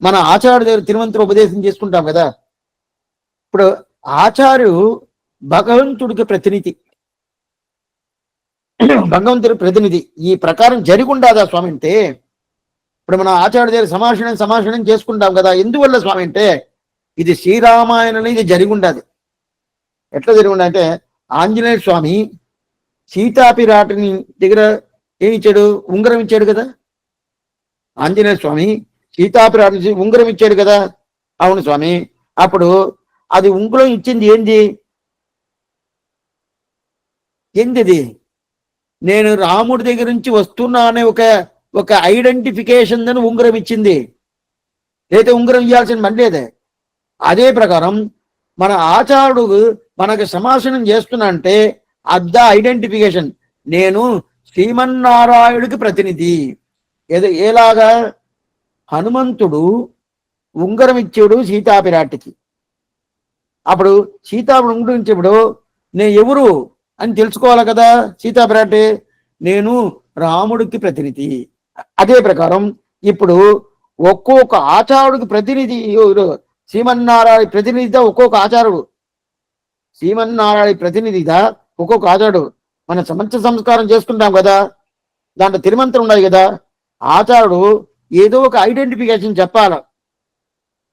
మన ఆచార్య దగ్గర తిరుమంత్ర ఉపదేశం చేసుకుంటాం కదా. ఇప్పుడు ఆచార్యుడు భగవంతుడికి ప్రతినిధి, భగవంతుడి ప్రతినిధి. ఈ ప్రకారం జరిగుండాదా స్వామి అంటే ఇప్పుడు మన ఆచార్య దగ్గర సమాషణం చేసుకుంటాం కదా. ఎందువల్ల స్వామి అంటే ఇది శ్రీరామాయణం, ఇది జరిగుండాది. ఎట్లా జరిగుండా అంటే ఆంజనేయ స్వామి సీతాపిరాటిని దగ్గర ఏమి ఇచ్చాడు? ఉంగరం ఇచ్చాడు కదా. ఆంజనేయ స్వామి సీతాపిరాటిని ఉంగరం ఇచ్చాడు కదా. అవును స్వామి. అప్పుడు అది ఉంగరం ఇచ్చింది ఏంది? ఏంది? నేను రాముడి దగ్గర నుంచి వస్తున్నా అనే ఒక ఐడెంటిఫికేషన్ అని ఉంగరం ఇచ్చింది. లేదా ఉంగరం ఇవ్వాల్సిన పని లేదే. అదే ప్రకారం మన ఆచార్యుడు మనకు సమాసనం చేస్తున్నా అంటే అద్ద ఐడెంటిఫికేషన్. నేను శ్రీమన్నారాయణుడికి ప్రతినిధి. ఎలాగా? హనుమంతుడు ఉంగరం ఇచ్చాడు సీతాపిరాటికి. అప్పుడు సీతాపుడు ఉంగరం ఇచ్చేప్పుడు నేను ఎవరు అని తెలుసుకోవాలి కదా సీతాపిరాటి. నేను రాముడికి ప్రతినిధి. అదే ప్రకారం ఇప్పుడు ఒక్కొక్క ఆచార్యుడికి ప్రతినిధి శ్రీమన్నారాయణ ప్రతినిధిగా ఒక్కొక్క ఆచారుడు, శ్రీమన్నారాయణ ప్రతినిధిగా ఒక్కొక్క ఆచారుడు. మన సమంత సంస్కారం చేసుకుంటాం కదా, దాంట్లో తిరుమంత్రం ఉన్నది కదా. ఆచారుడు ఏదో ఒక ఐడెంటిఫికేషన్ చెప్పాల.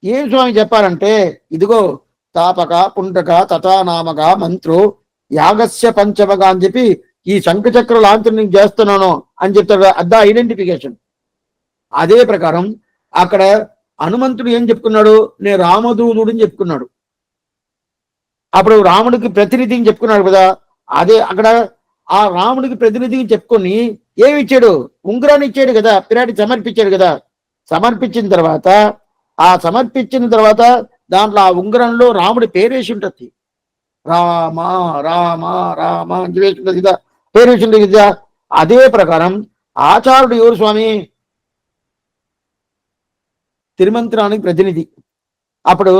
ఏం స్వామి చెప్పాలంటే ఇదిగో తాపక పుంటక తథానామక మంత్రో యాగస్య పంచమగా అని చెప్పి ఈ శంఖచక్ర లాంఛనం చేస్తున్నాను అని చెప్తాడు. అద్దా ఐడెంటిఫికేషన్. అదే ప్రకారం అక్కడ హనుమంతుడు ఏం చెప్పుకున్నాడు? నేను రామదూతుడు అని చెప్పుకున్నాడు. అప్పుడు రాముడికి ప్రతినిధిని చెప్పుకున్నాడు కదా. అదే అక్కడ ఆ రాముడికి ప్రతినిధిని చెప్పుకొని ఏమి ఇచ్చాడు? ఉంగరాన్ని ఇచ్చాడు కదా, పిరాటి సమర్పించాడు కదా. సమర్పించిన తర్వాత దాంట్లో ఆ ఉంగరంలో రాముడి పేరేసి ఉంటుంది. రామ రామ రామ అని వేసి ఉంటుంది కదా, పేరేసి ఉంటుంది కదా. అదే ప్రకారం ఆచార్యుడు ఎవరు స్వామి? తిరుమంత్రానికి ప్రతినిధి. అప్పుడు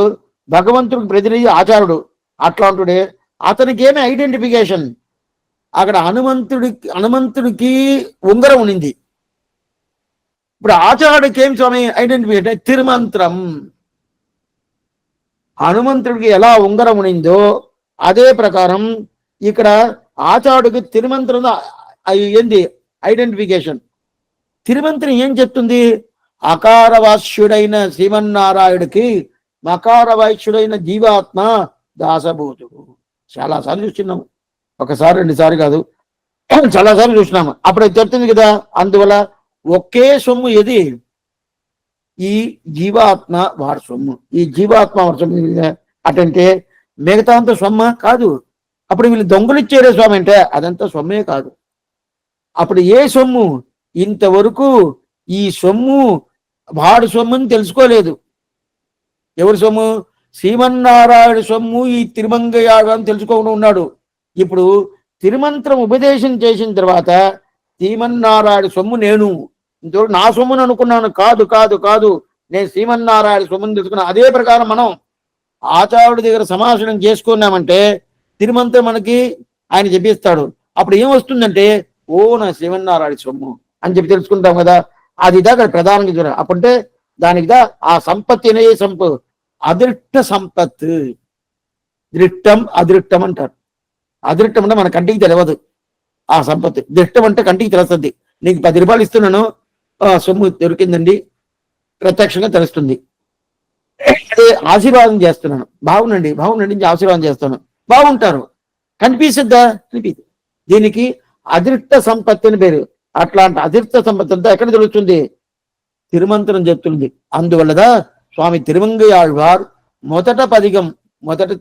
భగవంతుడికి ప్రతినిధి ఆచార్యుడు. అట్లాంటిడే అతనికి ఏమి ఐడెంటిఫికేషన్? అక్కడ హనుమంతుడికి ఉంగరం ఉన్నింది. ఇప్పుడు ఆచార్యుడికి ఏం స్వామి ఐడెంటిఫికేషన్? తిరుమంత్రం. హనుమంతుడికి ఎలా ఉంగరం ఉన్నిందో అదే ప్రకారం ఇక్కడ ఆచార్యుడికి తిరుమంత్రం ఏంది ఐడెంటిఫికేషన్. తిరుమంత్రం ఏం చెప్తుంది? అకారవాస్యుడైన శ్రీమన్నారాయణుడికి మకారవాస్యుడైన జీవాత్మ దాసభూతుడు. చాలాసార్లు చూస్తున్నాము, ఒకసారి రెండుసార్లు కాదు, చాలాసార్లు చూసినాము. అప్పుడు చెప్తుంది కదా, అందువల్ల ఒకే సొమ్ము ఏది? ఈ జీవాత్మ వాడి సొమ్ము. ఈ జీవాత్మ వాడి సొమ్ము అటంటే మిగతా అంతా సొమ్మ కాదు. అప్పుడు వీళ్ళు దొంగలిచ్చేరే స్వామి అంటే అదంతా సొమ్మే కాదు. అప్పుడు ఏ సొమ్ము? ఇంతవరకు ఈ సొమ్ము వాడు సొమ్ముని తెలుసుకోలేదు. ఎవరి సొమ్ము? శ్రీమన్నారాయణ సొమ్ము ఈ తిరుమంగయాడు అని తెలుసుకోకుండా ఉన్నాడు. ఇప్పుడు తిరుమంత్రం ఉపదేశం చేసిన తర్వాత శ్రీమన్నారాయణ సొమ్ము నేను ఇంతవరకు నా సొమ్మును అనుకున్నాను. కాదు కాదు కాదు, నేను శ్రీమన్నారాయణ సొమ్మును తెలుసుకున్నా. అదే ప్రకారం మనం ఆచార్యుడి దగ్గర సమాసనం చేసుకున్నామంటే తిరుమంత్రం మనకి ఆయన చెప్పిస్తాడు. అప్పుడు ఏం వస్తుందంటే, ఓ నా శ్రీమన్నారాయణ సొమ్ము అని చెప్పి తెలుసుకుంటాం కదా. అదిదా అక్కడ ప్రధానంగా చూడాలి. అప్పుంటే దానికిదా ఆ సంపత్తి అనే అదృష్ట సంపత్తు. దృష్టం అదృష్టం అంటారు. అదృష్టం అంటే మన కంటికి తెలియదు ఆ సంపత్తి. దృష్టం అంటే కంటికి తెలుస్తుంది. నీకు 10 రూపాయలు ఇస్తున్నాను, సొమ్ము దొరికిందండి, ప్రత్యక్షంగా తెలుస్తుంది. అదే ఆశీర్వాదం చేస్తున్నాను, బాగుండండి బాగుండండి ఆశీర్వాదం చేస్తాను, బాగుంటారు, కనిపిస్తుందా? కనిపిస్తుంది. దీనికి అదృష్ట సంపత్తి అని పేరు. అట్లాంటి అదృష్ట సంపత్తి అంతా ఎక్కడ తెలుస్తుంది? తిరుమంత్రం చెప్తుంది. అందువల్లదా స్వామి తిరుమంగయాళ్వార్ మొదట పదిగం, మొదట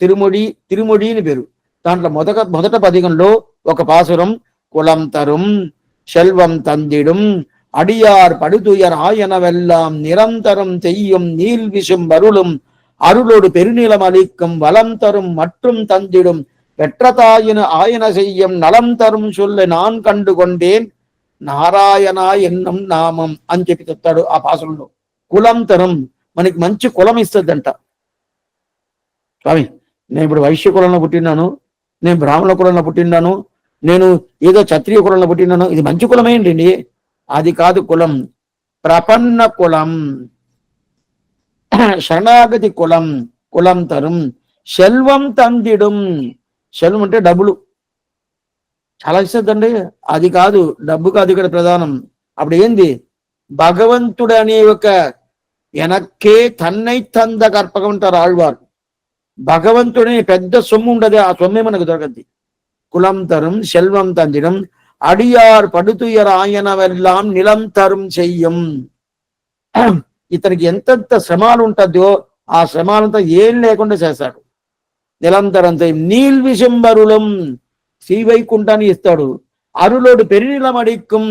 తిరుముడి అని పేరు. దాంట్లో మొదట పదిగంలో ఒక పాసురం, కులం తரும் செல்வம் தந்திடும் அடியார் படுதுயர் ஆயனவெல்லாம் நிரந்தரம் செய்யும் நீல் விஷம் வருளும் அருளோடு பெருநிலம் அளிக்கும் வளம் தரும் மற்றும் தந்திடும் பெற்றதாயின ஆயன செய்யும் நலம் తரும் சொல்ல நான் కండు కొండేన్ నారాయణ ఎన్నం నామం అని చెప్పి చెప్తాడు ఆ పాసురంలో. కులం తరం, మనకి మంచి కులం ఇస్తుందంట. స్వామి, నేను ఇప్పుడు వైశ్య కులంలో పుట్టినాను, నేను బ్రాహ్మణ కులంలో పుట్టినాను, నేను ఏదో క్షత్రియ కులంలో పుట్టినాను, ఇది మంచి కులం ఏంటండి? అది కాదు కులం. ప్రపన్న కులం, శరణాగతి కులం. కులం తరం సెల్వం తందిడం. సెల్వం అంటే డబ్బులు, చాలా ఇస్తుందండి. అది కాదు, డబ్బు కాదు ఇక్కడ ప్రధానం. అప్పుడు ఏంది? భగవంతుడు అనే ఒక వెనక్కే తన్నై తంద కర్పకం ఉంటారు ఆళ్వారు. భగవంతుడని పెద్ద సొమ్ము ఉండదు, ఆ సొమ్మే మనకు దొరకద్ది. కులం తరం సెల్వం తందిడం అడియార్ పడుతుయర్ ఆయన వెళ్ళాం నిలం తరం చెయ్యం. ఇతనికి ఎంతెంత శ్రమాలు ఉంటుందో ఆ శ్రమాలంతా ఏం లేకుండా చేస్తాడు. నిరంతరం నీల్ విశంబరులం, శ్రీవైకుంఠాన్ని ఇస్తాడు. అరులోడు పెరినిలం అడిక్కం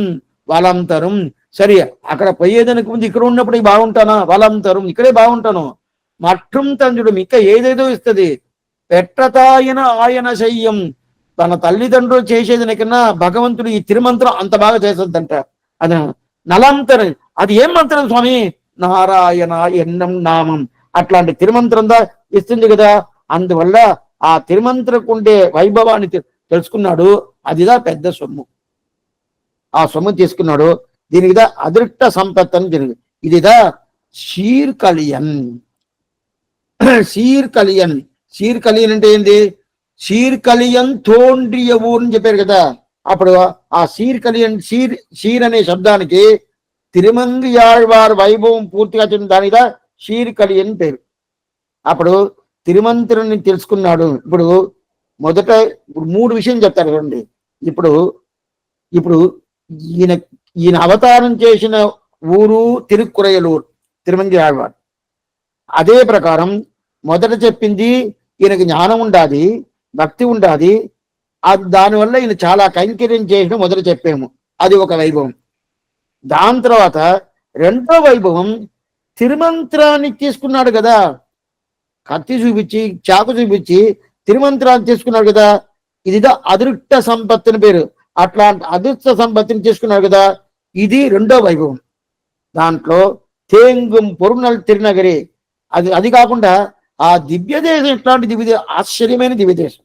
వలంతరం. సరే, అక్కడ పోయేదానికి ముందు ఇక్కడ ఉన్నప్పుడు బాగుంటానా? వలంతరం, ఇక్కడే బాగుంటాను. మற்றும் తండ్రుడు ఇంకా ఏదేదో ఇస్తుంది. పెట్టతాయన ఆయన శయ్యం, తన తల్లిదండ్రులు చేసేదానికన్నా భగవంతుడు ఈ తిరుమంత్రం అంత బాగా చేస్తుందంట. అది నలంతరం. అది ఏం మంత్రం స్వామి? నారాయణ ఎన్నం నామం. అట్లాంటి తిరుమంత్రందా ఇస్తుంది కదా. అందువల్ల ఆ తిరుమంత్రకు ఉండే వైభవాన్ని తెలుసుకున్నాడు. అదిదా పెద్ద సొమ్ము. ఆ సొమ్ము తీసుకున్నాడు. దీనికిదా అదృష్ట సంపత్ అని జరిగింది. ఇదిదా శీర్కలియన్. శీర్కలియన్, శీర్కలియన్ అంటే ఏంటి? శీర్కలియన్ తోండ్రియ ఊరు అని చెప్పారు కదా. అప్పుడు ఆ శీర్కలియన్, శీర్ అనే శబ్దానికి తిరుమంగియాళ్వార్ వైభవం పూర్తిగా చెందిన దానిదా శీర్కలియన్ పేరు. అప్పుడు తిరుమంత్రుని తెలుసుకున్నాడు. ఇప్పుడు మొదట 3 విషయం చెప్తారు చూడండి. ఇప్పుడు ఇప్పుడు ఈయన అవతారం చేసిన ఊరు తిరుక్కురయలూరు, తిరుమంగియాళ్వార్. అదే ప్రకారం మొదట చెప్పింది ఈయనకి జ్ఞానం ఉండాది, భక్తి ఉండాది. దానివల్ల ఈయన చాలా కైంకర్యం చేసిన మొదట చెప్పాము, అది ఒక వైభవం. దాని తర్వాత రెండో వైభవం తిరుమంత్రాన్ని తీసుకున్నాడు కదా. కత్తి చూపించి, చాకు చూపించి తిరుమంత్రాన్ని తీసుకున్నాడు కదా. ఇదిదా అదృష్ట సంపత్తిని పేరు. అట్లాంటి అదృష్ట సంపత్తిని తీసుకున్నాడు కదా. ఇది రెండో వైభవం. దాంట్లో తేంగుం పొరునల్ తిరునగరి, అది కాకుండా ఆ దివ్యదేశం ఎట్లాంటి దివ్యదేశం, ఆశ్చర్యమైన దివ్యదేశం.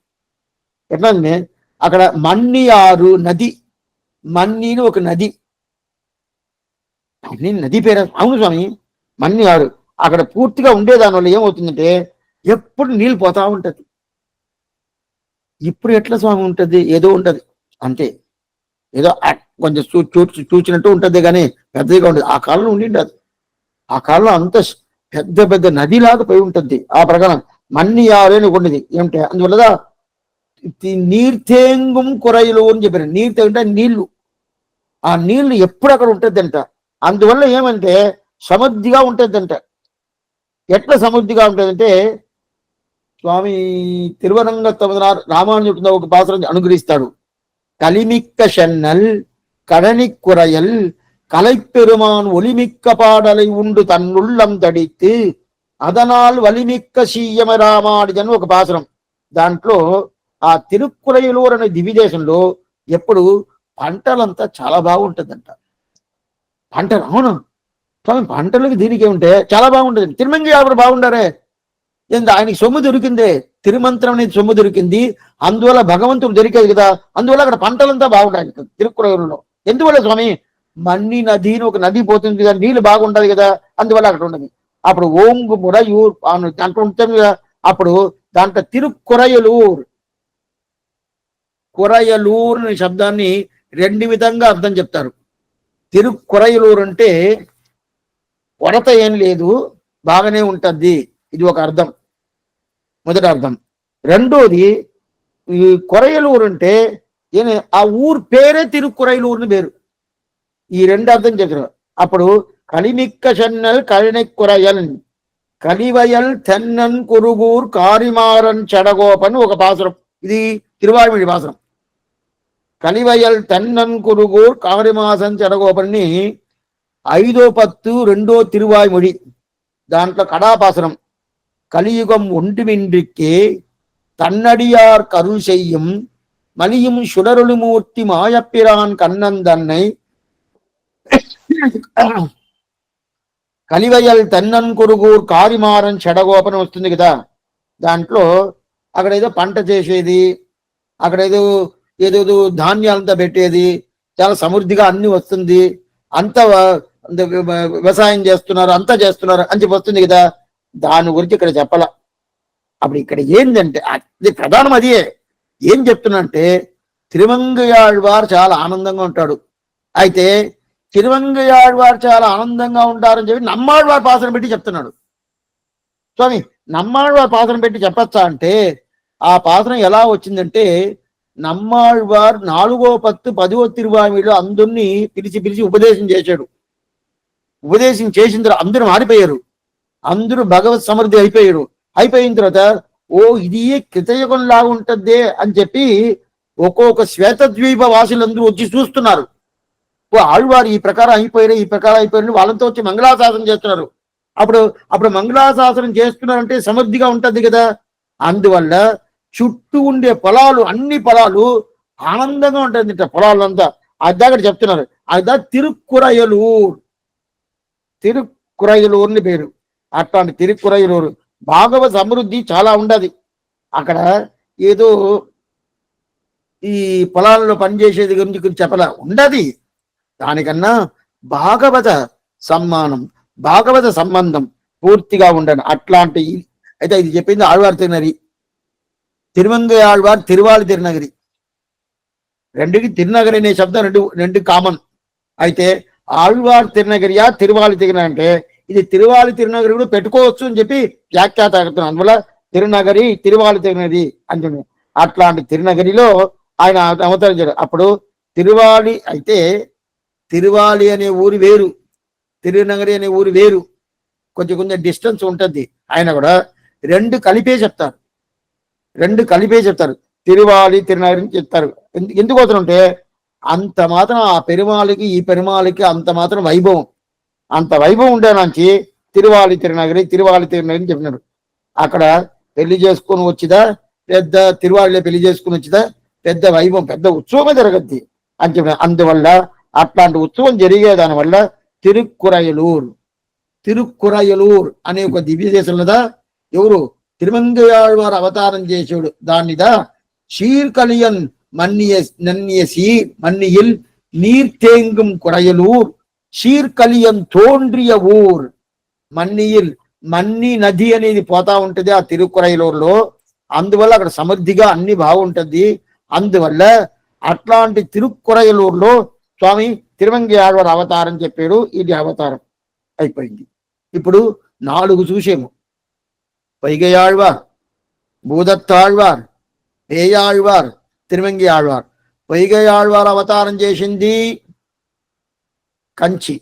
ఎట్లా అంటే అక్కడ మన్నియారు నది, మన్నిని ఒక నది, నది పేరు. అవును స్వామి, మన్నియారు. అక్కడ పూర్తిగా ఉండేదాని వల్ల ఏమవుతుందంటే ఎప్పుడు నీళ్ళు పోతా ఉంటది. ఇప్పుడు ఎట్లా స్వామి ఉంటది? ఏదో ఉంటది అంతే. ఏదో కొంచెం చూచినట్టు ఉంటది కానీ పెద్దగా ఉండదు. ఆ కాలంలో ఉండిండదు. ఆ కాలంలో అంత పెద్ద పెద్ద నదిలాగా పోయి ఉంటుంది. ఆ ప్రకారం మన్నియారు ఉండేది ఏమిటి అందువల్ల నీర్థేంగుం కురైలు అని చెప్పారు. నీర్థ అంటే నీళ్లు. ఆ నీళ్లు ఎప్పుడు అక్కడ ఉంటుందంట. అందువల్ల ఏమంటే సమృద్ధిగా ఉంటుందంట. ఎట్లా సమృద్ధిగా ఉంటుందంటే స్వామి తిరువరంగ రామానుజుడు ఒక పాత్ర అనుగ్రహిస్తాడు. కలిమిక్క షన్నల్ கடனி குறையல் கலைப்பெருமான் ஒலிமிக்க பாடலை உண்டு தன்నుள்ளం తడిத்து అదనాల్ వలిమిక్క సీయమ రామాడిజన్ ఒక పాసరం. దాంట్లో ఆ తిరుక్కురయలూరు అనే దివ్యదేశంలో ఎప్పుడు పంటలంతా చాలా బాగుంటుందంట. పంటలు అవును స్వామి, పంటలకి దీనికి ఏముంటే చాలా బాగుంటుంది. తిరుమంగి ఆవిడ బాగుండారే, ఆయనకి సొమ్ము దొరికిందే, తిరుమంత్రం అనేది సొమ్ము దొరికింది. అందువల్ల భగవంతుడు దొరికేది కదా, అందువల్ల అక్కడ పంటలంతా బాగుంటాయి తిరుక్కురయూరులో. ఎందువల్ల స్వామి? మన్ని నది ఒక నది పోతుంది కదా, నీళ్లు బాగుంటది కదా, అందువల్ల అక్కడ ఉండదు. అప్పుడు ఓంగు మురయూర్ దాంట్లో ఉంటుంది కదా, అప్పుడు దాంట్లో తిరుక్కురయలూర్, కురయలూర్ అనే శబ్దాన్ని రెండు విధంగా అర్థం చెప్తారు. తిరుక్కురయలూర్ అంటే కొరత ఏం లేదు, బాగానే ఉంటుంది, ఇది ఒక అర్థం, మొదటి అర్థం. రెండోది ఈ కొరయలూరు అంటే ఆ ఊరు పేరే తిరుక్కురయలూరుని పేరు. ఈ రెండు అర్థం చెప్పారు. అప్పుడు కలిమిక్క చెన్నల్ కలినెక్కురయల్ కలివయల్ తెన్నన్ కురుగూర్ కారిమారన్ చెడగోపన్ ఒక పాసురం. ఇది తిరువాయిమిడి పాసురం. కలివయల్ తెన్నన్ కురుగూర్ కారిమాసన్ చెడగోపన్ని 5వ పత్తు 2వ తిరువాయిమిడి. దాంట్లో కడాపాసనం. కలియుగం ఒంటిమిండ్రిక్కే தன்னடியார் கருள் செய்யும் மலியும் சுடரொளிமூர்த்தி மாயப்பிரான் கண்ணன் தன்னை కలివయల్ తెన్నన్ కురుగుర్ కారిమారన్ చెడగోపనం వస్తుంది కదా. దాంట్లో అక్కడ ఏదో పంట చేసేది, అక్కడ ఏదో ఏదో ధాన్యాలంతా పెట్టేది, చాలా సమృద్ధిగా అన్ని వస్తుంది, అంత వ్యవసాయం చేస్తున్నారు, అంతా చేస్తున్నారు అని చెప్పి వస్తుంది కదా. దాని గురించి ఇక్కడ చెప్పాల. అప్పుడు ఇక్కడ ఏంటంటే అది ప్రధానం. అదే ఏం చెప్తున్నంటే తిరుమంగయాழ்వారు చాలా ఆనందంగా ఉంటాడు. అయితే తిరుమంగయాழ்వారు చాలా ఆనందంగా ఉంటారని చెప్పి నమ్మాళ్వారు పాసన పెట్టి చెప్తున్నాడు. స్వామి నమ్మాళ్వారు పాసన పెట్టి చెప్పచ్చా అంటే ఆ పాసనం ఎలా వచ్చిందంటే నమ్మాళ్వారు 4వ పత్తు 10వ తిరువాయిమిడిలో అందరినీ పిలిచి ఉపదేశం చేశాడు. ఉపదేశం చేసిన తర్వాత అందరూ మారిపోయారు, అందరూ భగవత్ సమృద్ధి అయిపోయిన తర్వాత ఓ ఇది కృతయుగం లాగా ఉంటుందే అని చెప్పి ఒక్కొక్క శ్వేతద్వీప వాసులందరూ వచ్చి చూస్తున్నారు. ఓ ఆళ్వారు ఈ ప్రకారం అయిపోయారు వాళ్ళంతా వచ్చి మంగళాశాసనం చేస్తున్నారు. అప్పుడు మంగళాశాసనం చేస్తున్నారంటే సమృద్ధిగా ఉంటుంది కదా. అందువల్ల చుట్టూ ఉండే పొలాలు, అన్ని పొలాలు ఆనందంగా ఉంటుంది పొలాలంతా. అక్కడ చెప్తున్నారు. అదా తిరుక్కురయలూరుని పేరు. అట్లాంటి తిరుక్కురయలూరు భాగవత సమృద్ధి చాలా ఉండదు అక్కడ. ఏదో ఈ పొలాలలో పనిచేసేది గురించి చెప్పలా ఉండదు. దానికన్నా భాగవత సమ్మానం, భాగవత సంబంధం పూర్తిగా ఉండను అట్లాంటి. అయితే ఇది చెప్పింది ఆళ్వార్ తిరునగరి, తిరుమంగై ఆళ్వార్ తిరువాలి తిరునగరి. రెండుకి తిరునగరి అనే శబ్దం రెండు కామన్. అయితే ఆళ్వార్ తిరునగరియా తిరువాలి తిరునగరి అంటే ఇది తిరువాలి తిరునగరి కూడా పెట్టుకోవచ్చు అని చెప్పి వ్యాఖ్యాత చెప్తున్నాను. అందువల్ల తిరునగరి తిరువాలి తిరునగరి అని చెప్పి అట్లాంటి తిరునగరిలో ఆయన అవతరించాడు. అప్పుడు తిరువాలి అయితే తిరువాలి అనే ఊరు వేరు, తిరునగరి అనే ఊరు వేరు, కొంచెం డిస్టెన్స్ ఉంటుంది. ఆయన కూడా రెండు కలిపే చెప్తారు. తిరువాలి తిరునగరి చెప్తారు. ఎందుకోసమంటే అంత మాత్రం ఆ పెరుమాళికి ఈ పెరుమాళికి అంత మాత్రం వైభవం, అంత వైభవం ఉండేనాంచి తిరువాలి తిరునగరి అని చెప్పినారు. అక్కడ పెళ్లి చేసుకొని వచ్చిదా, పెద్ద తిరువాళ్ళలో పెళ్లి చేసుకుని వచ్చిదా, పెద్ద వైభవం, పెద్ద ఉత్సవమే జరగద్ది అని చెప్పిన. అందువల్ల అట్లాంటి ఉత్సవం జరిగేదాని వల్ల తిరుక్కురయలూర్ అనే ఒక దివ్య దేశంలోదా ఎవరు తిరుమంగయాళ్వారు అవతారం చేసాడు. దానిదా షీర్కలియన్ నన్నియ సీర్ మన్నియిల్ నీర్తేంగుం కురయలూర్ షీర్కలియన్ తోండ్రియ ఊర్. మన్నియిల్ మన్ని నది అనేది పోతా ఉంటుంది ఆ తిరుక్కురయలూరులో. అందువల్ల అక్కడ సమృద్ధిగా అన్ని బాగుంటుంది. అందువల్ల అట్లాంటి తిరుక్కురయలూరులో స్వామి తిరుమంగి ఆళ్వార్ అవతారం చెప్పాడు. ఇది అవతారం అయిపోయింది. ఇప్పుడు 4 చూసాము. పొయ్గై ఆళ్వార్, భూదత్తాళ్వార్, పేయాళ్వార్, తిరుమంగి ఆళ్వార్. పొయ్గై ఆళ్వార్ అవతారం చేసింది కంచి,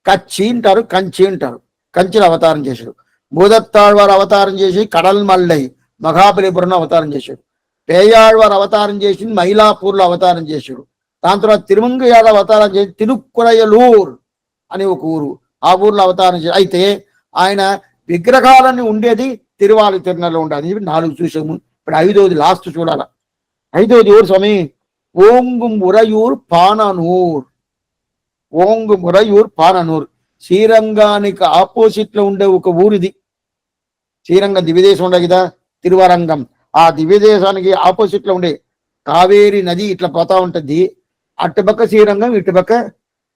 కచ్చి అంటారు, కంచి అంటారు. కంచిలో అవతారం చేశాడు. భూదత్తాళ్వార్ అవతారం చేసి కడల్ మల్లై మహాబలిపురంలో అవతారం చేశాడు. పేయాళ్వార్ అవతారం చేసింది మైలాపూర్లో అవతారం చేశాడు. దాని తర్వాత తిరుమంగి యాదవ్ అవతారం చేసి తిరుక్కురయలూర్ అని ఒక ఊరు, ఆ ఊర్లో అవతారం చేసి. అయితే ఆయన విగ్రహాలన్నీ ఉండేది తిరువాలి తిరునలో ఉండేది. 4 చూసాము. ఇప్పుడు 5వది లాస్ట్ చూడాల. 5వది ఊరు స్వామి ఓంగుమురయూర్ పాననూర్. ఓంగుమురయూర్ పాననూర్ శ్రీరంగానికి ఆపోజిట్ లో ఉండే ఒక ఊరిది. శ్రీరంగం దివ్యదేశం ఉండే కదా, తిరువరంగం. ఆ దివ్యదేశానికి ఆపోజిట్ లో ఉండే కావేరి నది ఇట్లా పోతా ఉంటుంది. అటుపక్క శ్రీరంగం, ఇటుపక్క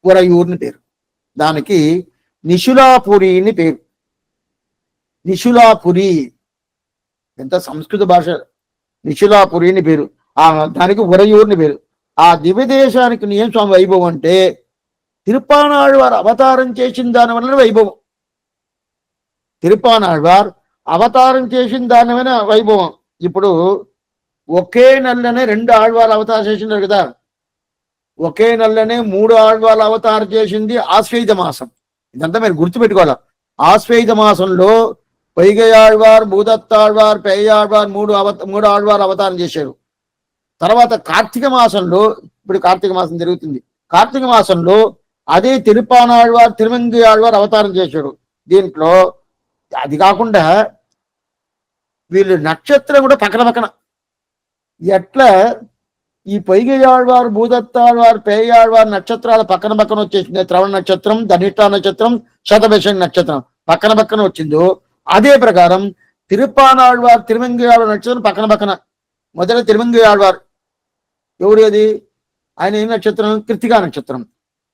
ఉరయూర్ని పేరు. దానికి నిశులాపురి అని పేరు. నిశులాపురి ఎంత సంస్కృత భాష. నిశులాపురి అని పేరు. దానికి ఉరయూర్ని పేరు. ఆ దివ్యదేశానికి ఏం స్వామి వైభవం అంటే తిరుప్పానాళ్వార్ అవతారం చేసిన దాని వలన వైభవం. తిరుప్పానాళ్వార్ అవతారం చేసిన దాని వలన వైభవం. ఇప్పుడు ఒకే నెలనే 2 ఆళ్వార్లు అవతారం చేసినారు కదా. ఒకే నెలనే 3 ఆళ్వార్లు అవతారం చేసింది ఆశ్వేయుజ మాసం. ఇదంతా మీరు గుర్తుపెట్టుకోవాలి. ఆశ్వేయుజ మాసంలో పొయ్గై ఆళ్వార్, భూదత్తాళ్వార్, పేయాళ్వార్ 3 ఆళ్వార్లు అవతారం చేశారు. తర్వాత కార్తీక మాసంలో, ఇప్పుడు కార్తీక మాసం జరుగుతుంది, కార్తీక మాసంలో అదే తిరుప్పానాళ్వార్, తిరుమంగి ఆళ్వార్ అవతారం చేశాడు. దీంట్లో అది కాకుండా వీళ్ళు నక్షత్రం కూడా పక్కన పక్కన. ఎట్లా ఈ పొయ్గై ఆళ్వార్, భూదత్తాళ్వార్, పేయాళ్వార్ నక్షత్రాల పక్కన పక్కన వచ్చేసింది. శ్రవణ నక్షత్రం, ధనిష్ఠా నక్షత్రం, శతభిషం నక్షత్రం పక్కన పక్కన వచ్చిందో అదే ప్రకారం తిరుప్పానాళ్వార్, తిరుమంగి ఆళ్వార్ నక్షత్రం పక్కన పక్కన. మొదట తిరుమంగి ఆళ్వార్ ఎవరు, అది ఆయన ఏ నక్షత్రం? కృత్తికా నక్షత్రం.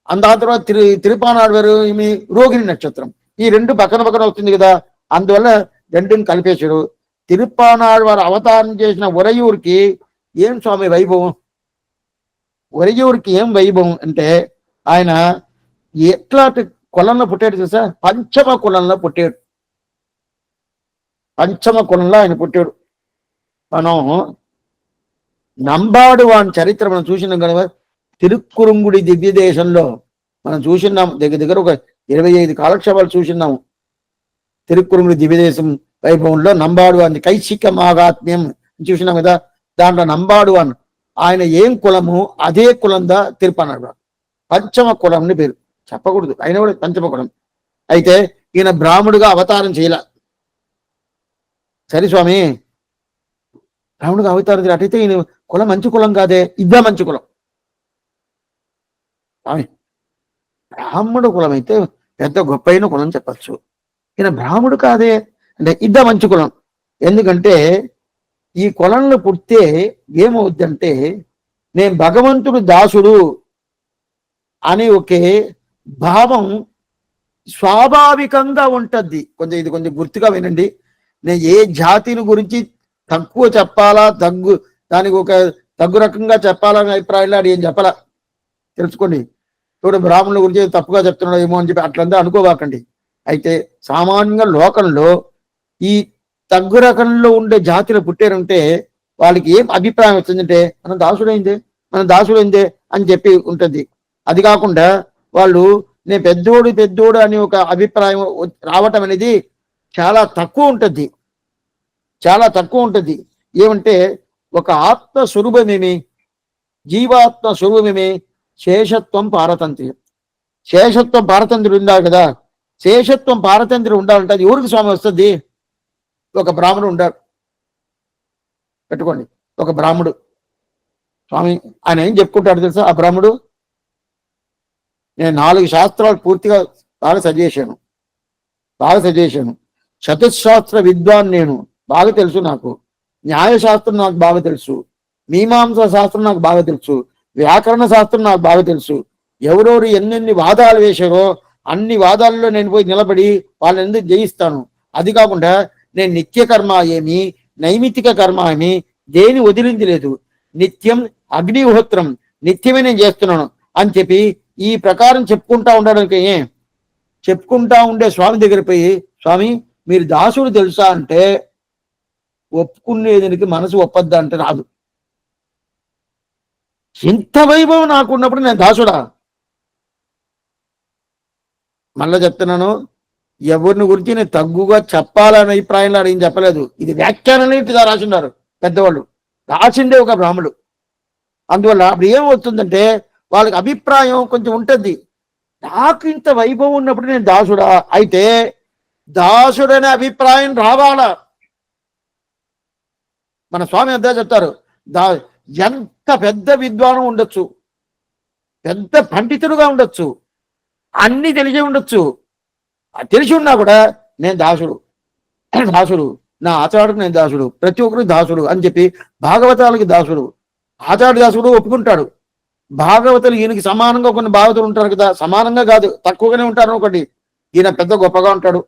దాని తర్వాత తిరుప్పానాళ్వార్ ఈమె రోహిణి నక్షత్రం. ఈ 2 పక్కన పక్కన వస్తుంది కదా, అందువల్ల 2ని కలిపేశాడు. తిరుప్పానాళ్వార్ అవతారం చేసిన ఉరయూరుకి ఏం స్వామి వైభవం? ఉరయూరుకి ఏం వైభవం అంటే ఆయన ఎట్లాంటి కులంలో పుట్టాడు చూసా? పంచమ కులంలో పుట్టాడు. పంచమ కులంలో ఆయన పుట్టాడు. మనం నంబాడు వాని చరిత్ర మనం చూసినాం కదా. తిరుక్కురుంగుడి దివ్య దేశంలో మనం చూసినాం. దగ్గర ఒక 25 కాలక్షేపాలు చూసినాము. తిరుక్కురుంగుడి దివ్యదేశం వైభవంలో నంబాడు వాని కైశిక మాగాత్మ్యం చూసినాం కదా. దాంట్లో నంబాడు వాన్ ఆయన ఏం కులము అదే కులందా తిరుప్పానాళ్వార్. పంచమ కులం అని పేరు. చెప్పకూడదు, ఆయన కూడా పంచమ కులం. అయితే ఈయన బ్రాహ్మడుగా అవతారం చేయలే. సరే స్వామి, బ్రాహ్మణుగా అవతారం చేయాలి అటైతే ఈయన కులం మంచి కులం కాదే, ఇద్దా మంచి కులం. బ్రాహ్మడు కులం అయితే పెద్ద గొప్పైన కులం చెప్పచ్చు. ఈయన బ్రాహ్మడు కాదే అంటే ఇద్దా మంచి కులం. ఎందుకంటే ఈ కులంలో పుడితే ఏమవుద్దంటే నేను భగవంతుడు దాసుడు అని ఒకే భావం స్వాభావికంగా ఉంటుంది. కొంచెం గుర్తుగా వినండి. నేను ఏ జాతిని గురించి తక్కువ చెప్పాలా, దానికి ఒక తగ్గు రకంగా చెప్పాలనే అభిప్రాయంలో అది ఏం చెప్పాలా తెలుసుకోండి. ఇప్పుడు బ్రాహ్మణుల గురించి తప్పుగా చెప్తున్నాడు ఏమో అని చెప్పి అట్లంతా అనుకోవాకండి. అయితే సామాన్యంగా లోకంలో ఈ తగ్గు రకంలో ఉండే జాతిలో పుట్టారంటే వాళ్ళకి ఏం అభిప్రాయం వచ్చిందంటే మనం దాసుడైందే అని చెప్పి ఉంటుంది. అది కాకుండా వాళ్ళు నేను పెద్దోడు అని ఒక అభిప్రాయం రావటం అనేది చాలా తక్కువ ఉంటుంది. ఏమంటే ఒక ఆత్మ స్వరూపమేమి, జీవాత్మ స్వరూపమేమి శేషత్వం పారతంత్ర్యం. శేషత్వం పారతంత్ర్యం ఉండాలి కదా. శేషత్వం పారతంత్ర్యం ఉండాలంటే అది ఎవరికి స్వామి వస్తుంది? ఒక బ్రాహ్మణుడు ఉండాలి. పెట్టుకోండి, ఒక బ్రాహ్మడు స్వామి ఆయన ఏం చెప్పుకుంటాడు తెలుసా? ఆ బ్రాహ్మడు నేను 4 శాస్త్రాలు పూర్తిగా బాగా చదివేశాను. చతుశాస్త్ర విద్వాన్ నేను, బాగా తెలుసు నాకు. న్యాయశాస్త్రం నాకు బాగా తెలుసు, మీమాంసా శాస్త్రం నాకు బాగా తెలుసు, వ్యాకరణ శాస్త్రం నాకు బాగా తెలుసు. ఎవరెవరు ఎన్నెన్ని వాదాలు వేశారో అన్ని వాదాల్లో నేను పోయి నిలబడి వాళ్ళని ఎందుకు జయిస్తాను. అది కాకుండా నేను నిత్యకర్మ ఏమి, నైమిత్తిక కర్మ అని దేని వదిలింది లేదు, నిత్యం అగ్నిహోత్రం నిత్యమే నేను చేస్తున్నాను అని చెప్పి ఈ ప్రకారం చెప్పుకుంటా ఉండడానికి చెప్పుకుంటా ఉండే స్వామి దగ్గర పోయి, స్వామి మీరు దాసుడు తెలుసా అంటే ఒప్పుకునేదానికి మనసు ఒప్పద్దా అంటే రాదు. ఇంత వైభవం నాకున్నప్పుడు నేను దాసుడా? మళ్ళా చెప్తున్నాను, ఎవరిని గురించి నేను తగ్గుగా చెప్పాలనే అభిప్రాయంలో ఏం చెప్పలేదు. ఇది వ్యాఖ్యానం రాసిన్నారు పెద్దవాళ్ళు, రాసిండే ఒక బ్రాహ్మణుడు. అందువల్ల అప్పుడు ఏమవుతుందంటే వాళ్ళకి అభిప్రాయం కొంచెం ఉంటుంది. నాకు ఇంత వైభవం ఉన్నప్పుడు నేను దాసుడా? అయితే దాసుడనే అభిప్రాయం రావాలా. మన స్వామి అంతా చెప్తారు, ఎంత పెద్ద విద్వానం ఉండొచ్చు, పెద్ద పండితుడుగా ఉండొచ్చు, అన్ని తెలిసి ఉండొచ్చు, తెలిసి ఉన్నా కూడా నేను దాసుడు, దాసుడు, నా ఆచారుడికి నేను దాసుడు, ప్రతి ఒక్కరికి దాసుడు అని చెప్పి భాగవతాలకి దాసుడు, ఆచార్య దాసుడు ఒప్పుకుంటాడు. భాగవతులు ఈయనకి సమానంగా కొన్ని భాగవతులు ఉంటారు కదా, సమానంగా కాదు తక్కువగానే ఉంటారు. ఒకటి ఈయన పెద్ద గొప్పగా ఉంటాడు,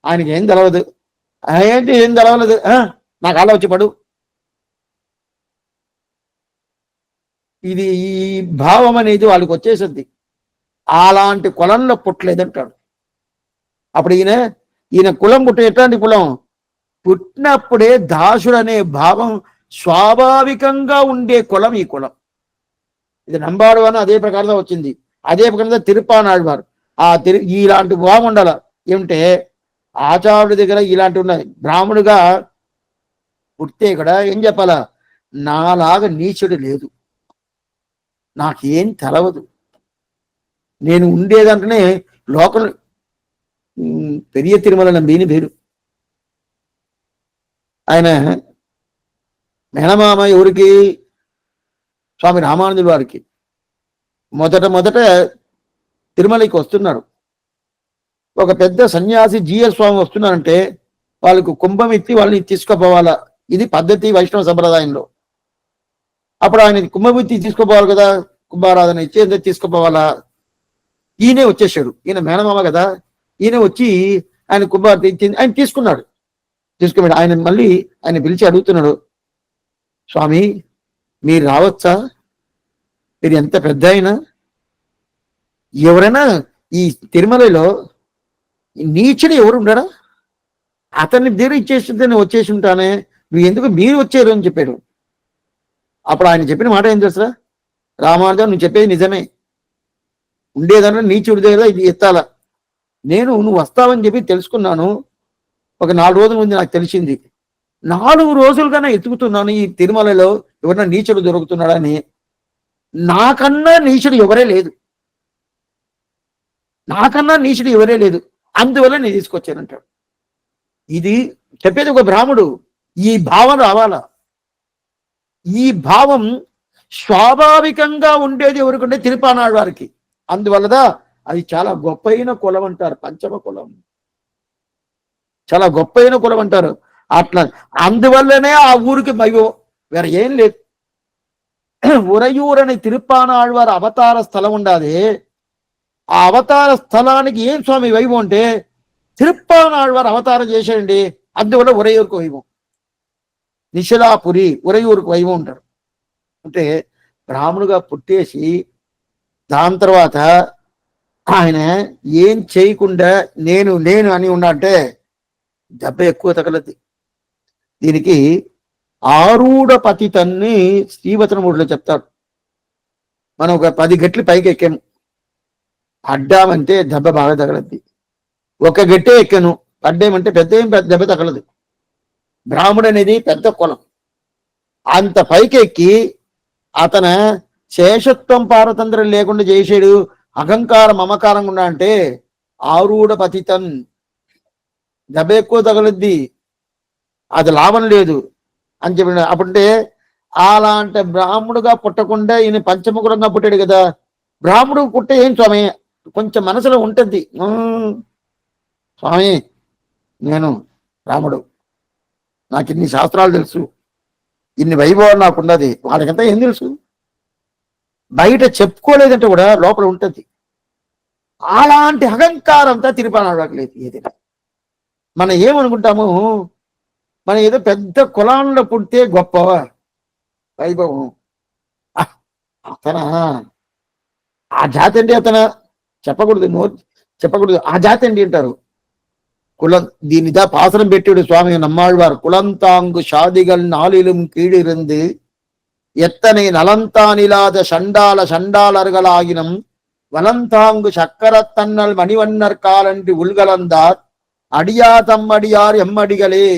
ఆయనకి ఏం తెలవదు, ఏంటి ఏం తెలవలేదు, నాకు అలా వచ్చి పడు. ఇది ఈ భావం అనేది వాళ్ళకి వచ్చేసింది. అలాంటి కులంలో పుట్టలేదంటాడు. అప్పుడు ఈయన కులం పుట్టే ఎట్లాంటి కులం? పుట్టినప్పుడే దాసుడు అనే భావం స్వాభావికంగా ఉండే కులం ఈ కులం. ఇది నంబాడు అని అదే ప్రకారంగా వచ్చింది. అదే ప్రకారంగా తిరుప్పానాళ్వారు ఇలాంటి భావం ఉండాల. ఏమిటంటే ఆచార్యుడి దగ్గర ఇలాంటి ఉన్నాయి. బ్రాహ్మణుగా పుట్టే కూడా ఏం చెప్పాలా, నాలాగా నీచుడు లేదు, నాకేం తెలవదు, నేను ఉండేదంటేనే లోకల్ పెరియ తిరుమల నంబిని పేరు. ఆయన మేనమామ ఎవరికి? స్వామి రామానుజుల వారికి. మొదట తిరుమలకి వస్తున్నారు. ఒక పెద్ద సన్యాసి జిఎస్ స్వామి వస్తున్నారంటే వాళ్ళకు కుంభం ఎత్తి వాళ్ళని తీసుకుపోవాలా. ఇది పద్ధతి వైష్ణవ సంప్రదాయంలో. అప్పుడు ఆయన కుంభమెత్తి తీసుకుపోవాలి కదా, కుంభారాధన ఇచ్చి తీసుకుపోవాలా. ఈయనే వచ్చేసాడు, ఈయన మేనమామ కదా, ఈయన వచ్చి ఆయన కుంభారతి ఇచ్చింది, ఆయన తీసుకున్నాడు. ఆయన మళ్ళీ ఆయన పిలిచి అడుగుతున్నాడు, స్వామి మీరు రావచ్చా, మీరు ఎంత పెద్ద అయినా, ఎవరైనా ఈ తిరుమలలో నీచుడు ఎవరు ఉండరా, అతన్ని దగ్గర ఇచ్చేస్తుంటే నేను వచ్చేసి ఉంటానే, నువ్వు ఎందుకు మీరు వచ్చారు అని చెప్పాడు. అప్పుడు ఆయన చెప్పిన మాట ఏం తెలుసా, రామానుజం నువ్వు చెప్పేది నిజమే, ఉండేదన్నా నీచుడి దగ్గర ఇది ఎత్తాల. నువ్వు వస్తావని చెప్పి తెలుసుకున్నాను, ఒక 4 రోజుల ముందు నాకు తెలిసింది. 4 రోజులుగానే ఎత్తుకుతున్నాను ఈ తిరుమలలో ఎవరన్నా నీచుడు దొరుకుతున్నాడని. నాకన్నా నీచుడు ఎవరే లేదు, నాకన్నా నీచుడు ఎవరే లేదు, అందువల్ల నేను తీసుకొచ్చానంటాడు. ఇది చెప్పేది ఒక బ్రాహ్మడు. ఈ భావం రావాలా. ఈ భావం స్వాభావికంగా ఉండేది ఎవరికంటే తిరుపానాడు వారికి. అందువల్లదా అది చాలా గొప్పైన కులం అంటారు, పంచమ కులం, చాలా గొప్పైన కులం అంటారు. అట్లా అందువల్లనే ఆ ఊరికి వైభవం, వేరే ఏం లేదు. ఉరయూరని తిరుప్పానాళ్వారి అవతార స్థలం ఉండాలి. ఆ అవతార స్థలానికి ఏం స్వామి వైభవం అంటే తిరుప్పానాళ్వారు అవతారం చేశాడండి, అందువల్ల ఉరయూరుకు వైభవం. నిశలాపురి ఉరయూరుకు వైభవం ఉంటారు. అంటే బ్రాహ్మణుగా పుట్టేసి దాని తర్వాత ఆయన ఏం చేయకుండా నేను అని ఉన్నట్టే దెబ్బ ఎక్కువ తగలది. దీనికి ఆరూఢ పతితన్ని శ్రీవచనమూడిలో చెప్తాడు. మనం ఒక 10 గట్లు పైకి ఎక్కాము, అడ్డామంటే దెబ్బ బాగా తగలద్ది. ఒక గట్టే ఎక్కాను, పడ్డామంటే ఏం దెబ్బ తగలదు. బ్రాహ్మణుడు అనేది పెద్ద కులం. అంత పైకి ఎక్కి అతను శేషత్వం పారతంత్రం లేకుండా చేసాడు, అహంకారం మమకారంగా ఉన్నా అంటే ఆరూఢ పతితన్, దెబ్బ ఎక్కువ తగలద్ది, అది లాభం లేదు అని చెప్పిన. అప్పుడంటే అలాంటి బ్రాహ్మణుడుగా పుట్టకుండా ఈయన పంచముఖులంగా పుట్టాడు కదా. బ్రాహ్మణుడు పుట్టే ఏం స్వామి కొంచెం మనసులో ఉంటుంది, స్వామి నేను రాముడు, నాకు ఇన్ని శాస్త్రాలు తెలుసు, ఇన్ని వైభవాలు నాకున్నది, వాళ్ళకంతా ఏం తెలుసు, బయట చెప్పుకోలేదంటే కూడా లోపల ఉంటుంది. అలాంటి అహంకారంతో తిరుపతి లేదు ఏదైనా. మనం ఏమనుకుంటాము, మనం ఏదో పెద్ద కులాల్లో పుడితే గొప్ప వైభవం. అతనా ఆ జాతి అండి, చెప్పకూడదు, నోరు చెప్పకూడదు, ఆ జాతి అండి అంటారు. குலம் దీనిదా பாசனம் பெற்றிடு சுவாமி நம்மாழ்வார் குலந்தாங்கு சாதிகள் நாளிலும் கீழிருந்து எத்தனை நலந்தானிலாத சண்டாளர்களாகினும் வலந்தாங்கு சக்கரத்தன்னல் மணிவண்ணர் காலன்றி உள்கலந்தார் அடியா தம்மடியார் ఎమ్మడిగలే.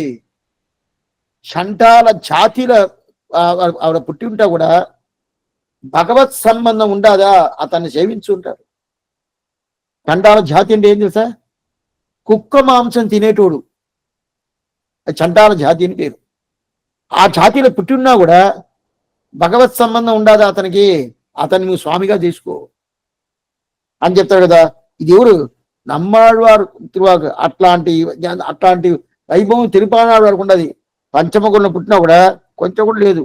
షంటాల జాతిలో ఆవిడ పుట్టి ఉంటా కూడా భగవత్ సంబంధం ఉండదా, అతన్ని సేవించి ఉంటారు. చండాల జాతి అంటే ఏం తెలుసా? కుక్క మాంసం తినేటోడు చండాల జాతి అని పేరు. ఆ జాతిలో పుట్టి ఉన్నా కూడా భగవత్ సంబంధం ఉండదా అతనికి, అతన్ని నువ్వు స్వామిగా తీసుకో అని చెప్తాడు కదా. ఇది ఎవరు? నమ్మాళ్వారు తిరువాకు. అట్లాంటి వైభవం తిరుపానాడు ఉండదు. పంచమగుళ్ళ పుట్టినా కూడా కొంచెం కూడా లేదు.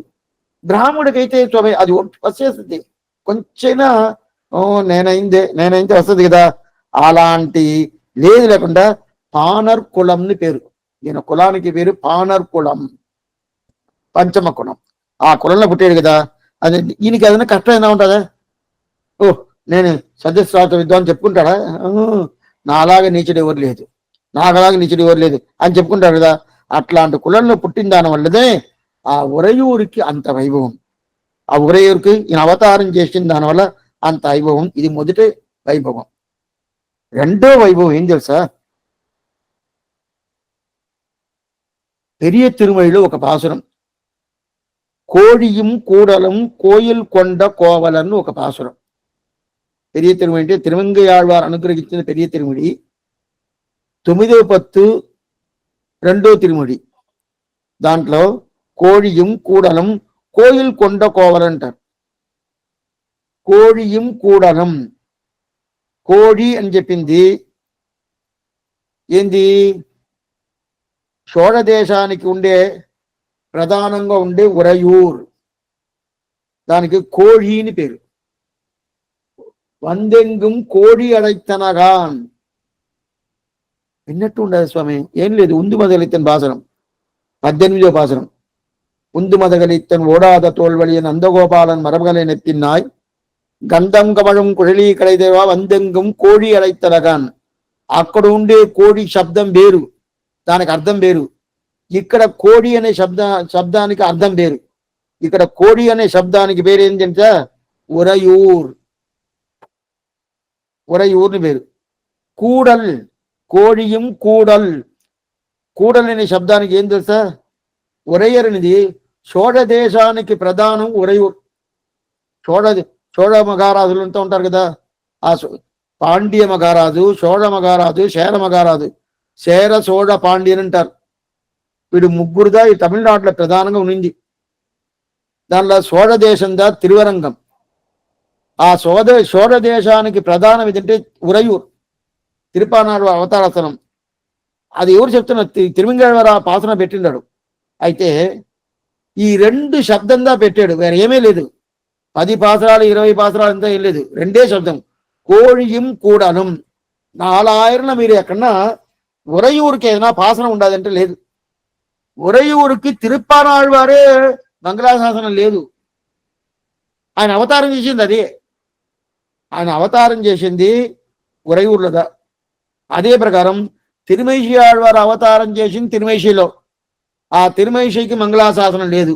బ్రాహ్మడికైతే స్వామి అది వచ్చేస్తుంది, కొంచెమైనా నేనైందే వస్తుంది కదా. అలాంటి లేదు లేకుండా పానర్ కులంని పేరు. ఈయన కులానికి పేరు పానర్ కులం, పంచమ కులం. ఆ కులంలో పుట్టాడు కదా. అది ఈయనకి ఏదైనా కష్టం ఏదైనా ఉంటుందా? నేను సద్యశ్రాత విద్వాన్ చెప్పుకుంటాడా? నాలాగా నీచుడు ఎవరు లేదు, నాకులాగా నీచుడు ఎవరు లేదు అని చెప్పుకుంటాడు కదా. అట్లాంటి కులంలో పుట్టిన దాని వల్లనే ఆ ఉరయూరికి అంత వైభవం. ఆ ఉరయూరికి ఈయన అవతారం చేసిన దానివల్ల అంత వైభవం. ఇది మొదటి వైభవం. రెండో వైభవం ఏం తెలుసా? పెరియ తిరుమలలో ఒక పాసురం, కోడియం కూడలం కోయిల్ కొండ కోవలను ఒక పాసురం. పెరియ తిరుమడి అంటే తిరుమంగయాళ్వారు అనుగ్రహించిన పెరియ తిరుమడి, 9వ పత్తు 2వ తిరుమడి. దాంట్లో కోడియం కూడలం కోయిల్ కొండ కోవలంటారు. కోడియం కూడలం, కోడి అని చెప్పింది ఏంది? చోళ దేశానికి ఉండే ప్రధానంగా ఉండే ఉరయూర్, దానికి కోడి అని పేరు. వందెంగుం కోడి అడైతనగాన్ విన్నట్టు ఉండదు స్వామి. ఏం లేదు, ఉందు మదగలిత్తన్ భాసనం, 18వ భాసనం. ఉందు మదగలిత్తన్ ఓడాద తోల్వళియ నందగోపాలన్ మరమగలే నెత్తిన్నాయ్ గంధం కమళం కుழலி కడైదేవా వందెంగుం కోడి అడైతనగాన్. అక్కడ ఉండే కోడి శబ్దం వేరు, దానికి అర్థం వేరు. ఇక్కడ కోడి అనే శబ్దానికి అర్థం వేరు. ఇక్కడ కోడి అనే శబ్దానికి పేరు ఏంటంటే ఉరయూర్, ఉరయూర్ని పేరు. కూడల్, కోడియం కూడల్, కూడల్ అనే శబ్దానికి ఏం తెలుసా? ఉరయర్ అనేది చోళ దేశానికి ప్రధానం ఉరయూర్. చోళ మహారాజులు అంతా ఉంటారు కదా. ఆ పాండ్య మహారాజు, చోళ మహారాజు, శేర మహారాజు, శేర చోళ పాండ్యన్ అంటారు. వీడు ముగ్గురుదా ఈ తమిళనాడులో ప్రధానంగా ఉన్నింది. దానిలో చోళ దేశందా తిరువరంగం. ఆ చోళ దేశానికి ప్రధానం ఏదంటే ఉరయూర్, తిరుపానాడు అవతారస్థలం. అది ఎవరు చెప్తున్నారు? తిరుమంగళవారు ఆ పాసన పెట్టినాడు. అయితే ఈ 2 శబ్దంగా పెట్టాడు, వేరే ఏమీ లేదు. 10 పాసరాలు 20 పాసరాలు అంతా ఏం లేదు, 2 శబ్దం. కోడియం కూడలం. 4000 మీరు ఎక్కడన్నా ఉరయూరుకి ఏదైనా పాసనం ఉండదంటే లేదు. ఉరయూరుకి తిరుప్పానాళ్వారే మంగళాశాసనం లేదు. ఆయన అవతారం చేసింది అదే. ఆయన అవతారం చేసింది ఉరయూరులోదా. అదే ప్రకారం తిరుమైషి ఆళ్వారు అవతారం చేసింది తిరుమైషిలో. ఆ తిరుమైషికి మంగళాశాసనం లేదు.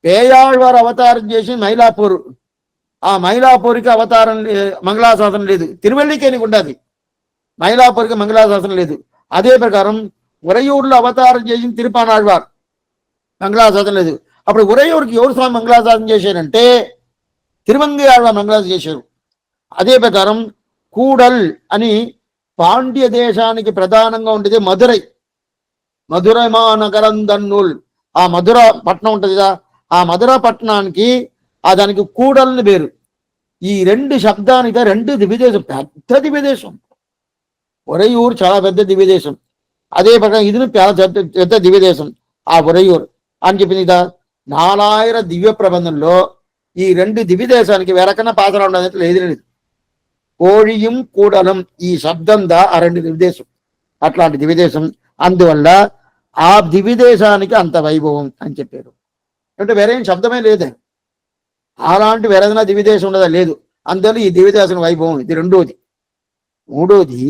పేయాళ్వారు అవతారం చేసి మైలాపూర్, ఆ మైలాపూర్కి అవతారం మంగళాశాసనం లేదు. తిరువల్లికేనికి ఉండదు, మైలాపూర్కి మంగళాశాసనం లేదు. అదే ప్రకారం ఉరయూరులో అవతారం చేసిన తిరుపానాళ్వారు మంగళాశాసనం లేదు. అప్పుడు ఉరయూరుకి ఎవరు స్వామి మంగళాశాసనం చేశారంటే తిరుమంగయాళ్వారు మంగళాశాసనం చేశారు. అదే ప్రకారం కూడల్ అని పాండ్య దేశానికి ప్రధానంగా ఉండేది మధురై. మధురై నగరం దన్నుల్, ఆ మధుర పట్టణం ఉంటుంది కదా. ఆ మధుర పట్టణానికి దానికి కూడల్ని పేరు. ఈ 2 శబ్దానికి 2 దివ్యదేశం, పెద్ద దివ్యదేశం. ఉరయూరు చాలా పెద్ద దివ్యదేశం. అదే ప్రకారం ఇది పెద్ద దివ్యదేశం ఆ ఉరయూరు అని చెప్పింది కదా. 4000 దివ్య ప్రబంధంలో ఈ 2 దివ్యదేశానికి వెరకన్నా పాత్ర ఉండదంటే లేదు. కోడియం కూడలం ఈ శబ్దం దా ఆ 2 దివ్యదేశం, అట్లాంటి దివ్యదేశం. అందువల్ల ఆ దివిదేశానికి అంత వైభవం అని చెప్పారు. అంటే వేరేం శబ్దమే లేదే, అలాంటి వేరేదైనా దివిదేశం ఉండదా? లేదు. అందువల్ల ఈ దివిదేశం వైభవం ఇది రెండోది. మూడోది,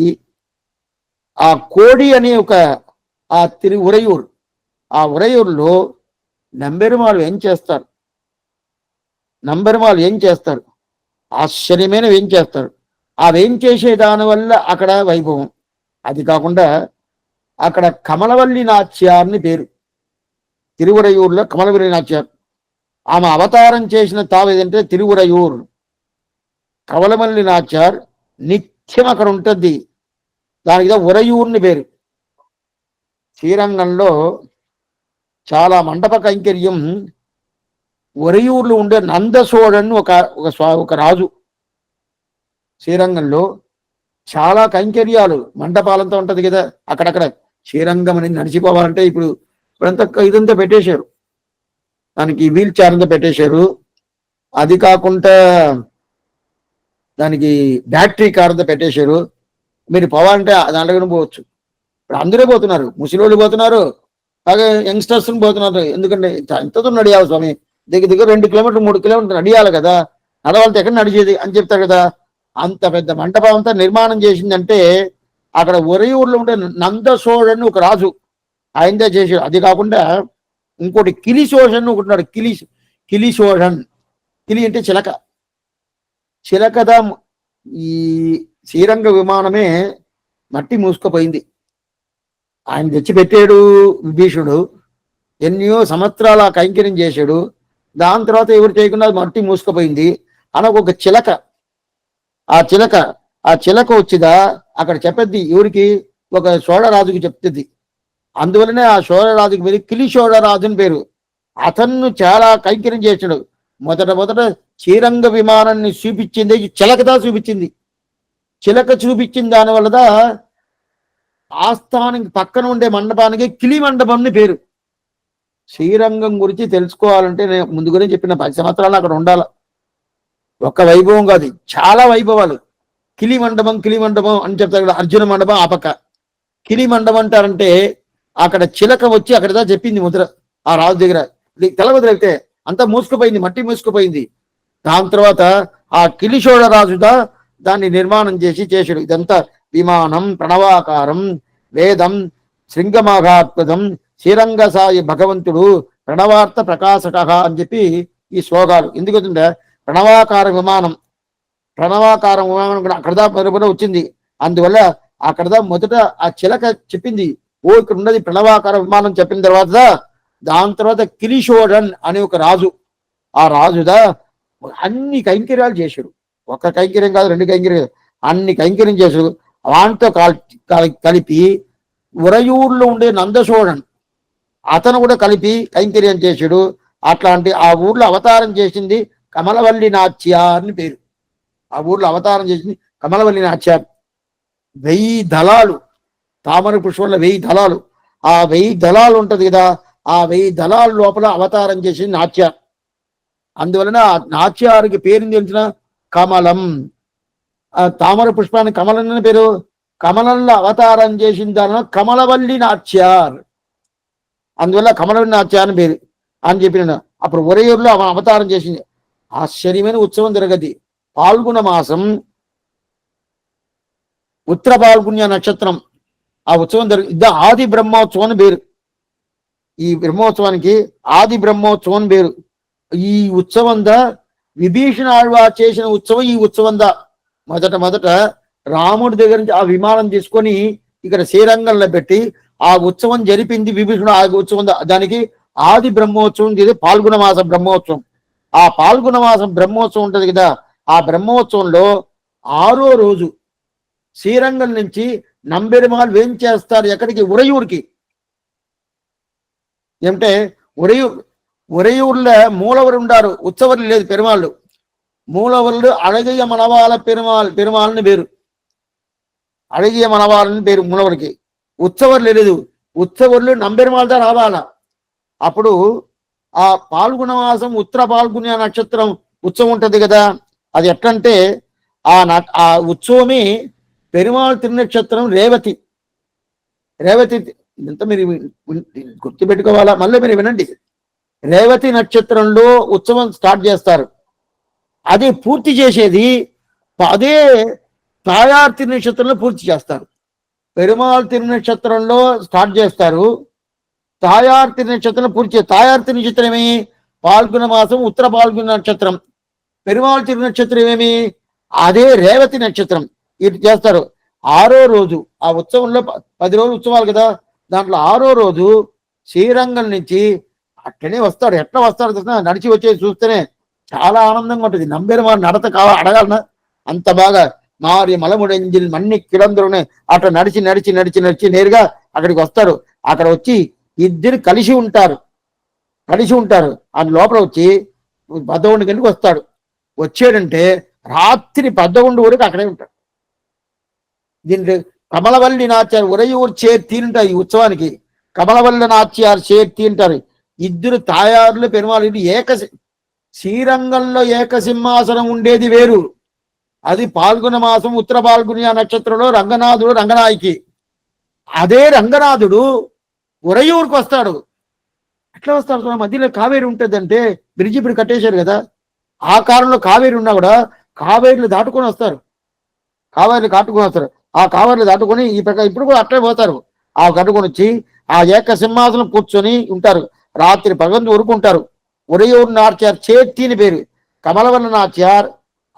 ఆ కోడి అనే ఒక ఆ ఉరయూరు, ఆ ఉరయూరులో నంబెరుమాలు ఏం చేస్తారు, నంబెరుమాలు ఏం చేస్తారు, ఆశ్చర్యమైనవి ఏం చేస్తారు. అవేం చేసే దానివల్ల అక్కడ వైభవం. అది కాకుండా అక్కడ కమలవల్లి నాచ్యార్ని పేరు. తిరువురయూరులో కమలవల్లి నాచ్యార్, ఆమె అవతారం చేసిన తావు ఏదంటే తిరువురయూరు. కమలవల్లి నాచ్యార్ నిత్యం అక్కడ ఉంటుంది. దానికి ఉరయూర్ని పేరు. శ్రీరంగంలో చాలా మండప కైంకర్యం. ఉరయూరులో ఉండే నందసోడని ఒక రాజు శ్రీరంగంలో చాలా కైంకర్యాలు, మండపాలంతా ఉంటది కదా అక్కడక్కడ. శ్రీరంగం అనేది నడిచిపోవాలంటే ఇప్పుడంతా ఇదంతా పెట్టేశారు, దానికి వీల్ చైర్ అంతా పెట్టేశారు. అది కాకుండా దానికి బ్యాటరీ కార్ అంతా పెట్టేశారు. మీరు పోవాలంటే దాంట్లో పోవచ్చు. ఇప్పుడు అందరూ పోతున్నారు, ముసలిళ్ళు పోతున్నారు, అలాగే యంగ్స్టర్స్ పోతున్నారు. ఎందుకంటే ఎంతతో నడియాలి స్వామి, దగ్గర 2 కిలోమీటర్లు 3 కిలోమీటర్లు నడియాలి కదా, నడవాలంటే ఎక్కడ నడిచేది అని చెప్తారు కదా. అంత పెద్ద మంటపం అంతా నిర్మాణం చేసిందంటే అక్కడ ఉరయూరులో ఉండే నందసోడని ఒక రాజు ఆయనదే చేశాడు. అది కాకుండా ఇంకోటి కిలిశోషన్ ఒకటి ఉన్నాడు. కిలిశోషన్, కిలి అంటే చిలక. చిలకదా ఈ శ్రీరంగ విమానమే మట్టి మూసుకుపోయింది. ఆయన తెచ్చిపెట్టాడు విభీషణుడు, ఎన్నో సంవత్సరాల కైంకర్యం చేశాడు. దాని తర్వాత ఎవరు చేయకుండా మట్టి మూసుకుపోయింది. అనొక చిలక, ఆ చిలక వచ్చిదా అక్కడ చెప్పద్ది ఎవరికి, ఒక చోళరాజుకి చెప్తుంది. అందువలనే ఆ చోళరాజుకి పేరు కిలిశోళరాజు అని పేరు. అతను చాలా కైంకర్యం చేశాడు. మొదట శ్రీరంగ విమానాన్ని చూపించింది చిలకదా చూపించింది. చిలక చూపించిన దానివల్ల ఆస్థానానికి పక్కన ఉండే మండపానికి కిలి మండపం అని పేరు. శ్రీరంగం గురించి తెలుసుకోవాలంటే నేను ముందుగానే చెప్పిన 10 సంవత్సరాలు అక్కడ ఉండాలి. ఒక్క వైభవం కాదు, చాలా వైభవాలు. కిలి మండపం అని చెప్తారు కదా, అర్జున మండపం ఆ పక్క. కిలి మండపం అంటారంటే అక్కడ చిలక వచ్చి అక్కడ చెప్పింది ముద్ర ఆ రాజు దగ్గర. తెలవదిలితే అంతా మూసుకుపోయింది, మట్టి మూసుకుపోయింది. దాని తర్వాత ఆ కిలిశోళ రాజుదా దాన్ని నిర్మాణం చేశాడు. ఇదంతా విమానం ప్రణవాకారం, వేదం శృంగమాఘాత్పదం, శ్రీరంగ సాయి భగవంతుడు ప్రణవార్త ప్రకాశక అని చెప్పి ఈ శ్లోకాలు. ఎందుకంటే ప్రణవాకారం విమానం కూడా అక్కడదా మరొకటి వచ్చింది. అందువల్ల అక్కడదా మొదట ఆ చిలక చెప్పింది, ఓ ఇక్కడ ఉన్నది ప్రణవాకార విమానం చెప్పిన తర్వాత దాని తర్వాత కిలిశోడన్ అనే ఒక రాజు, ఆ రాజుదా అన్ని కైంకర్యాలు చేశాడు. ఒక్క కైంకర్యం కాదు, 2 కైంకర్యం, అన్ని కైంకర్యం చేశాడు. వాటితో కలిపి ఉరయూరులో ఉండే నందసోడన్ అతను కూడా కలిపి కైంకర్యం చేశాడు. అట్లాంటి ఆ ఊర్లో అవతారం చేసింది కమలవల్లి నాచ్యార్ అని పేరు. ఆ ఊర్లో అవతారం చేసింది కమలవల్లి నాచ్యార్. 1000 దళాలు, తామర పుష్పంలో 1000 దళాలు, ఆ 1000 దళాలు ఉంటది కదా, ఆ 1000 దళాల లోపల అవతారం చేసింది నాచ్యార్. అందువలన నాచ్యారికి పేరు తెలిసిన కమలం. ఆ తామర పుష్పానికి కమలం అని పేరు. కమలంలో అవతారం చేసిన దానిలో కమలవల్లి నాచ్యార్, అందువల్ల కమలవల్లి నాచ్యార్ అని పేరు అని చెప్పిన. అప్పుడు ఉరయూరులో అవతారం చేసింది. ఆశ్చర్యమైన ఉత్సవం జరగది. పాల్గొన మాసం ఉత్తర పాల్గొన్య నక్షత్రం ఆ ఉత్సవం జరిగింది. ఆది బ్రహ్మోత్సవం అని పేరు. ఈ బ్రహ్మోత్సవానికి ఆది బ్రహ్మోత్సవం పేరు. ఈ ఉత్సవందా విభీషణ ఆళ్వార్ చేసిన ఉత్సవం. ఈ ఉత్సవందా మొదట రాముడి దగ్గర నుంచి ఆ విమానం తీసుకొని ఇక్కడ శ్రీరంగంలో పెట్టి ఆ ఉత్సవం జరిపింది విభీషణ. ఆ ఉత్సవం దానికి ఆది బ్రహ్మోత్సవం, ఇది పాల్గొన మాస బ్రహ్మోత్సవం. ఆ పాల్గొన మాసం బ్రహ్మోత్సవం ఉంటది కదా, ఆ బ్రహ్మోత్సవంలో 6వ రోజు శ్రీరంగం నుంచి నంబెరుమాలు ఏం చేస్తారు ఎక్కడికి, ఉరయూరుకి. ఏమిటే ఉరయూరులో మూలవరు ఉండారు, ఉత్సవర్లు లేదు పెరుమాళ్ళు. మూలవరుడు అழகிய మనవాళ్ళ పెరుమాళ్ళని పేరు, అழகிய మనవాళ్ళని పేరు మూలవరికి. ఉత్సవర్లు లేదు, ఉత్సవర్లు నంబెరుమాలతో రావాలా. అప్పుడు ఆ పాల్గొన మాసం ఉత్తర పాల్గొన నక్షత్రం ఉత్సవం ఉంటది కదా, అది ఎట్లంటే ఆ ఉత్సవమే పెరుమాళ్ తిరునక్షత్రం రేవతి ఇదంతా మీరు గుర్తుపెట్టుకోవాలా. మళ్ళీ మీరు వినండి. రేవతి నక్షత్రంలో ఉత్సవం స్టార్ట్ చేస్తారు. అది పూర్తి చేసేది అదే తాయార్ తిరునక్షత్రంలో పూర్తి చేస్తారు. పెరుమాళ్ తిరునక్షత్రంలో స్టార్ట్ చేస్తారు, తాయార్ తిరునక్షత్రంలో పూర్తి చేస్తారు. తాయార్ తిరునక్షత్రం ఏమి? పాల్గొన మాసం ఉత్తర పాల్గొన నక్షత్రం. పెరుమాళ్ తిరునక్షత్రం ఏమి? అదే రేవతి నక్షత్రం. ఇది చేస్తారు. 6వ రోజు ఆ ఉత్సవంలో 10 రోజులు ఉత్సవాలు కదా, దాంట్లో 6వ రోజు శ్రీరంగం నుంచి అట్లనే వస్తాడు. ఎట్లా వస్తాడు తెలిసిన, నడిచి వచ్చేది చూస్తేనే చాలా ఆనందంగా ఉంటుంది. నంబెరుమాళ్ నడత అడగాలనా, అంత బాగా మారి మలముడంజిల్ మన్ని కిడందరునే అట్లా నడిచి నడిచి నడిచి నడిచి నేరుగా అక్కడికి వస్తాడు. అక్కడ వచ్చి ఇద్దరు కలిసి ఉంటారు. అది లోపల వచ్చి 11 గంటలకు వస్తాడు. వచ్చాడంటే రాత్రి 11 వరకు అక్కడే ఉంటాడు. దీనికి కమలవల్లి నాచ్యారు ఉరయూరు చేర్తి ఉంటారు. ఈ ఉత్సవానికి కమలవల్లి నాచ్యారు చేర్తి అంటారు. ఇద్దరు తాయారులు పెరుమాళ్ళు శ్రీరంగంలో ఏకసింహాసనం ఉండేది వేరు. అది పాల్గొన మాసం ఉత్తర పాల్గొని నక్షత్రంలో రంగనాథుడు రంగనాయకి. అదే రంగనాథుడు ఉరయూరుకు వస్తాడు. ఎట్లా వస్తాడు? మధ్యలో కావేరి ఉంటుందంటే బ్రిడ్జి ఇప్పుడు కట్టేశారు కదా, ఆ కాలంలో కావేరి ఉన్నా కూడా కావేరిని దాటుకొని వస్తారు. ఆ కావేరిని దాటుకొని ఈ ప్రకారం ఇప్పుడు కూడా అట్లే పోతారు. ఆ కట్టుకొని వచ్చి ఆ ఏక సింహాసనం కూర్చొని ఉంటారు. రాత్రి 11 వరకు ఉంటారు. ఉరయూరు నాట్యార్ చేర్తిని పేరు. కమలవల్ల నాట్యార్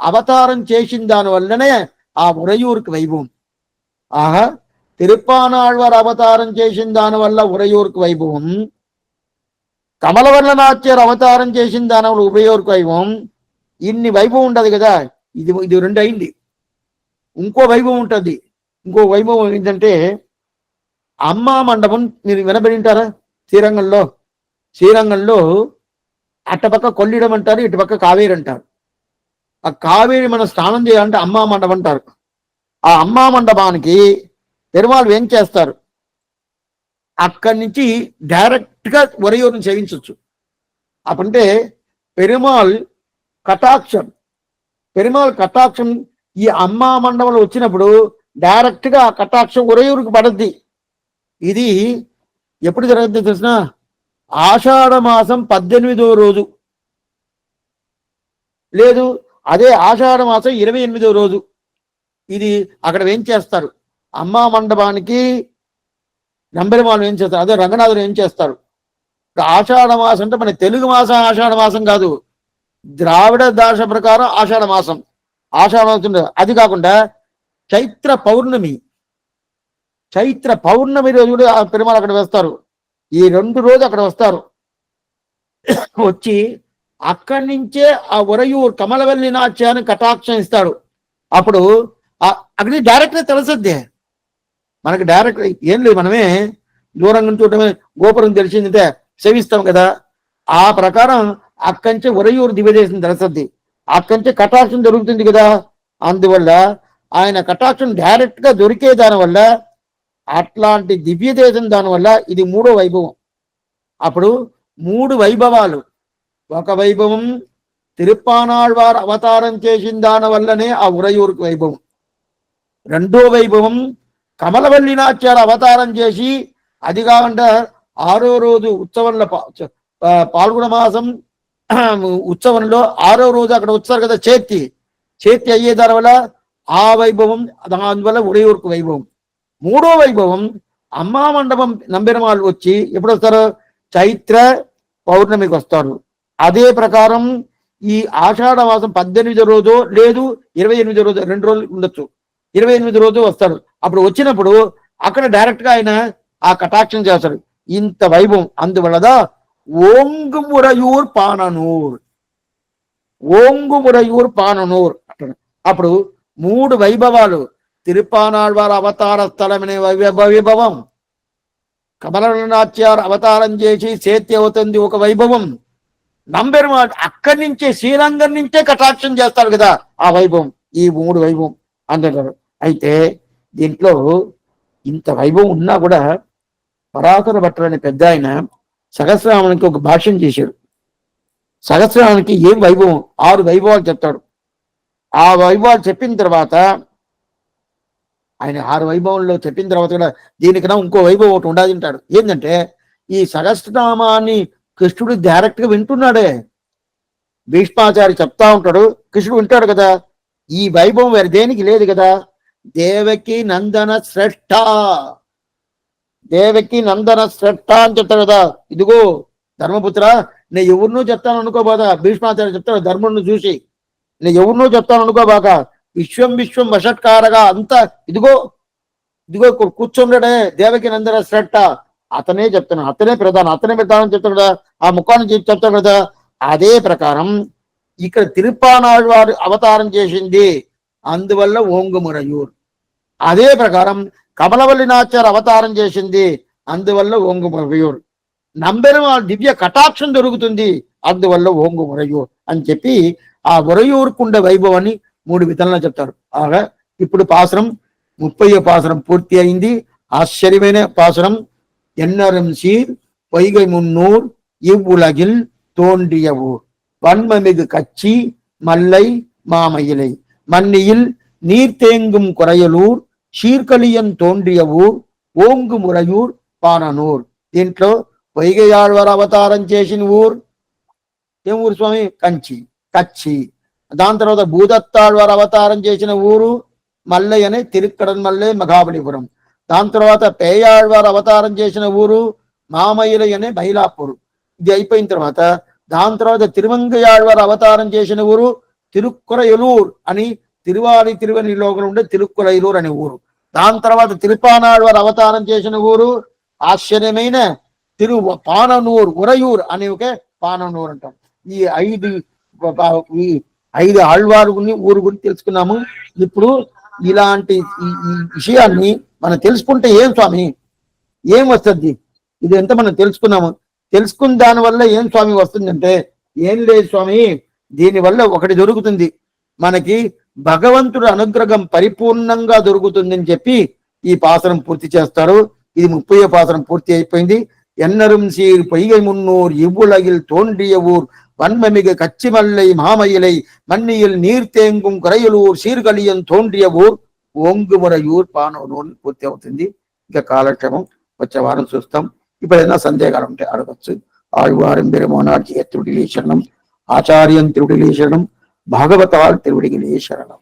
అవతారం చేసిన దాని వల్లనే ఆ ఉరయూరుకి వైభవం. ఆహా, తిరుప్పానాళ్వారు అవతారం చేసిన దాని వల్ల ఉరయూరుకు వైభవం, కమలవల్ల నాట్యార్ అవతారం చేసిన దాని వల్ల ఉరయూరుకు వైభవం. ఇన్ని వైభవం ఉండదు కదా. ఇది 2 అయింది. ఇంకో వైభవం ఉంటుంది. ఇంకో వైభవం ఏంటంటే అమ్మా మండపం. మీరు వినబడింటారా? శ్రీరంగంలో అట్టపక్క కొల్లిడం అంటారు, ఇటుపక్క కావేరి అంటారు. ఆ కావేరి మనం స్నానం చేయాలంటే అమ్మా మండపం అంటారు. ఆ అమ్మా మండపానికి పెరుమాళ్ళు ఏం చేస్తారు, అక్కడి నుంచి డైరెక్ట్ గా ఉరయూరుని సేవించవచ్చు. అప్పుడంటే పెరుమాళ్ కటాక్షం ఈ అమ్మా మండపంలో వచ్చినప్పుడు డైరెక్ట్ గా కటాక్షం ఉరయూరుకు పడద్ది. ఇది ఎప్పుడు జరుగుతుంది తెలిసిన, ఆషాఢ మాసం 18వ రోజు, లేదు అదే ఆషాఢ మాసం 28వ రోజు. ఇది అక్కడ ఏం చేస్తారు, అమ్మా మండపానికి నంబెరుమాళ్ ఏం చేస్తారు, అదే రంగనాథుడు ఏం చేస్తారు. ఆషాఢ మాసం అంటే మన తెలుగు మాసం ఆషాఢ మాసం కాదు, ద్రావిడ భాష ప్రకారం ఆషాఢ మాసం. అది కాకుండా చైత్ర పౌర్ణమి రోజు కూడా పెరుమాళ్ అక్కడ వేస్తారు. ఈ 2 రోజు అక్కడ వస్తారు. వచ్చి అక్కడి నుంచే ఆ ఉరయూరు కమలవల్లి నాట్యాన్ని కటాక్షం ఇస్తాడు. అప్పుడు అక్కడి డైరెక్ట్ తెలుసుద్ది మనకి. డైరెక్ట్ ఏం లేదు, మనమే దూరంగా చూడటమే, గోపురం తెలిసిందంటే సేవిస్తాం కదా. ఆ ప్రకారం అక్కడి నుంచి ఉరయూరు దివ్యదేశం తెలుసుద్ది. అక్కడి నుంచి కటాక్షం దొరుకుతుంది కదా. అందువల్ల ఆయన కటాక్షం డైరెక్ట్ గా దొరికే దానివల్ల, అట్లాంటి దివ్యదేశం దానివల్ల ఇది 3వ వైభవం. అప్పుడు 3 వైభవాలు. ఒక వైభవం తిరుప్పానాళ్వారు అవతారం చేసిన దాని వల్లనే ఆ ఉరయూరుకు వైభవం. 2వ వైభవం కమలవల్లి నాట్యాలు అవతారం చేసి, అది కాకుండా 6వ రోజు ఉత్సవంలో పాల్గొన మాసం ఉత్సవంలో 6వ రోజు అక్కడ వచ్చారు కదా, చేతి అయ్యే దాని వల్ల ఆ వైభవం, దానివల్ల ఉరయూరుకు వైభవం. 3వ వైభవం అమ్మా మండపం నంబెరుమాళ్ళు వచ్చి ఎప్పుడు వస్తారు, చైత్ర పౌర్ణమికి వస్తారు. అదే ప్రకారం ఈ ఆషాఢ మాసం 18వ రోజు లేదు 28వ రోజు, 2 రోజులు ఉండొచ్చు, 28వ రోజు వస్తాడు. అప్పుడు వచ్చినప్పుడు అక్కడ డైరెక్ట్ గా ఆయన ఆ కటాక్షం చేస్తాడు. ఇంత వైభవం. అందువల్లదా ఓంగుమురయూర్ పాననూర్. అప్పుడు 3 వైభవాలు. తిరుప్పానాళ్వారు అవతార స్థలమనే వైభవం, కమలవల్లి నాట్యారు అవతారం చేసి చేతి అవుతుంది ఒక వైభవం, నంబెరుమాళ్ అక్కడి నుంచే శ్రీరంగం నుంచే కటాక్షం చేస్తారు కదా, ఆ వైభవం. ఈ 3 వైభవం అంటారు. అయితే దీంట్లో ఇంత వైభవం ఉన్నా కూడా పరాశర భట్టర్ అనే పెద్ద ఆయన సహస్రనామానికి ఒక భాష్యం చేశాడు. సహస్రనామానికి ఏం వైభవం, 6 వైభవాలు చెప్తాడు. ఆ వైభవాలు చెప్పిన తర్వాత ఆయన 6 వైభవంలో చెప్పిన తర్వాత కూడా దీనికన్నా ఇంకో వైభవం ఒకటి ఉండాలి అంటాడు. ఏంటంటే ఈ సహస్రనామాన్ని కృష్ణుడు డైరెక్ట్ గా వింటున్నాడే. భీష్మాచారి చెప్తా ఉంటాడు, కృష్ణుడు వింటాడు కదా. ఈ వైభవం వేరే దేనికి లేదు కదా. దేవకి నందన శ్రేష్ఠ, దేవకి నందన శ్రేష్ఠ అని చెప్తాడు కదా. ఇదిగో ధర్మపుత్ర, నేను ఎవరినో చెప్తాను అనుకోబాగా. భీష్మాచార్య చెప్తాడు ధర్ముడిని చూసి, నేను ఎవరినో చెప్తాను అనుకోబాగా. విశ్వం విశ్వం వషట్కారగా అంతా ఇదిగో ఇదిగో కూర్చుండే దేవకి నందన శ్రేష్ఠ, అతనే చెప్తున్నాడు, అతనే ప్రధానం, అతనే ప్రధానం చెప్తాడు కదా. ఆ ముఖాన్ని చెప్తాడు కదా. అదే ప్రకారం ఇక్కడ తిరుప్పానాడు వారు అవతారం చేసింది, అందువల్ల ఓంగుమురయూర్. అదే ప్రకారం కమలవల్లి నాచార్ అవతారం చేసింది, అందువల్ల ఓంగుమురయూర్. నంబెన దివ్య కటాక్షం దొరుకుతుంది, అందువల్ల ఓంగుమురయూర్ అని చెప్పి ఆ ఉరయూరుకుండే వైభవాన్ని 3 విధాలుగా చెప్తారు. ఆగా ఇప్పుడు పాసురం 30వ పాసురం పూర్తి అయింది. ఆశ్చర్యమైన పాసురం. ఎన్నరం సీర్ పొయ్గై మున్నూర్ ఇవ్వులగిల్ தோன்றிய ஊர் வன்மமிகு கச்சி மல்லை மாமயிலை மன்னியில் நீர் தேங்கும் குறையலூர் சீர்கலியன் தோன்றிய ஊர் ఓంగు మురయూర్ పాననూర్. దీంట్లో వైగయాళ్వారు అవతారం చేసిన ఊరు ఏం ఊరు స్వామి? కంచి, కచ్చి. దాని తర్వాత భూదత్తాళ్వారు అవతారం చేసిన ఊరు మల్లై అనే తిరుక్కడన్ మల్లై మహాబలిపురం. దాని తర్వాత పేయాళ్వారు అవతారం చేసిన ఊరు మామయిలై అనే మైలాపూర్. ఇది అయిపోయిన తర్వాత దాని తర్వాత తిరుమంగయాళ్వారు అవతారం చేసిన ఊరు తిరుక్కురయలూర్ అని, తిరువనిలో ఉండే తిరుక్కురయలూర్ అనే ఊరు. దాని తర్వాత తిరుపానాళ్వారు అవతారం చేసిన ఊరు ఆశ్చర్యమైన పాననూర్, ఉరయూర్ అనే ఒకే పాననూర్ అంటాం. ఈ 5 ఆళ్వారు ఊరు గురించి తెలుసుకున్నాము. ఇప్పుడు ఇలాంటి ఈ విషయాన్ని మనం తెలుసుకుంటే ఏం స్వామి, ఏం వస్తుంది? ఇది ఎంత మనం తెలుసుకున్నాము. తెలుసుకున్న దాని వల్ల ఏం స్వామి వస్తుందంటే, ఏం లేదు స్వామి, దీనివల్ల ఒకటి దొరుకుతుంది మనకి, భగవంతుడు అనుగ్రహం పరిపూర్ణంగా దొరుకుతుందని చెప్పి ఈ పాసరం పూర్తి చేస్తారు. ఇది 30వ పాసరం పూర్తి అయిపోయింది. ఎన్నరం సీర్ పొయ్గై మున్నూర్ ఇవ్వులగిల్ తోండియ ఊర్ வன்மமிகு கச்சிமல்லை மாமயிலை மன்னியில் நீர் தேங்கும் குறையலూர் சீர்கலியன் తోండియ ఊర్ ఓంగుమురయూర్ పాననూర్ పూర్తి అవుతుంది. ఇక కాలక్షేమం వచ్చే వారం చూస్తాం. ఇప్పుడు ఏదైనా సందేహాలు ఉంటే అడగచ్చు. ఆళ్వారం పెరుమానార్ తిరుడిలే శరణం, ఆచార్యం తిరుడిలే శరణం, భాగవతాల్ తిరుడిలే శరణం.